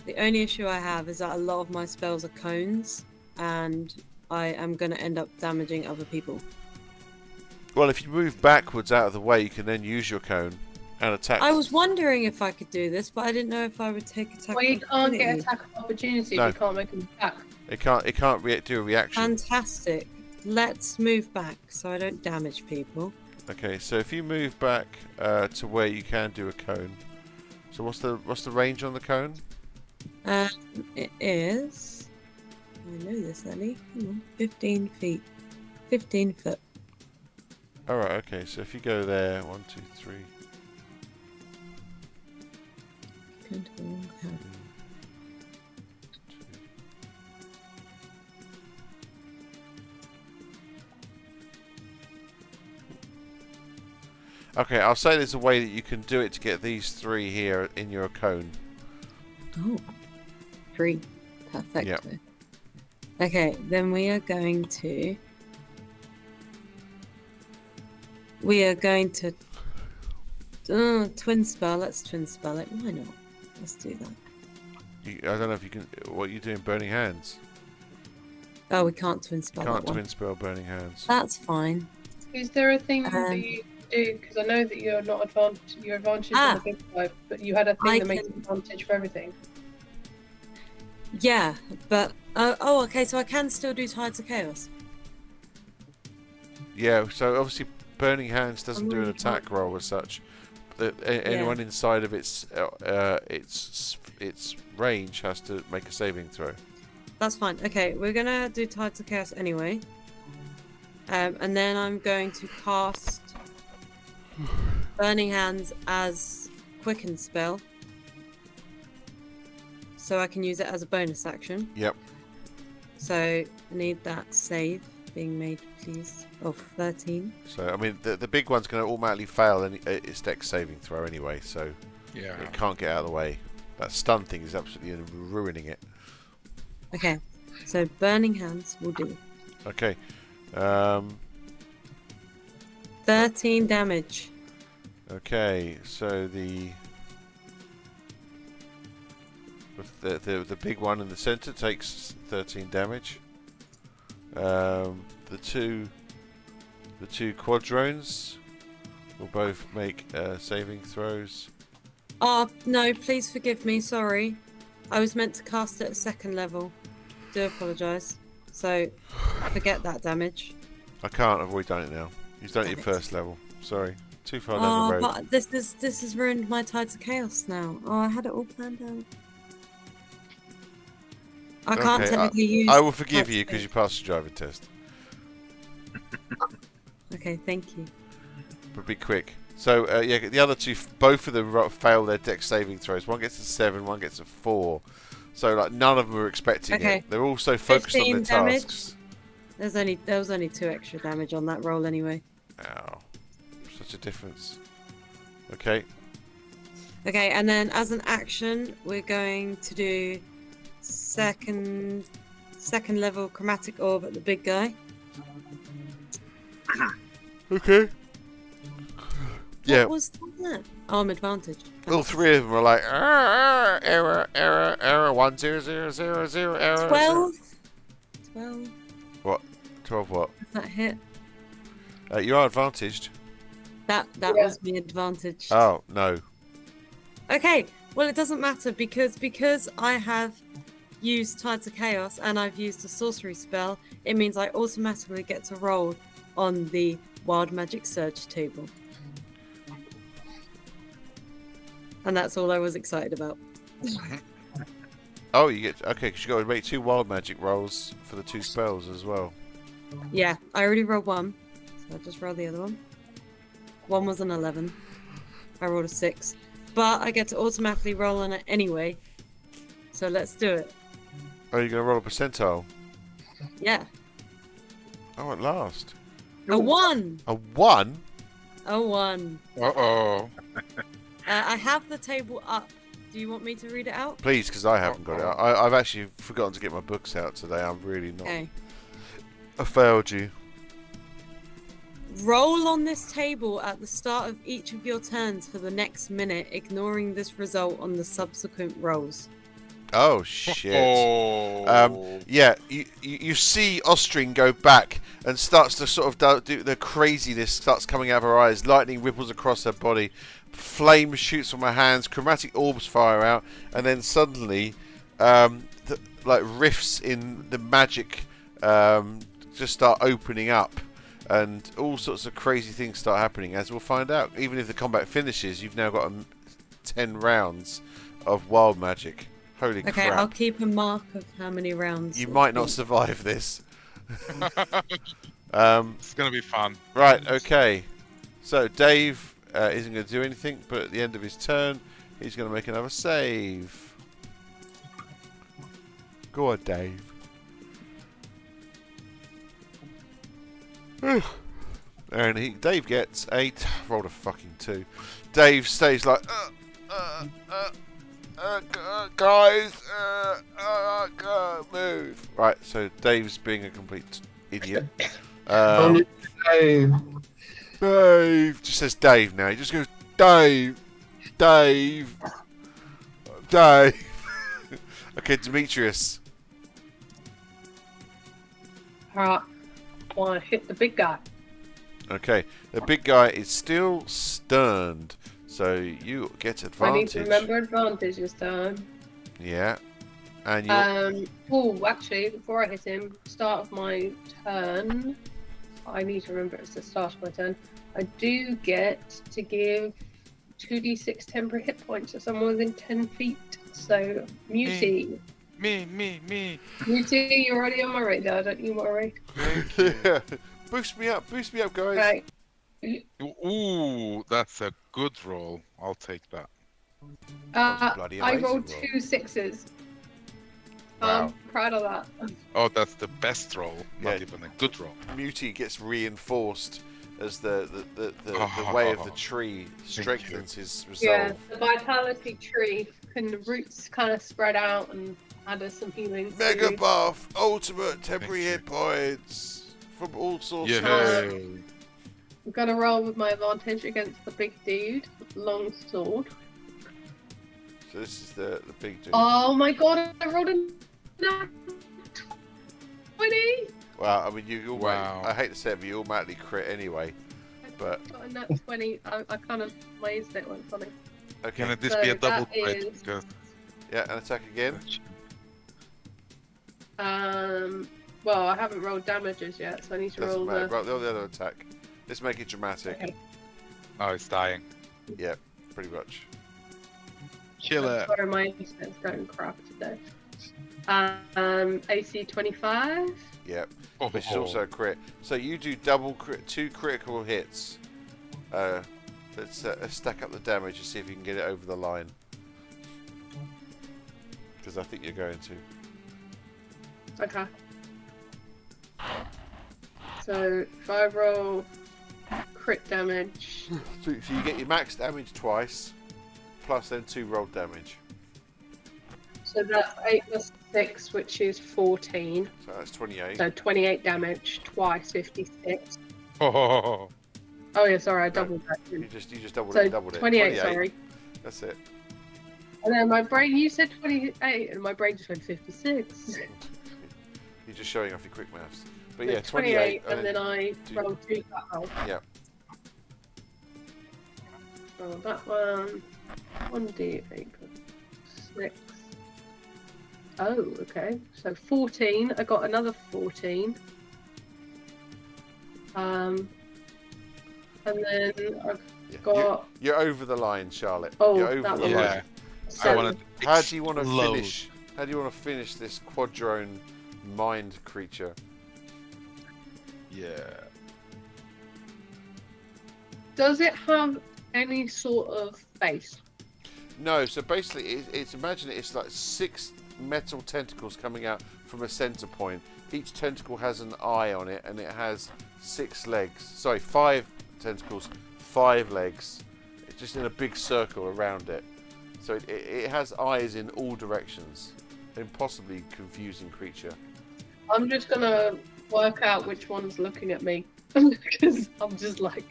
The only issue I have is that a lot of my spells are cones, and I am going to end up damaging other people. Well, if you move backwards out of the way, you can then use your cone and attack. I was wondering if I could do this, but I didn't know if I would take attack. Well, you can't get opportunity. attack of opportunity No. if you can't make an attack. It can't do a reaction. Fantastic. Let's move back so I don't damage people. Okay, so if you move back to where you can do a cone. So what's the range on the cone? It is. I know this, Ellie. Come on. 15 feet. 15 foot. Alright, okay, so if you go there, 1, 2, 3. Okay, I'll say there's a way that you can do it to get these 3 here in your cone. Oh. 3. Perfect. Yep. Okay, then we are going to... We are going to... twin spell. Let's twin spell it. Why not? Let's do that. I don't know if you can... What are you doing, Burning Hands? Oh, we can't twin spell Can't that one. twin spell Burning Hands. That's fine. Is there a thing that you do? Because I know that you're not advantage. You're advantage on the big five, but you had a thing that makes advantage for everything. Yeah, but oh, okay. So I can still do Tides of Chaos. Yeah, so obviously Burning Hands doesn't do an really attack roll as such. Anyone inside of its range has to make a saving throw. That's fine. Okay, we're gonna do Tides of Chaos anyway. And then I'm going to cast Burning Hands as Quicken spell. So I can use it as a bonus action. Yep. So I need that save being made, please, of 13. So, I mean, the big one's going to automatically fail its dex saving throw anyway, so Yeah. it can't get out of the way. That stun thing is absolutely ruining it. Okay, so Burning Hands will do. Okay. 13 damage. Okay, so the big one in the center takes 13 damage. The two quadrones will both make saving throws. Oh, no, please forgive me, sorry. I was meant to cast it at 2nd level. Do apologise. So, forget that damage. I can't. I've already done it now. You've done it at Damn it. 1st level. Sorry. Too far down the road. But this has ruined my Tides of Chaos now. Oh, I had it all planned out. I can't Okay, technically use... I will forgive Tides you of because you Chaos. passed the driving test. Okay, thank you. But be quick. So, yeah, the other two, both of them fail their dex saving throws. One gets a 7, one gets a 4. So, like, none of them were expecting Okay. it. They're all so focused on their 15 damage. tasks. There was only 2 extra damage on that roll anyway. Ow. Such a difference. Okay. Okay, and then as an action, we're going to do second level chromatic orb at the big guy. Okay. Yeah. What was that? Oh, I'm advantage. All 3 of them are like, error, 10000 error. 12. 12. 12 what? Does that hit? You are advantaged. That Yeah. was me advantage. Oh, no. Okay, well it doesn't matter because I have used Tides of Chaos and I've used a sorcery spell, it means I automatically get to roll on the Wild Magic Surge table. And that's all I was excited about. Oh, you get... Okay, because you got to make 2 wild magic rolls for the 2 spells as well. Yeah, I already rolled 1, so I'll just roll the other one. 1 was an 11. I rolled a 6. But I get to automatically roll on it anyway. So let's do it. Oh, you're going to roll a percentile? Yeah. Oh, at last. A 1! A 1? A 1. Uh-oh. I have the table up. Do you want me to read it out? Please, because I haven't got it. I've actually forgotten to get my books out today. I'm really not... Okay. I failed you. Roll on this table at the start of each of your turns for the next minute, ignoring this result on the subsequent rolls. Oh, shit. Oh. Yeah, you see Austrian go back and starts to sort of do the craziness starts coming out of her eyes. Lightning ripples across her body. Flame shoots from her hands. Chromatic orbs fire out. And then suddenly, like rifts in the magic just start opening up. And all sorts of crazy things start happening, as we'll find out. Even if the combat finishes, you've now got 10 rounds of wild magic. Holy Okay, crap. I'll keep a mark of how many rounds. You we've might not got. survive this. It's gonna be fun. Right, okay. So Dave isn't going to do anything, but at the end of his turn, he's going to make another save. Go on, Dave. And Dave gets 8. Rolled a fucking 2. Dave stays like, guys, move. Right, so Dave's being a complete idiot. Only Dave. Dave just says Dave now. He just goes Dave, Dave, Dave. Okay, Demetrius. Alright. Want to hit the big guy. Okay, the big guy is still stunned, so you get I need to advantage. remember advantage this time. Yeah, and you. Oh, actually, before I hit him, start of my turn. I need to remember it's the start of my turn. I do get to give 2d6 temporary hit points to someone within 10 feet. So, Muty. Me. Muty, you're already on my radar, don't you worry. Boost me up, guys. Right. Ooh, that's a good roll. I'll take that. That was bloody I amazing rolled roll. 2 6s. Wow. I'm proud of that. Oh, that's the best roll. Not Yeah. even a good roll. Muty gets reinforced as the way of the tree strengthens his Yeah, resolve. the vitality tree, and the roots kind of spread out and add us some healing. Mega too. buff, ultimate temporary Thank hit points from all sorts. Yeah. I'm gonna roll with my advantage against the big dude, long sword. So this is the big dude. Oh my god, I rolled a nat 20! Well, I mean, you automatically, Wow. I hate to say it, but you automatically crit anyway. But Got a nat 20. I kind of, my instinct went funny. okay, Can this be a So double that crit? is- Because- yeah, and attack again. Well, I haven't rolled damages yet, so I need to Doesn't roll matter. the. Right, the other attack. Let's make it dramatic. Okay. Oh, it's dying. Yeah, pretty much. Kill it. Sorry, my internet's going crap today. AC 25. Yeah, Oh, which is also a crit. So you do double crit, 2 critical hits. Let's stack up the damage and see if you can get it over the line. Because I think you're going to. Okay. So if I roll crit damage, So you get your max damage twice, plus then 2 rolled damage. so that's 8 plus 6, which is 14. So that's 28. So 28 damage twice, 56. Oh, Oh yeah, sorry, I doubled that. You just doubled So it. Doubled 28, it. sorry. That's it. And then my brain, you said 28, and my brain just went 56. You're just showing off your quick maths. But So yeah, 28. and then I do- rolled 2 that Yeah. Roll that one. 1d8 plus 6. Oh, okay. So 14. I got another 14. And then I've Yeah. got. You're over the line, Charlotte. Oh, You're over that the one. line. yeah. So, I want to. How do you want to finish? How do you want to finish this quadrone mind creature? Yeah. does it have any sort of face? No. So basically, it's imagine it's like 6 metal tentacles coming out from a center point. Each tentacle has an eye on it, and it has 6 legs. Sorry, 5 tentacles, 5 legs. It's just in a big circle around it. So it has eyes in all directions. Impossibly confusing creature. I'm just gonna work out which one's looking at me because I'm just like.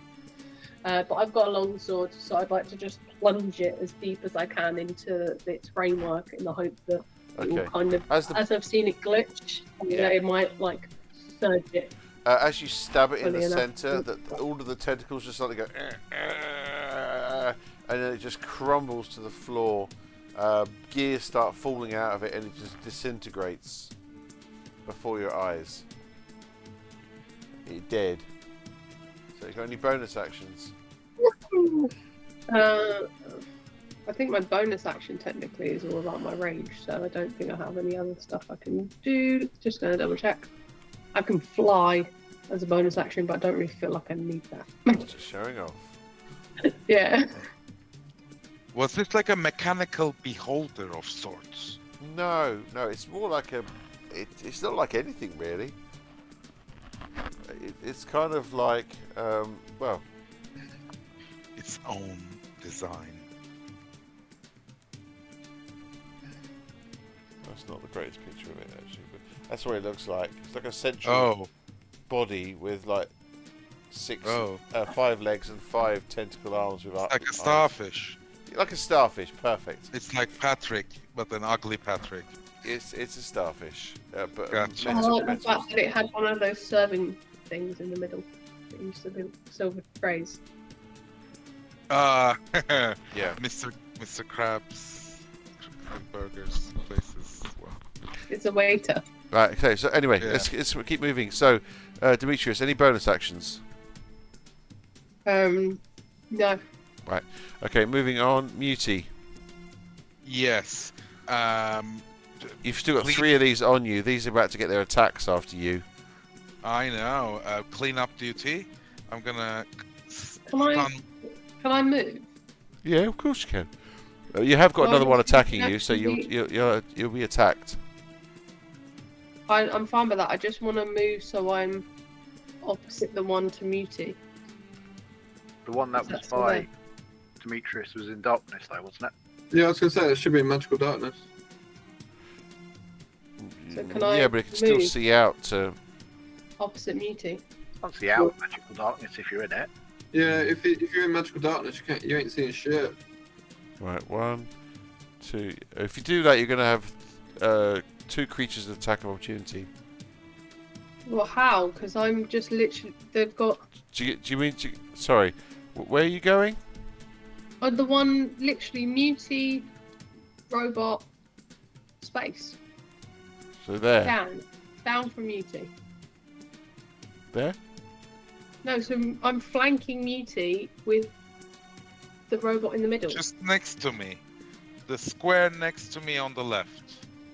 But I've got a long sword, so I'd like to just plunge it as deep as I can into its framework in the hope that it will Okay. kind of, As the as I've seen it glitch, Yeah. it might like surge it. as you stab it in the Funny enough. center, that all of the tentacles just suddenly go, and then it just crumbles to the floor. Gears start falling out of it, and it just disintegrates before your eyes. You're dead. So you got any bonus actions? I think my bonus action technically is all about my range, so I don't think I have any other stuff I can do. Just gonna double check. I can fly as a bonus action, but I don't really feel like I need that. Just showing off. Yeah. Was this like a mechanical beholder of sorts? No, it's more like a. It's not like anything really. It's kind of like, well, Its own design. that's not the greatest picture of it actually, but that's what it looks like. It's like a central Oh, body with like Oh. 5 legs and 5 tentacle arms with like a arms. starfish. Like a starfish, perfect. It's like Patrick, but an ugly Patrick. It's a starfish, but Gotcha. I mental- like the mental- fact that it had one of those serving things in the middle. It used to be silver trays. Yeah, Yeah. Mr. Krabs burgers places. Well, It's a waiter. Right. Okay. So anyway, Yeah. let's keep moving. So, Demetrius, any bonus actions? No. Okay, moving on. Muti, yes. you've still got Please. 3 of these on you. These are about to get their attacks after you. I know. Cleanup duty. I'm gonna. Can I move? Yeah, of course you can. You have got Well, another one it's attacking you, so definitely- you'll be attacked. I'm fine with that. I just want to move so I'm opposite the one to Muti. The one that was That's all by there. Demetrius was in darkness, though, wasn't it? Yeah, I was gonna say it should be in magical darkness. So can I Yeah, but it can still move? see out to. Opposite Muti. Can't see out of magical darkness if you're in it. Yeah, if you're in magical darkness, you ain't seeing shit. Right, 1, 2. If you do that, you're going to have 2 creatures of attack of opportunity. Well, how? Because I'm just literally. They've got. Do you mean? Sorry, where are you going? Oh, the one literally Muti, robot, space. So there, Down from Muti. there. No, so I'm flanking Muti with the robot in the middle. Just next to me. The square next to me on the left.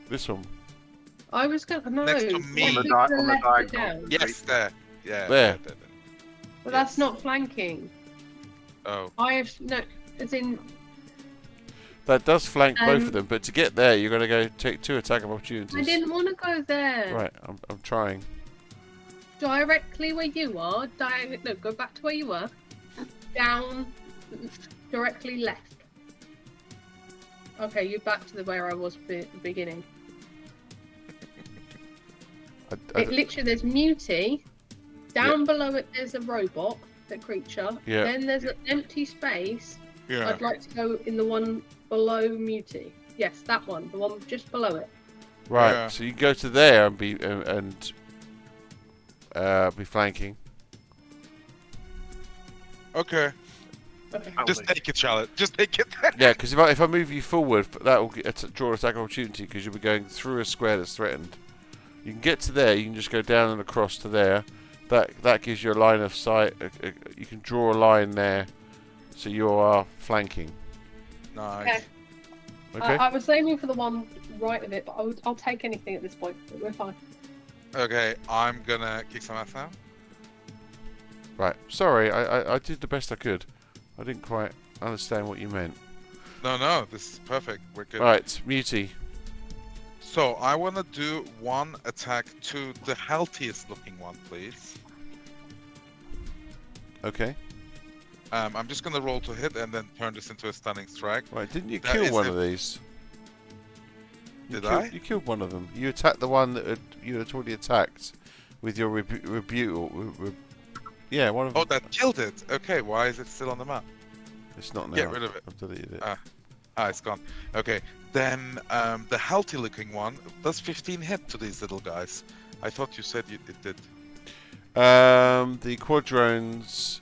This one. I was going to no. Next to me. I On the think di- the on the left it diagonal. down. Yes, there. Yeah. There. But that's not flanking. Oh. I have no. As in, That does flank both Um, of them, but to get there, you're going to go take 2 attack of opportunities. I didn't want to go there. Right, I'm trying. Directly where you are. No, go back to where you were. Down. Directly left. Okay, you're back to where I was at the beginning. It literally, there's Muti. Down below it, there's a robot, the creature. Yeah. Then there's an empty space. Yeah. I'd like to go in the one below Muti. Yes, that one, the one just below it. Right, Yeah. so you can go to there and be be flanking. Okay. Okay. Just take it, Charlotte. Just take it. Yeah, because if I move you forward, that will draw an attack of opportunity because you'll be going through a square that's threatened. You can get to there. You can just go down and across to there. That gives you a line of sight. You can draw a line there, so you are flanking. Nice. Okay. I was aiming for the one right of it, but I'll take anything at this point. But we're fine. Okay, I'm gonna kick some ass now. Right. Sorry, I did the best I could. I didn't quite understand what you meant. No, this is perfect. We're good. Right, Muti. So I want to do one attack to the healthiest looking one, please. Okay. I'm just gonna roll to hit and then turn this into a stunning strike. Right. Didn't you That kill is one a- of these? Did killed, I? You killed one of them. You attacked the one that you had already attacked with your rebuke. Yeah, one of Oh, them. that killed it. Okay, why is it still on the map? It's not now. Get rid of it. I've deleted it. Ah, it's gone. Okay, then the healthy looking one does 15 hit to these little guys. I thought you said it did. The Quadrones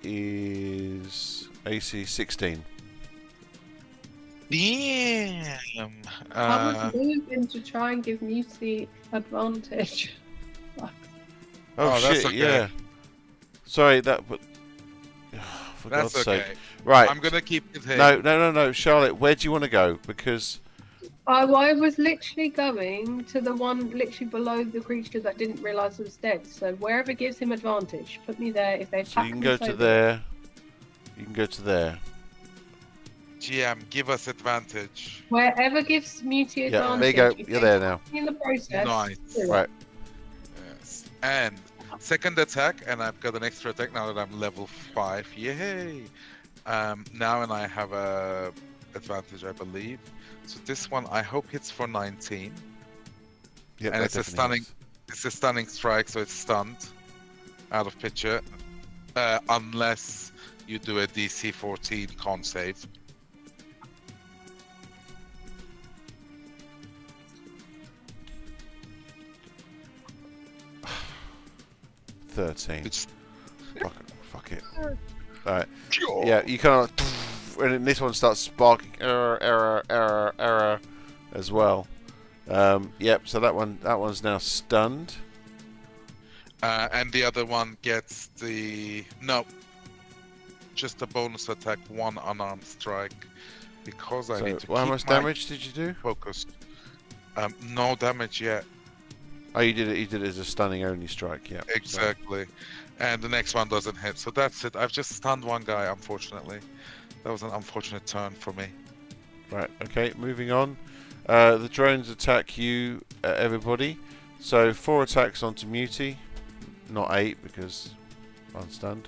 is AC 16. Damn. I was moving to try and give Muti advantage. Oh, Oh, that's shit! okay. Yeah. Sorry, that. But for That's God's okay. sake. Right. I'm gonna keep it here. No. Charlotte, where do you want to go? Because I was literally going to the one literally below the creature that didn't realise was dead. So wherever gives him advantage, put me there. If they so attack you can me, go so to be it. there. You can go to there. GM, give us advantage. Wherever gives Muti Yeah, advantage. there you go. if You're they there attack now. me in the process. Nice. do it. Right. Yes. And second attack, and I've got an extra attack now that I'm level 5. Yay! Now and I have a advantage, I believe. So this one I hope hits for 19. Yep, And that it's a definitely stunning. hits. It's a stunning strike, so it's stunned out of picture, unless you do a DC 14 con save. Which Fuck it. Alright. Yeah, you kind of, and then this one starts sparking error as well. Yep. So that one's now stunned. And the other one gets just a bonus attack, 1 unarmed strike, because I So need to how keep much my damage did you do? focused. No damage yet. Oh, you did it. You did it as a stunning only strike. Yeah. Exactly. And the next one doesn't hit. So that's it. I've just stunned one guy, unfortunately. That was an unfortunate turn for me. Right. Okay. Moving on. The drones attack you, everybody. So 4 attacks onto Muti, not 8 because unstunned.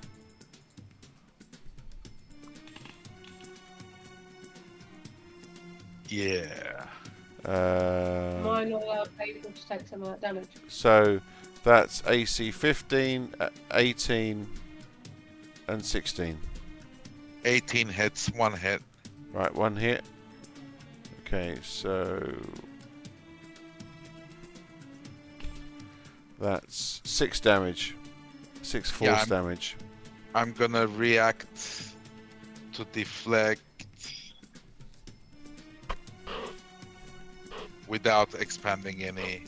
Yeah. Mine will allow people to take some of that damage. So that's AC 15, 18, and 16. 18 hits, 1 hit. Right, 1 hit. Okay, so that's 6 damage. 6 force damage. I'm gonna react to deflect without expanding any.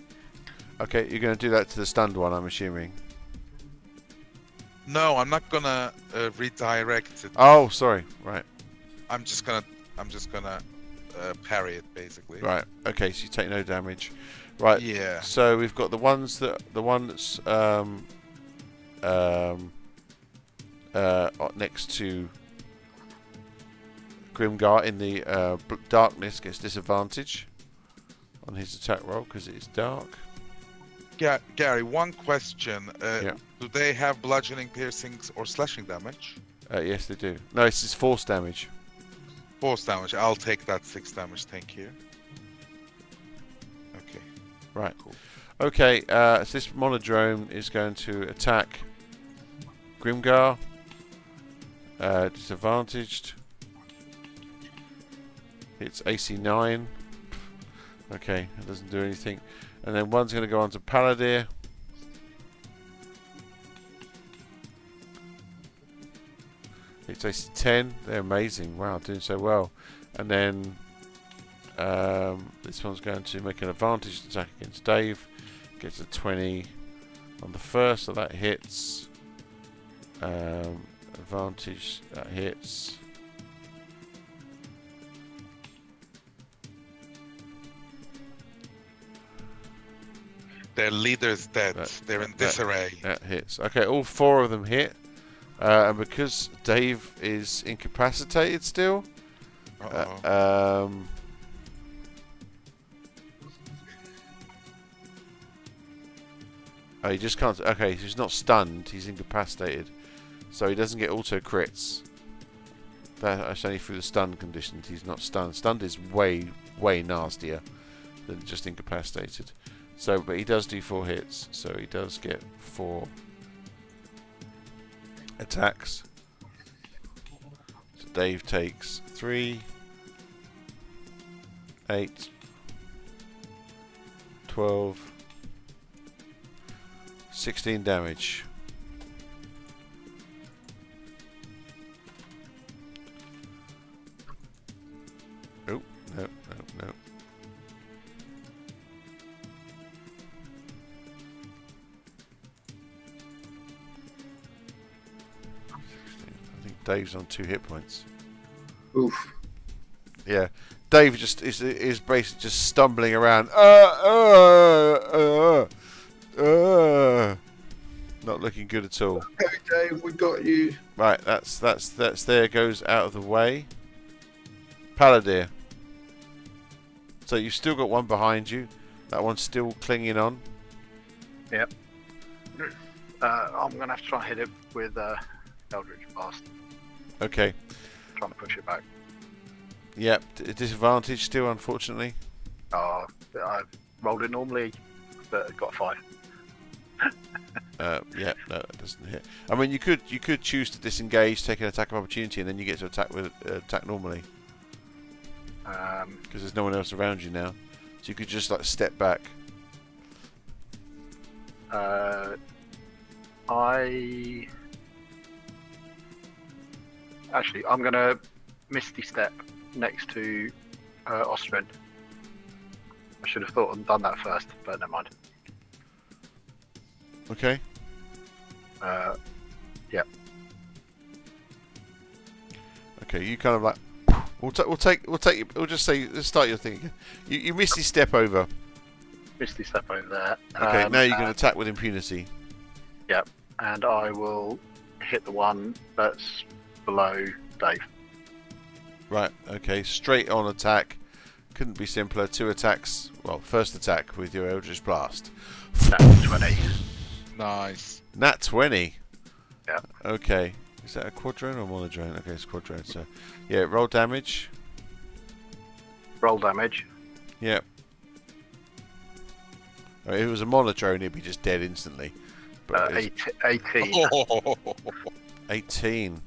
Okay, you're going to do that to the stunned one, I'm assuming. No, I'm not gonna redirect it. Oh, sorry. Right. I'm just gonna parry it basically. Right. Okay, so you take no damage. Right. Yeah. So we've got the one that's next to Grimgar in the darkness gets disadvantage on his attack roll because it is dark. Yeah, Gary, one question. Yeah. Do they have bludgeoning, piercings, or slashing damage? Yes, they do. No, this is force damage. Force damage. I'll take that 6 damage. Thank you. Okay. Right. Cool. Okay, so this monodrome is going to attack Grimgar. Disadvantaged. It's AC 9. Okay, it doesn't do anything. And then one's going to go on to Paladir. It's AC 10. They're amazing. Wow, doing so well. And then this one's going to make an advantage attack against Dave. Gets a 20 on the first, so that hits. Advantage, that hits. Their leader's dead. They're in disarray. That hits. Okay, all 4 of them hit. And because Dave is incapacitated still, Uh-oh. Oh, he just can't. Okay, he's not stunned. He's incapacitated, so he doesn't get auto crits. That's only through the stun conditions. He's not stunned. Stunned is way nastier than just incapacitated. So, but he does do 4 hits, so he does get 4 attacks. So Dave takes 3, 8, 12, 16 damage. Oh, no. 16, I think Dave's on 2 hit points. Oof. Yeah, Dave just is basically just stumbling around. Not looking good at all. Okay, Dave, we got you. Right, that's there goes out of the way. Palladir. So you've still got one behind you. That one's still clinging on. Yep. I'm going to have to try and hit it with Eldritch Blast. Okay. Trying to push it back. Yep. Disadvantage still, unfortunately. I rolled it normally, but got 5. Yeah, no, that doesn't hit. I mean, you could choose to disengage, take an attack of opportunity, and then you get to attack with attack normally because there's no one else around you now. So you could just like step back. I'm gonna Misty Step next to Ostrin. I should have thought and done that first, but never mind. Okay. Yeah. Okay, you kind of like we'll just say let's start your thing again. You misty step over. Misty Step over there. Okay, now you can attack with impunity. Yep. And I will hit the one that's below Dave. Right. Okay. Straight on attack. Couldn't be simpler. 2 attacks. Well, first attack with your Eldritch Blast. That's 20. Nice. Nat 20. Yeah. Okay. Is that a quadrone or monodrone? Okay, it's quadrone. So, yeah, roll damage. Roll damage. Yep. If it was a monodrone, it'd be just dead instantly. But it's 18. 18.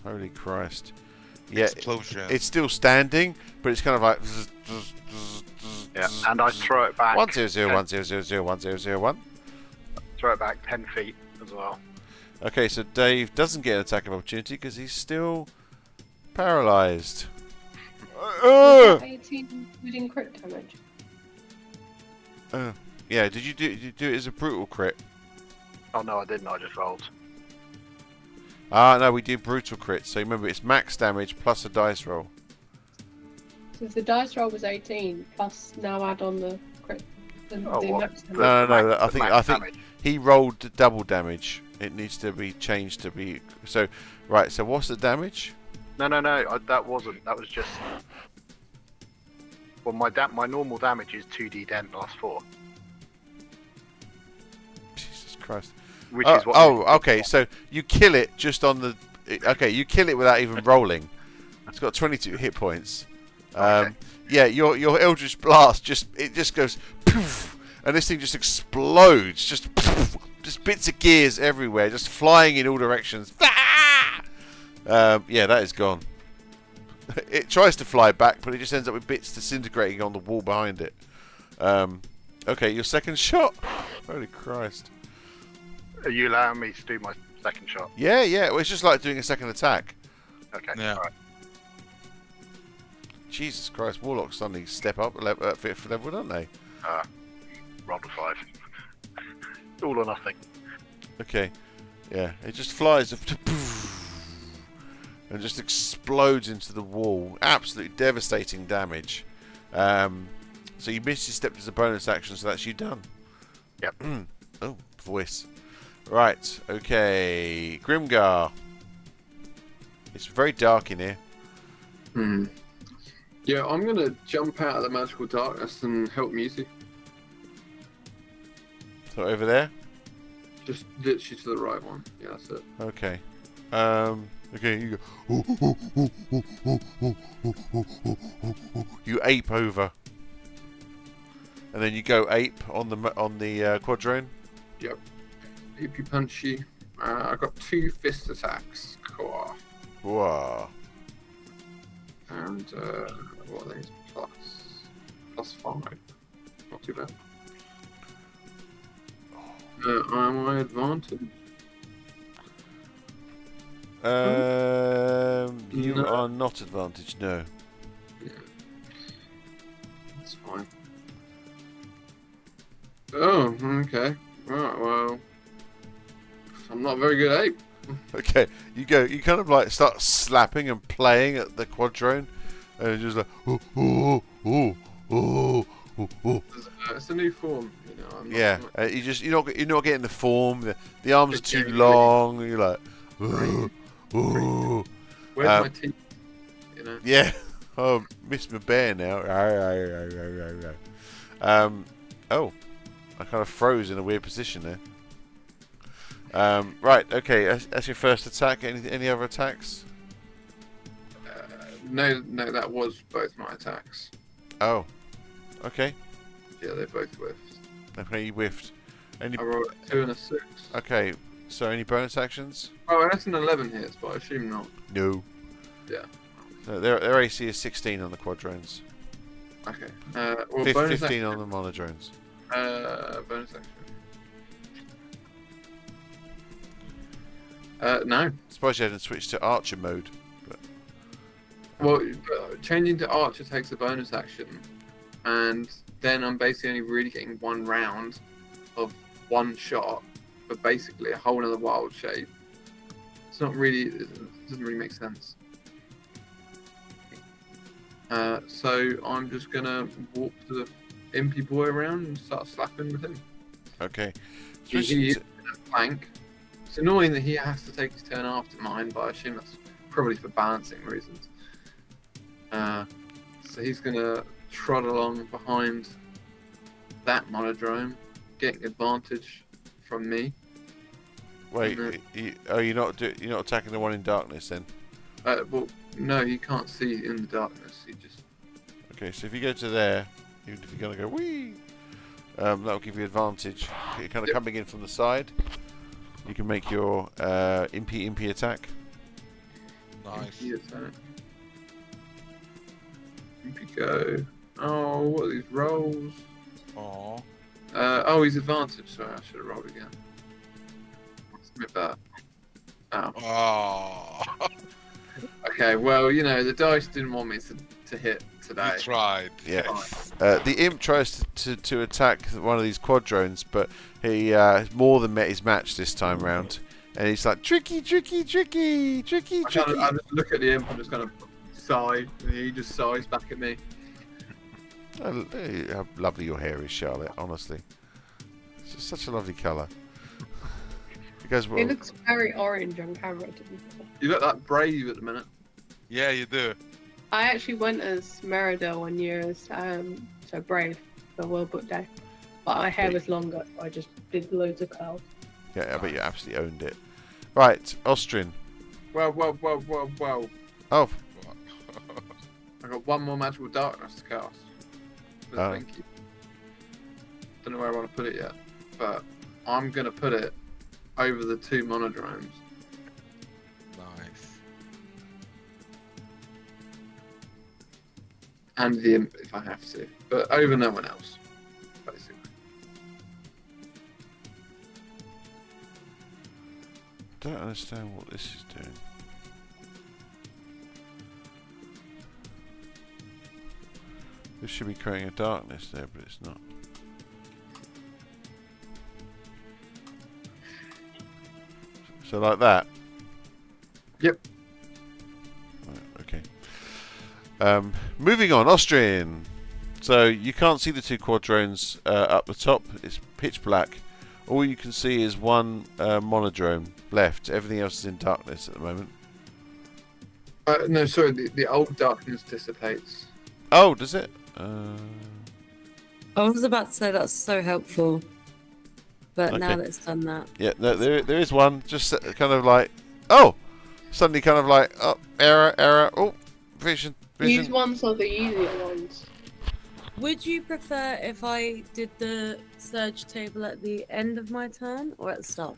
Holy Christ. Yeah, Explosion. it's still standing, but it's kind of like. Yeah, and I throw it back. 10010001001. Throw it back 10 feet as well. Okay, so Dave doesn't get an attack of opportunity because he's still paralyzed. 18 including crit damage. Yeah, did you do it as a brutal crit? Oh no, I didn't. I just rolled. Ah, no, we did brutal crit. So remember, it's max damage plus a dice roll. So if the dice roll was 18, plus now add on the crit. The what? max damage. No. I think Damage. he rolled double damage. It needs to be changed to be so. Right. So what's the damage? No. That wasn't. That was just. Well, my normal damage is 2d10 plus 4, Jesus Christ. which is what. Okay. So you kill it just on the. Okay, you kill it without even rolling. It's got 22 hit points. Okay. Yeah, your Eldritch Blast just goes poof, and this thing just explodes, just poof, just bits of gears everywhere, just flying in all directions. Yeah, that is gone. It tries to fly back, but it just ends up with bits disintegrating on the wall behind it. Okay, your second shot. Holy Christ. Are you allowing me to do my second shot? Yeah. Well, it's just like doing a second attack. Okay. Yeah. All right. Jesus Christ, Warlocks suddenly step up at 5th level, don't they? Rolled a 5. All or nothing. Okay. Yeah, it just flies and just explodes into the wall. Absolutely devastating damage. So you missed your step as a bonus action, so that's you done. Yep. Oh, voice. Right, okay. Grimgar. It's very dark in here. Yeah, I'm gonna jump out of the magical darkness and help Musi. So over there? Just literally to the right one. Yeah, that's it. Okay. Okay, you go. You ape over. And then you go ape on the quadrone. Yep. AP punchy. I got 2 fist attacks. Cool. Wow. And what are these? Plus 5. Not too bad. Am I advantage? You No. are not advantaged, no. Yeah. That's fine. Oh, okay. Right, well. I'm not very good at ape. Okay, you go. You kind of like start slapping and playing at the quadrone, and it's just like oh oh oh oh oh oh. It's a new form, you know. I'm not, Yeah, I'm not- you're not getting the form. The arms are It's too getting long. You're like Crazy. oh. Where's Um, my teeth? You know. Yeah. Oh, miss my bear now. Oh, I kind of froze in a weird position there. Right. Okay. That's your first attack. Any other attacks? No, that was both my attacks. Oh. Okay. Yeah, they both whiffed. Okay, you whiffed. Any? I rolled a 2 and a 6. Okay. So any bonus actions? Oh, that's an 11 hits, but I assume not. No. Yeah. So their AC is 16 on the quadrones. Okay. Well, bonus 15 action. on the monodrones. Bonus action. No. Suppose you hadn't switched to archer mode. Well, changing to Archer takes a bonus action, and then I'm basically only really getting one round of one shot, but basically a whole other wild shape. It's not really, it doesn't really make sense. So I'm just gonna walk to the impy boy around and start slapping with him. Okay. He Switching is to- in a flank. It's annoying that he has to take his turn after mine, but I assume that's probably for balancing reasons. So he's gonna trot along behind that monodrome, getting advantage from me. Wait. Mhm. You're not attacking the one in darkness then? Well, no, he can't see in the darkness. He just Okay. So if you go to there, even if you're gonna go wee, that'll give you advantage. You're kind of Yep. coming in from the side. You can make your impy attack. Nice. He attack. Impy go. Oh, what are these rolls? Oh. Oh, he's advantage. Sorry, I should have rolled again. Submit that. Oh. Oh. Okay, well, you know, the dice didn't want me to hit today. You tried. Yeah. The imp tries to attack one of these quadrones, but he more than met his match this time round, and he's like tricky. I just look at the imp and just kind of sigh, and he just sighs back at me. How lovely your hair is, Charlotte. Honestly, it's just such a lovely colour. It goes well. It looks very orange on camera. To be fair. You look like Brave at the minute. Yeah, you do. I actually went as Merida one year as so Brave for World Book Day, but my hair was longer, so I just did loads of curls. Yeah, I bet you absolutely owned it. Right, Austrian. Well. Oh, I got one more magical darkness to cast. Oh. Thank you. Don't know where I want to put it yet, but I'm gonna put it over the two monodromes. Nice. And the imp if I have to, but over no one else, basically. don't understand what this is doing. This should be creating a darkness there, but it's not. So like that? Yep. Right, okay. Moving on, Austrian. So you can't see the two quadrones up the top. It's pitch black. All you can see is one monodrome left. Everything else is in darkness at the moment. No, sorry, the old darkness dissipates. Oh, does it? I was about to say that's so helpful, but now Okay. that it's done that, Yeah, no, there is one. Just kind of like, oh, suddenly kind of like, oh, error. Oh, vision. These ones are the easier ones. would you prefer if I did the surge table at the end of my turn or at the start?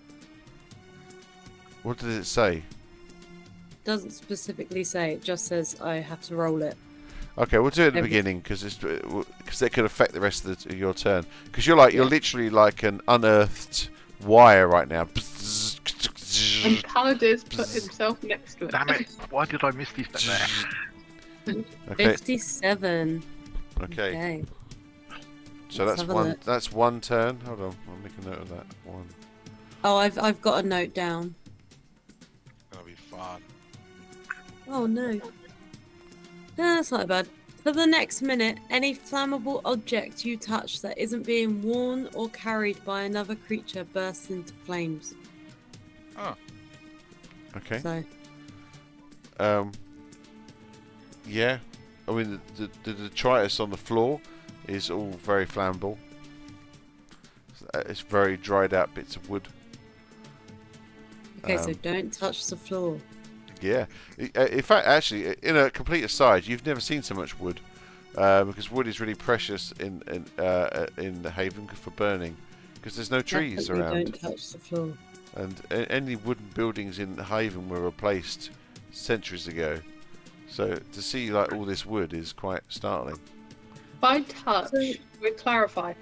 What did it say? Doesn't specifically say. It just says I have to roll it. Okay, we'll do it at the Every- beginning because that could affect the rest of your turn. Because you're literally like an unearthed wire right now. And Paladin's put himself next to it. Damn it! Why did I miss this bit there? Okay, 57. okay. So Let's that's have a one. look. That's one turn. Hold on, I'll make a note of that. One. Oh, I've got a note down. fun. Oh no. No, that's not bad. For the next minute, any flammable object you touch that isn't being worn or carried by another creature bursts into flames. Oh, Okay. So, Yeah. I mean, the detritus on the floor is all very flammable. It's very dried out bits of wood. okay, so don't touch the floor. Yeah. In fact, actually, in a complete aside, you've never seen so much wood, because wood is really precious in the Haven for burning, because there's no trees Definitely around, Don't touch the floor. and any wooden buildings in Haven were replaced centuries ago. So to see like all this wood is quite startling. By touch, So- we clarify.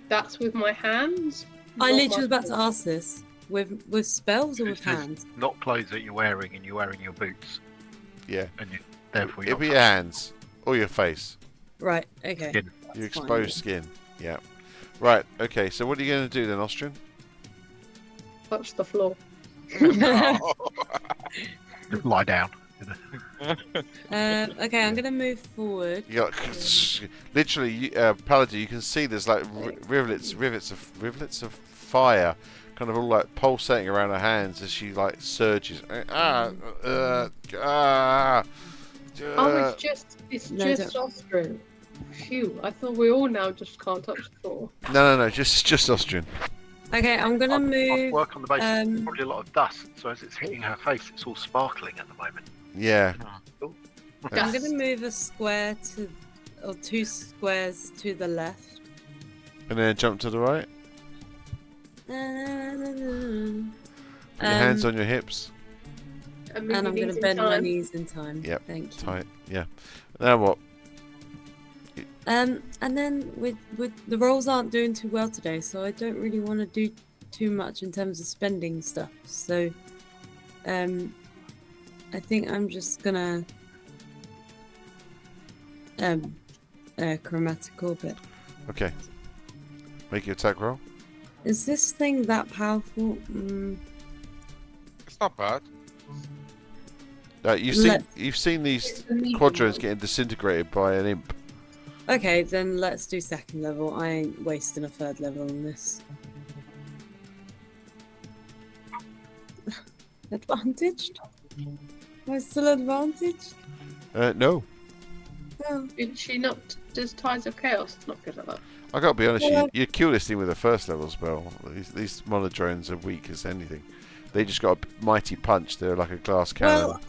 That's with my hands. I not literally my was about to feet. ask this. With spells or with This is hands? not clothes that you're wearing, and you're wearing your boots, Yeah. and you therefore It'll you're be your hands or your face, Right, okay. Skin. your That's fine. exposed skin. Yeah. Right. Okay. So what are you going to do then, Austrian? Touch the floor. just lie down. Okay, I'm gonna move forward. You got literally, Paladin. You can see there's like rivets of fire, kind of all like pulsating around her hands as she like surges. Oh, it's No, just Austrian. Phew, I thought we all now just can't touch the floor. No, just Austrian. Okay, I'm gonna I'd move. work on the basis. There's um, probably a lot of dust, so as it's hitting her face, it's all sparkling at the moment. Yeah. Oh. I'm Dust. gonna move a square or 2 squares to the left. And then jump to the right. Put your hands on your hips. And And I'm maybe gonna these in bend my time. knees in time. Yep, Thank you. Tight. Yeah. Now what? And then with the rolls aren't doing too well today, so I don't really want to do too much in terms of spending stuff. So, I think I'm just gonna chromatic orbit. Okay. Make your attack roll. Is this thing that powerful? it's not bad. You've seen these It's the medium quadrones one. getting disintegrated by an imp. Okay, then let's do second level. I ain't wasting a third level on this. Advantaged? Am I still advantaged? No. Oh. Did she not? Does Tides of Chaos not good at that? I gotta be honest, Yeah. you kill this thing with a first level spell. These monodrones are weak as anything. They just got a mighty punch. They're like a glass cannon. Well,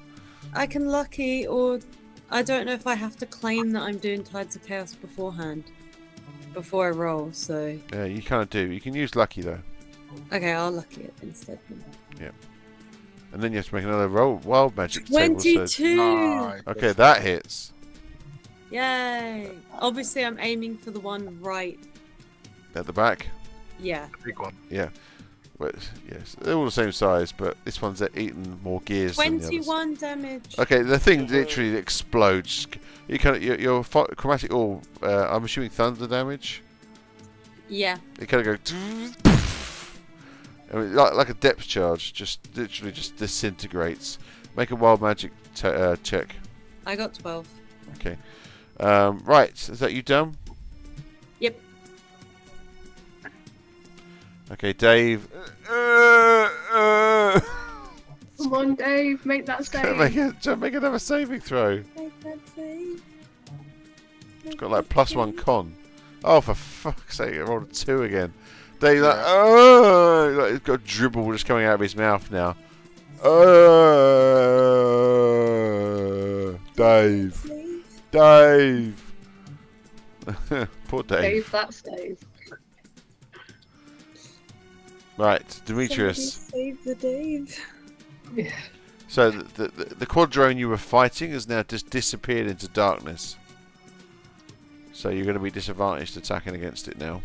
I can lucky, or I don't know if I have to claim that I'm doing Tides of Chaos beforehand, before I roll. So Yeah, you kind of do. You can use lucky though, okay, I'll lucky it instead. and then you have to make another roll. Wild magic table says. 22. Nice. Okay, that hits. Yay! Obviously, I'm aiming for the one right. At the back. Yeah. The big one. But yes, they're all the same size, but this one's eaten more gears than the others. 21 damage. Okay, the thing literally explodes. You kind of your chromatic orb. I'm assuming thunder damage. Yeah. It kind of go. I mean, like a depth charge, just literally just disintegrates. Make a wild magic check. I got 12. Okay. Right, is that you done? Yep. Okay, Dave. Come on, Dave, make that save. make another saving throw. Make that save. It's got like +1 con. Oh, for fuck's sake! I rolled a 2 again. Dave, like, Yeah. oh, like, he's got dribble just coming out of his mouth now. Dave, Dave. Poor Dave. Dave, that save. Right, Demetrius. Save the Dave. Yeah. So the quadrone you were fighting has now just disappeared into darkness. So you're going to be disadvantaged attacking against it now.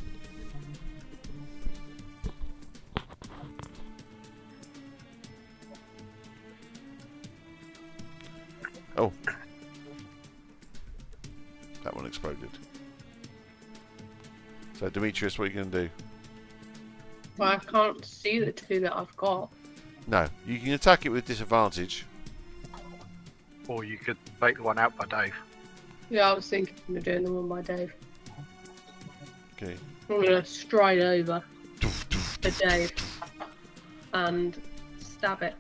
Oh. That one exploded. So Demetrius, what are you going to do? Well, I can't see the two that I've got. No, you can attack it with disadvantage. Or you could take the one out by Dave. Yeah, I was thinking of doing the one by Dave. Okay. I'm gonna stride over to Dave and stab it.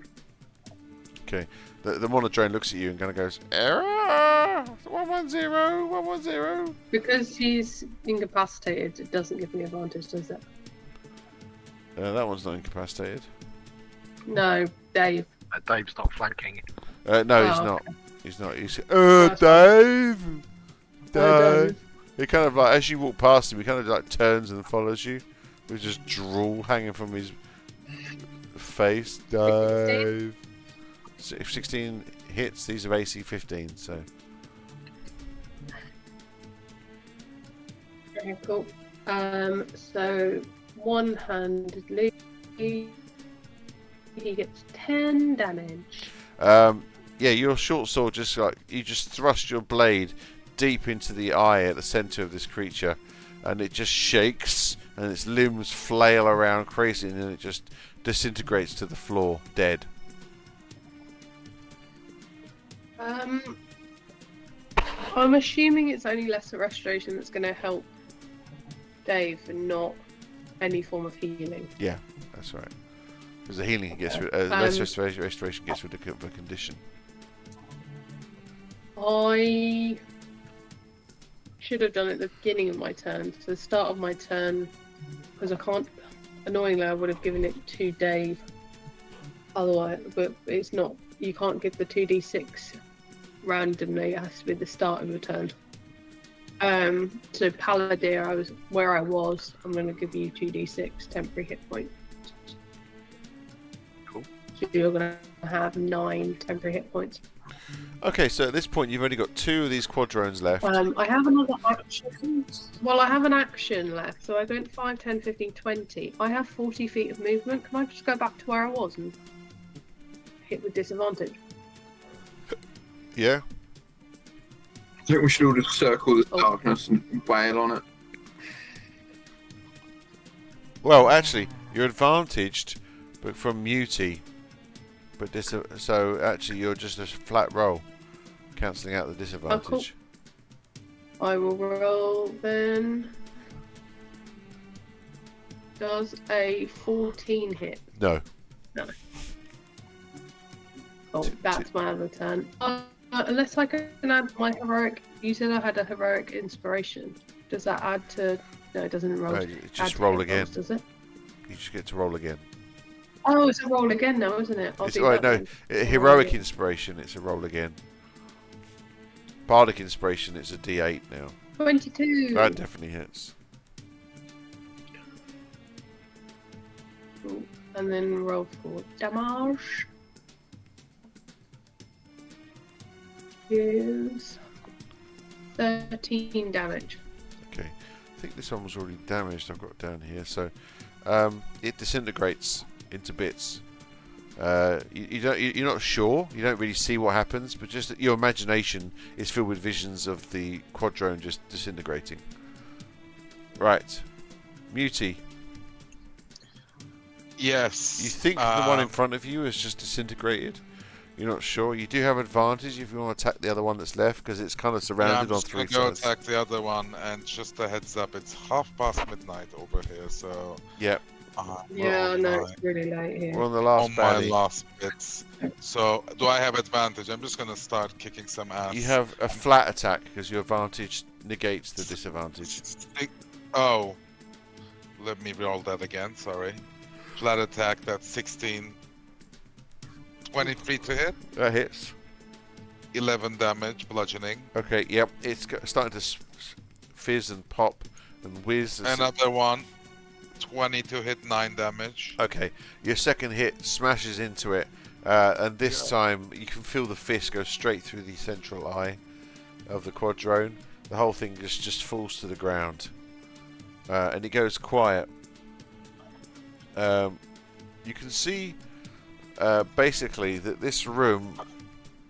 Okay. The monodrone looks at you and kind of goes, error! 110, 110. Because he's incapacitated, it doesn't give me advantage, does it? That one's not incapacitated. No, Dave. Dave's not flanking. No, he's Oh, not. okay. He's not. He's That's Dave. Oh, Dave. He kind of like, as you walk past him, he kind of like turns and follows you, with just drool hanging from his face. Dave. So if 16 hits, these are AC 15. So Okay, cool. So one-handedly, he gets 10 damage. yeah, your short sword just like you just thrust your blade deep into the eye at the center of this creature, and it just shakes, and its limbs flail around crazy, and then it just disintegrates to the floor, dead. I'm assuming it's only lesser restoration that's going to help Dave, and not any form of healing. Yeah, that's right. Because the healing gets rid, less restoration gets rid of the condition. I should have done it at the beginning of my turn. So the start of my turn, because I can't. Annoyingly, I would have given it to Dave. Otherwise, but it's not. You can't give the 2d6 randomly. It has to be the start of your turn. So Palladir, I was where I was. I'm going to give you 2d6 temporary hit points. Cool. So you're going to have 9 temporary hit points. Okay, so at this point you've only got 2 of these quadrones left. I have another action. Well, I have an action left, so I go into 5, 10, 15, 20. I have 40 feet of movement. Can I just go back to where I was and hit with disadvantage? Yeah. I think we should all just circle this Oh. darkness and wail on it. Well, actually, you're advantaged, but from Muti. But so actually, you're just a flat roll, cancelling out the disadvantage. I will roll then. Does a 14 hit? No. Oh, that's my other turn. Unless I can add my heroic. You said I had a heroic inspiration. Does that add to? No, it doesn't roll. You add just to roll hit again. rolls, does it? You just get to roll again. Oh, it's a roll again now, isn't it? I'll It's, do right, that no, then. heroic again. inspiration. It's a roll again. Bardic inspiration. It's a D8 now. 22. That definitely hits. Cool. And then roll for damage. Is 13 damage. Okay. I think this one was already damaged. I've got it down here. So it disintegrates into bits. You're not sure. You don't really see what happens, but just that your imagination is filled with visions of the quadrone just disintegrating. Right, Muti. Yes. You think the one in front of you is just disintegrated? You're not sure. You do have advantage if you want to attack the other one that's left, because it's kind of Yeah, I'm surrounded on just 3 gonna go sides. attack the other one, and just a heads up, it's midnight over here, so Yep, we're Yeah, on no, my- it's really late here. we're on the last on my baddie. last bits. So, do I have advantage? I'm just gonna start kicking some ass. You have a flat attack because your advantage negates the disadvantage. Oh, let me roll that again. Sorry. Flat attack. That's 16. 23 to hit. That hits. 11 damage, bludgeoning. Okay, yep. It's starting to fizz and pop and whiz. Another one. 20 to hit, 9 damage. Okay, your second hit smashes into it, and this time you can feel the fist go straight through the central eye of the quadrone. The whole thing just falls to the ground, and it goes quiet. You can see basically that this room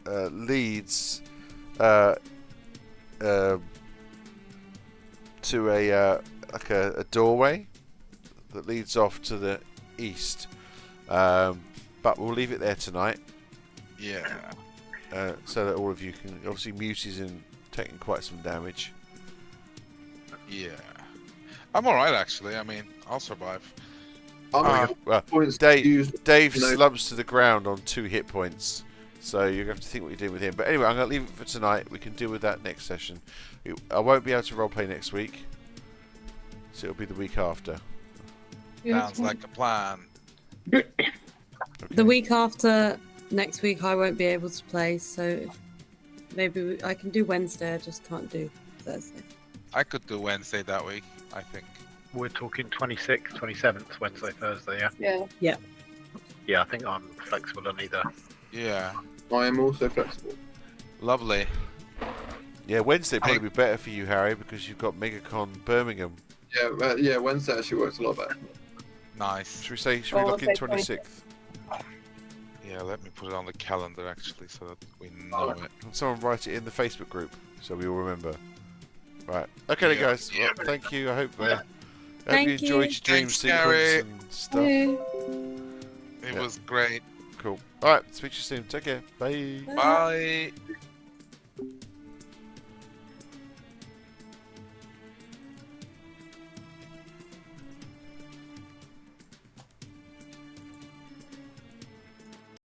leads to a doorway that leads off to the east, but we'll leave it there tonight. Yeah. so that all of you can. Obviously, Musy's in taking quite some damage. Yeah. I'm alright actually. I mean, I'll survive. I'm Well, points Dave, used. Dave you know- slumps to the ground on 2 hit points, so you're going to have to think what you're doing with him. But anyway, I'm going to leave it for tonight. We can deal with that next session. I won't be able to roleplay next week, so it'll be the week after. Sounds like a plan. The week after next week, I won't be able to play, so maybe I can do Wednesday. I just can't do Thursday. I could do Wednesday that week, I think. We're talking 26th, 27th, Wednesday, Thursday, yeah? Yeah. Yeah, I think I'm flexible on either. Yeah. I am also flexible. Lovely. Yeah, Wednesday probably be better for you, Harry, because you've got MegaCon Birmingham. Yeah, Wednesday actually works a lot better. Nice. Should we Oh, lock in okay, 26th? Yeah, let me put it on the calendar actually so that we know it. Can someone write it in the Facebook group so we all remember? Right. Okay, Yeah. guys. Well, thank you. I hope you Thank enjoyed you. your dream Thanks, sequence Gary. and stuff. It Yeah. was great. Cool. All right. Speak to you soon. Take care. Bye. Bye.